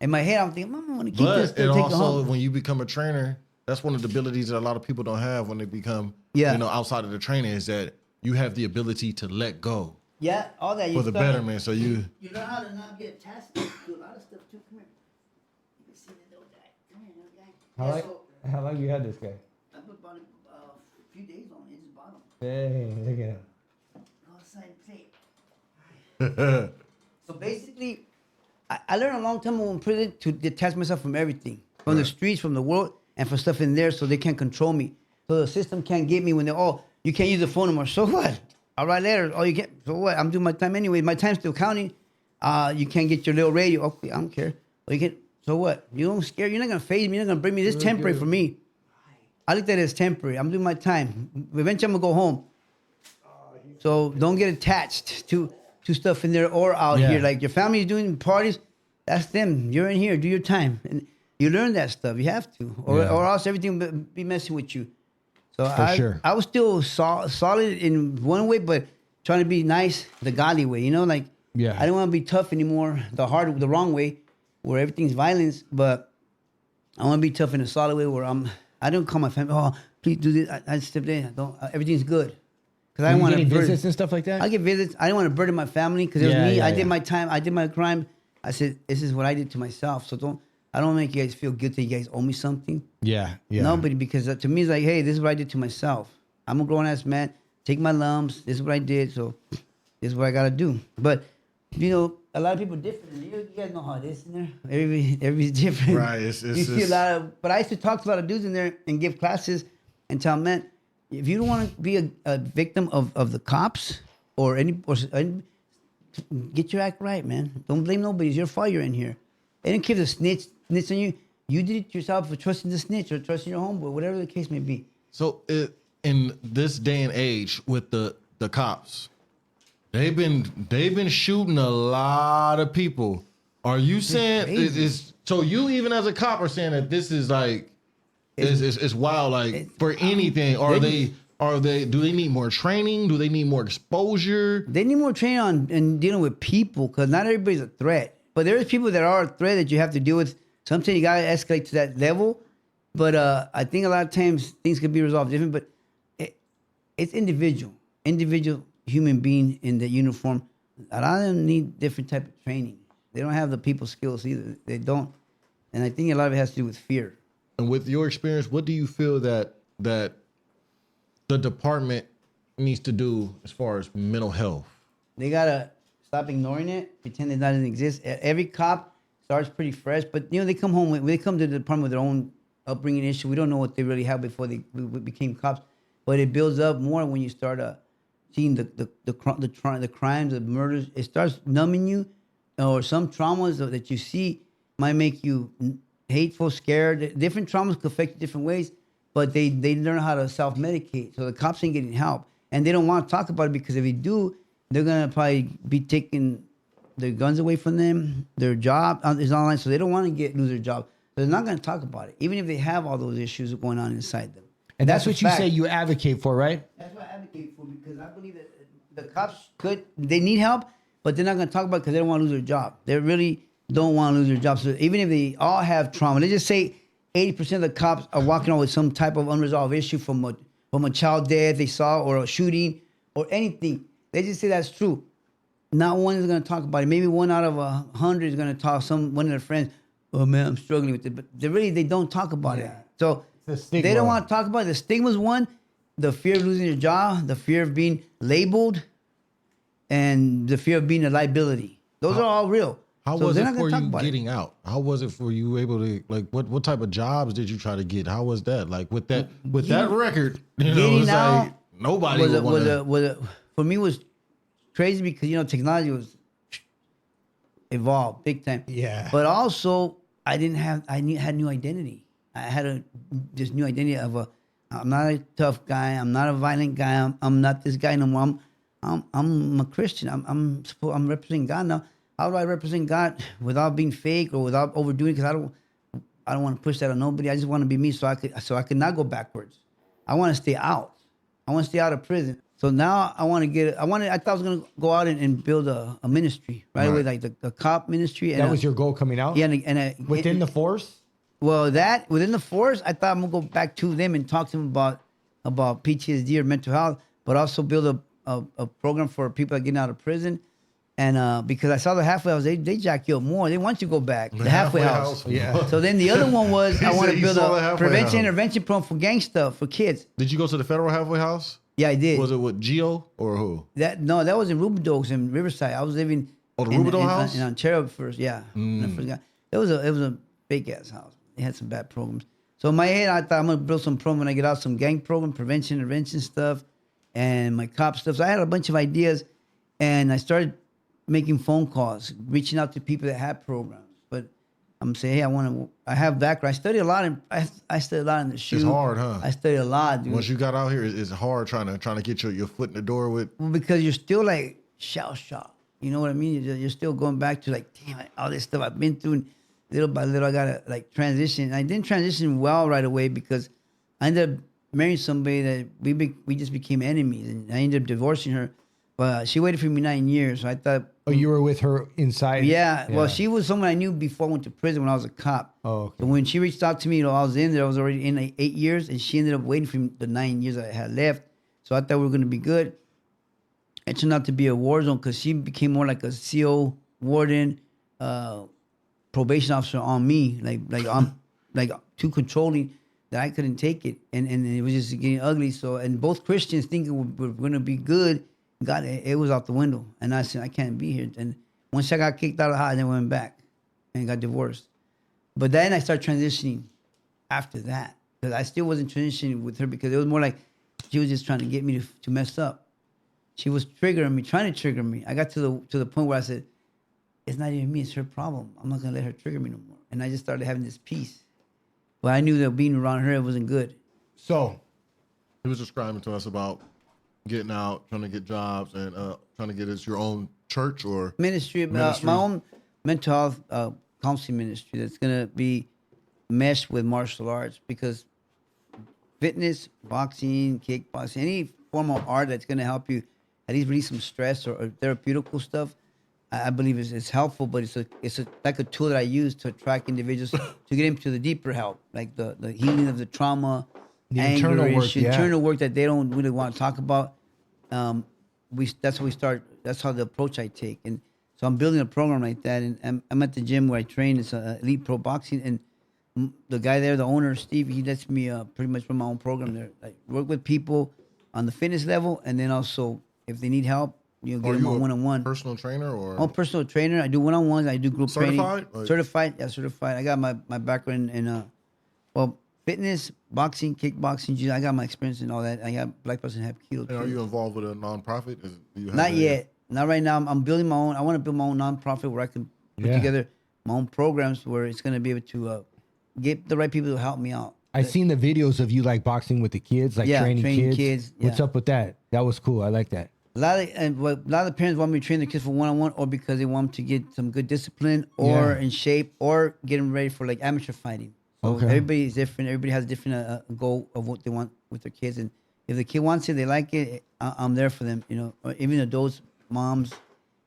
In my head, I'm thinking, Mom, I want to keep this. But it Take it also, home. when you become a trainer, that's one of the abilities that a lot of people don't have when they become, Yeah. outside of the training, is that you have the ability to let go Yeah, all that. for the betterment. So you, You learn how to not get attached to a lot of stuff too. Come here. You can see the little guy. Come here, little guy. Yeah, so How long you had this guy? I put about a few days on it. It's bottom. Hey, look at him. Go outside and play. So basically, I learned a long time ago in prison to detach myself from everything, from the streets, from the world, and from stuff in there, so they can't control me. So the system can't get me when you can't use the phone anymore. So what? I'll write letters. Oh, you can't. So what? I'm doing my time anyway. My time's still counting. You can't get your little radio. Okay, I don't care. Or you can. So what? You don't scare. You're not gonna phase me. You're not gonna bring me. This is temporary for me. I looked at it as temporary. I'm doing my time. Eventually, I'm gonna go home. So don't get attached to stuff in there or out Yeah. here. Like your family is doing parties, that's them. You're in here, do your time. And you learn that stuff. You have to. Or else everything will be messing with you. So sure. I was still solid in one way, but trying to be nice the godly way. You know, like Yeah. I didn't want to be tough anymore, the wrong way, where everything's violence, but I want to be tough in a solid way where I don't call my family, oh, please do this. I stepped in. Everything's good. Because I Were you want to getting visits and stuff like that? I get visits. I didn't want to burden my family because it was Yeah, me. yeah, I yeah. did my time. I did my crime. I said, this is what I did to myself. So I don't make you guys feel guilty. You guys owe me something. Yeah, yeah. Nobody, because to me, it's like, hey, this is what I did to myself. I'm a grown ass man. Take my lumps. This is what I did. So this is what I got to do. But, a lot of people are different. You guys know how it is in there. Everybody's different. Right, you see a lot of, but I used to talk to a lot of dudes in there and give classes and tell them, man, if you don't want to be a victim of the cops or get your act right, man. Don't blame nobody. It's your fault you're in here. They didn't give the snitch on you. You did it yourself for trusting the snitch or trusting your homeboy, whatever the case may be. So in this day and age with the cops, they've been shooting a lot of people. Are you saying crazy. so? You even as a cop are saying that this is like it's wild, like for anything? Do they need more training? Do they need more exposure? They need more training on dealing with people because not everybody's a threat. But there's people that are a threat that you have to deal with. Sometimes you gotta escalate to that level. But I think a lot of times things can be resolved different. But it's individual human being in the uniform. A lot of them need different type of training. They don't have the people skills either. They don't. And I think a lot of it has to do with fear. And with your experience, what do you feel that the department needs to do as far as mental health? They gotta stop ignoring it, pretend it doesn't exist. Every cop starts pretty fresh, but they come home they come to the department with their own upbringing issue. We don't know what they really have before they became cops, but it builds up more when you start seeing the crimes, the murders. It starts numbing you, or some traumas that you see might make you hateful, scared. Different traumas could affect you different ways, but they learn how to self-medicate. So the cops ain't getting help. And they don't want to talk about it because if they do, they're going to probably be taking their guns away from them. Their job is online, so they don't want to lose their job. So they're not going to talk about it, even if they have all those issues going on inside them. And that's what you say you advocate for, right? That's what I advocate for, because I believe that the cops they need help, but they're not going to talk about it because they don't want to lose their job. They really don't want to lose their job. So even if they all have trauma, let's just say 80% of the cops are walking on with some type of unresolved issue from a child death they saw, or a shooting, or anything. They just say that's true. Not one is going to talk about it. Maybe 1 out of 100 is going to talk. One of their friends, oh man, I'm struggling with it. But they don't talk about it. So they don't want to talk about it. The stigma's one, the fear of losing your job, the fear of being labeled, and the fear of being a liability. Those are all real. How was it for you getting out? How was it for you able to, like, what type of jobs did you try to get? How was that? Like with that record, getting out, like nobody for me was crazy because technology was evolved big time. Yeah. But also I had new identity. I had this new identity of I'm not a tough guy. I'm not a violent guy. I'm not this guy no more. I'm a Christian. I'm representing God now. How do I represent God without being fake or without overdoing it? Because I don't want to push that on nobody. I just want to be me, so I could not go backwards. I want to stay out. I want to stay out of prison. So now I want to I thought I was going to go out and build a ministry right away, like the cop ministry. And that was your goal coming out? Yeah, and within the force. Well, within the force, I thought I'm gonna go back to them and talk to them about PTSD or mental health, but also build a program for people that are getting out of prison. And because I saw the halfway house, they jack you up more. They want you to go back. The halfway house. Yeah. So then the other one was I want to build a prevention house. intervention program for gang stuff for kids. Did you go to the federal halfway house? Yeah, I did. Was it with Geo or who? That was in Ruben Palomares in Riverside. I was living the Ruben Palomares house in Ontario first. Yeah, when I first got. It was a big ass house. They had some bad programs. So in my head, I thought I'm gonna build some program when I get out, some gang program, prevention, intervention stuff, and my cop stuff. So I had a bunch of ideas, and I started making phone calls, reaching out to people that had programs. But I'm saying, hey, I have background. I studied a lot, I studied a lot in the shoe. It's hard, huh? I studied a lot, dude. Once you got out here, it's hard trying to get your foot in the door with. Well, because you're still like shell shocked. You know what I mean? You're still going back to like, damn, all this stuff I've been through. And little by little, I gotta like transition. I didn't transition well right away because I ended up marrying somebody that we just became enemies, and I ended up divorcing her. But she waited for me 9 years. So I thought. Oh, you were with her inside? Yeah. Well, she was someone I knew before I went to prison when I was a cop. Oh, okay. So when she reached out to me, I was in there. I was already in like 8 years, and she ended up waiting for me the 9 years I had left. So I thought we were gonna be good. It turned out to be a war zone because she became more like a CO warden, probation officer on me, like too controlling that I couldn't take it, and it was just getting ugly. So, and both Christians thinking we're gonna be good. God, it was out the window. And I said, I can't be here. And once I got kicked out of the house, I then went back and got divorced. But then I started transitioning after that. Because I still wasn't transitioning with her because it was more like she was just trying to get me to mess up. She was triggering me, trying to trigger me. I got to the point where I said, it's not even me, it's her problem. I'm not going to let her trigger me no more. And I just started having this peace. But I knew that being around her, it wasn't good. So he was describing to us about getting out, trying to get jobs, and trying to get your own church or ministry. My own mental health counseling ministry that's going to be meshed with martial arts, because fitness, boxing, kickboxing, any form of art that's going to help you at least release some stress or therapeutical stuff, I believe is helpful. But it's like a tool that I use to attract individuals to get into the deeper help, like the healing of the trauma, the anger internal work, internal work that they don't really want to talk about. That's how we start. That's how the approach I take, and so I'm building a program like that. And I'm at the gym where I train. It's Elite Pro Boxing, and the guy there, the owner, Steve, he lets me pretty much run my own program there. I work with people on the fitness level, and then also if they need help, get them on one-on-one. Personal trainer or? I'm a personal trainer. I do one-on-ones. I do group certified? training. Certified? Yeah, certified. I got my background in fitness, boxing, kickboxing, jiu. I got my experience in all that. I got black person have kilo. And are you involved with a nonprofit? Not yet. Not right now. I'm building my own. I want to build my own nonprofit where I can put together my own programs where it's going to be able to get the right people to help me out. I seen the videos of you like boxing with the kids, like training kids. What's yeah. up with that? That was cool. I like that. A lot of parents want me to train their kids for one-on-one, or because they want them to get some good discipline, or in shape, or get them ready for like amateur fighting. So everybody's different. Everybody has a different goal of what they want with their kids, and if the kid wants it, they like it, I'm there for them. You know, or even adults, moms,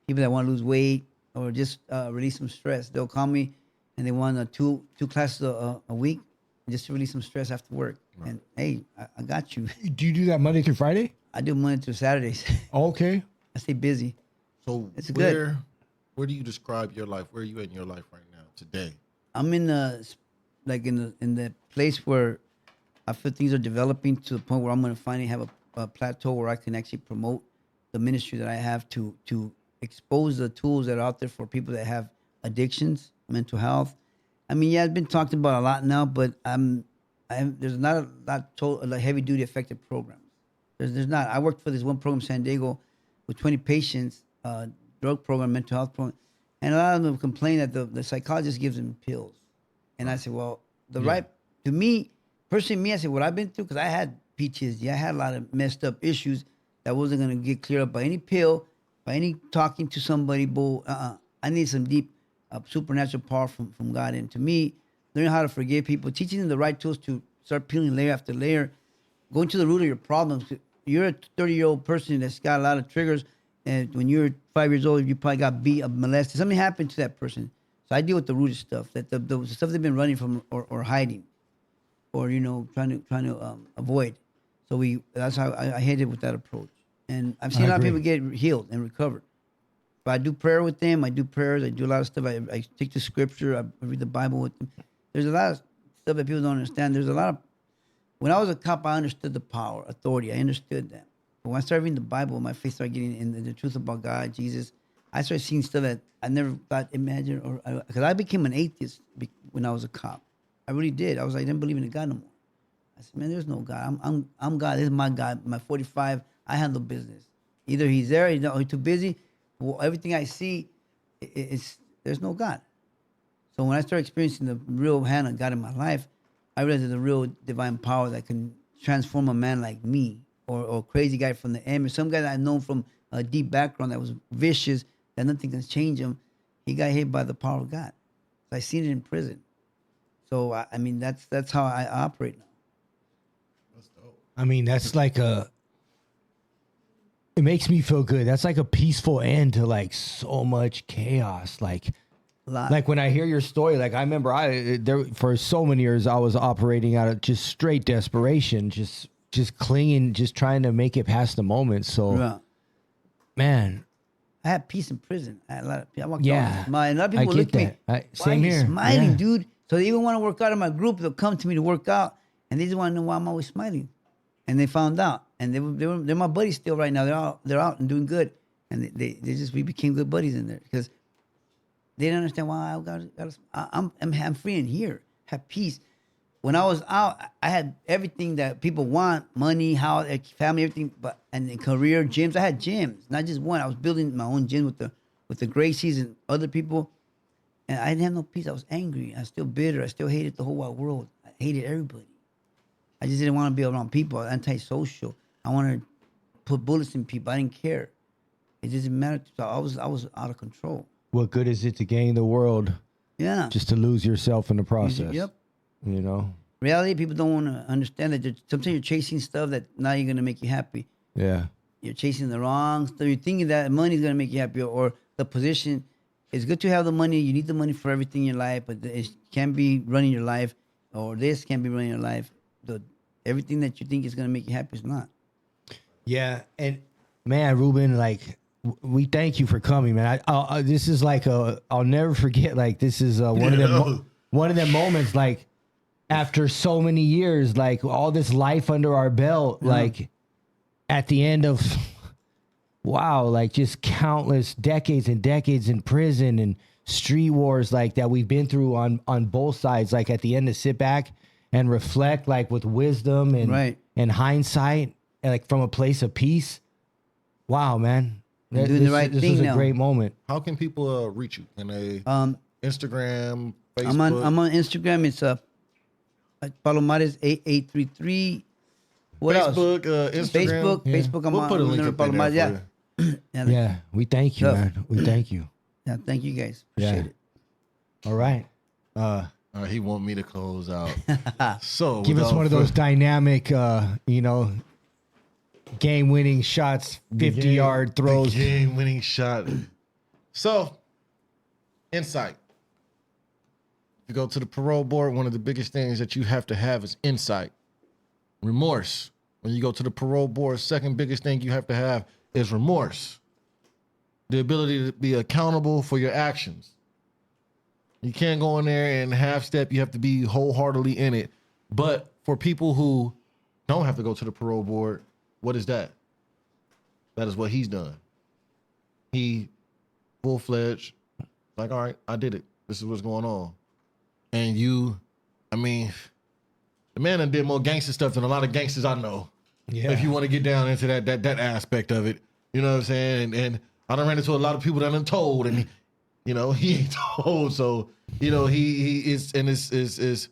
people that want to lose weight or just release some stress. They'll call me, and they want two classes a week just to release some stress after work. Right. And hey, I got you. Do you do that Monday through Friday? I do Monday through Saturdays. Okay. I stay busy. So it's where do you describe your life? Where are you in your life right now today? I'm in the place where I feel things are developing to the point where I'm going to finally have a plateau where I can actually promote the ministry that I have to expose the tools that are out there for people that have addictions, mental health. I mean, yeah, it's been talked about a lot now, but there's not a lot like heavy duty effective programs. There's not. I worked for this one program in San Diego with 20 patients, drug program, mental health program, and a lot of them complain that the psychologist gives them pills. And I said, well, to me, personally, I said, what I've been through, because I had PTSD, I had a lot of messed up issues that wasn't going to get cleared up by any pill, by any talking to somebody. I need some deep supernatural power from God. And to me, learning how to forgive people, teaching them the right tools to start peeling layer after layer, going to the root of your problems. You're a 30-year-old person that's got a lot of triggers, and when you're 5 years old, you probably got beat up, molested. Something happened to that person. So I deal with the root of stuff, that the stuff they've been running from or hiding, or trying to avoid. So that's how I hit it with that approach. And I've seen a lot of people get healed and recovered. But I do prayer with them. I do prayers. I do a lot of stuff. I take the scripture. I read the Bible with them. There's a lot of stuff that people don't understand. There's a lot of. When I was a cop, I understood the power, authority. I understood that. But when I started reading the Bible, my face started getting in the truth about God, Jesus. I started seeing stuff that I never thought, imagined, because I became an atheist when I was a cop. I really did. I didn't believe in God no more. I said, man, there's no God. I'm God. This is my God. My 45. I handle business. Either he's there, he's too busy. Well, everything I see, there's no God. So when I started experiencing the real hand of God in my life, I realized there's a real divine power that can transform a man like me, or a crazy guy from the end, or some guy that I know from a deep background that was vicious, that nothing can change him. He got hit by the power of God. So I seen it in prison. So I mean, that's how I operate now. That's dope. I mean, that's like it makes me feel good. That's like a peaceful end to like so much chaos. Like when I hear your story, like I remember for so many years I was operating out of just straight desperation, just clinging, just trying to make it past the moment. So, man, I had peace in prison. I had a lot of people. I walked yeah, a lot of people look at me. Same here. Smiling, dude. So they even want to work out in my group. They'll come to me to work out, and they just want to know why I'm always smiling. And they found out, and they're my buddies still right now. They're out and doing good, and we became good buddies in there because they didn't understand why I'm free in here, have peace. When I was out, I had everything that people want: money, house, family, everything. And career, gyms. I had gyms, not just one. I was building my own gym with the Gracies and other people, and I didn't have no peace. I was angry. I was still bitter. I still hated the whole wide world. I hated everybody. I just didn't want to be around people. I was antisocial. I wanted to put bullets in people. I didn't care. It didn't matter. So I was out of control. What good is it to gain the world? Yeah. Just to lose yourself in the process. Yep. You know? Reality, people don't want to understand that sometimes you're chasing stuff that not even going to make you happy. Yeah. You're chasing the wrong stuff. You're thinking that money is going to make you happy, or the position. It's good to have the money. You need the money for everything in your life, but it can't be running your life, or this can't be running your life. Everything that you think is going to make you happy is not. Yeah. And man, Ruben, like, we thank you for coming, man. This is like I'll never forget. Like, this is one of them moments. Like, after so many years, like all this life under our belt, like at the end of, wow, like just countless decades and decades in prison and street wars, like that we've been through on both sides. Like at the end, to sit back and reflect, like with wisdom and hindsight, and like from a place of peace. Wow, man. Doing the right thing now. This was a great moment. How can people reach you? Can they Instagram, Facebook? I'm on Instagram. It's Palomares 8833. What Facebook, else? Instagram. Facebook. I'm We'll put a link up in there Palomares. for you. Yeah, we thank you, man. We thank you. Yeah, thank you guys. Appreciate it. All right. All right, he want me to close out. So Give us one of those dynamic, game-winning shots, 50-yard throws. Game-winning shot. So, insight. If you go to the parole board, one of the biggest things that you have to have is insight. Remorse. When you go to the parole board, second biggest thing you have to have is remorse. The ability to be accountable for your actions. You can't go in there and half-step. You have to be wholeheartedly in it. But for people who don't have to go to the parole board, what is that? That is what he's done. He full-fledged, like, all right, I did it. This is what's going on. And the man that did more gangster stuff than a lot of gangsters I know. Yeah. If you want to get down into that aspect of it, you know what I'm saying? And I done ran into a lot of people that I'm told, and he ain't told. So, he is, and it's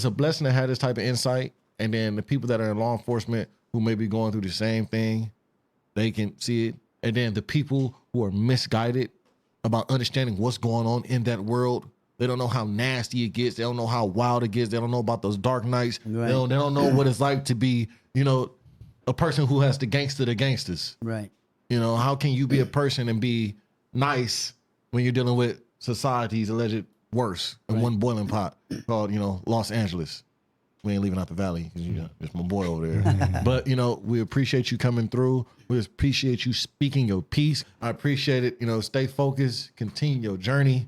a blessing to have this type of insight. And then the people that are in law enforcement who may be going through the same thing, they can see it. And then the people who are misguided about understanding what's going on in that world, they don't know how nasty it gets. They don't know how wild it gets. They don't know about those dark nights. Right. They don't know what it's like to be, a person who has to gangster the gangsters. Right. How can you be a person and be nice when you're dealing with society's alleged worst in one boiling pot called, Los Angeles? We ain't leaving out the valley because it's my boy over there. But, we appreciate you coming through. We appreciate you speaking your piece. I appreciate it. Stay focused, continue your journey,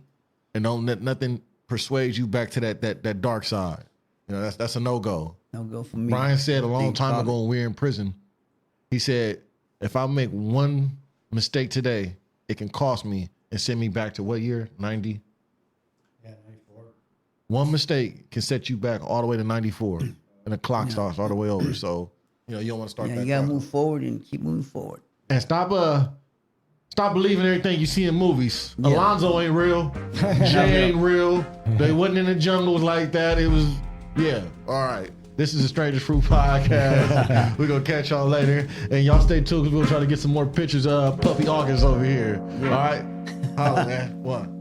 and don't let nothing persuade you back to that dark side. That's a no-go. No-go for me. Brian said a long time ago when we were in prison, he said, if I make one mistake today, it can cost me and send me back to what year? 90? Yeah, 94. One mistake can set you back all the way to 94, and the clock starts all the way over. So, you don't want to start that. You gotta move forward and keep moving forward. And stop believing everything you see in movies. Yeah. Alonzo ain't real. Jay ain't real. They wasn't in the jungle like that. It was, all right. This is the Strangest Fruit Podcast. We're going to catch y'all later. And y'all stay tuned because we'll try to get some more pictures of Puppy August over here. Yeah. All right? Holla, man. One.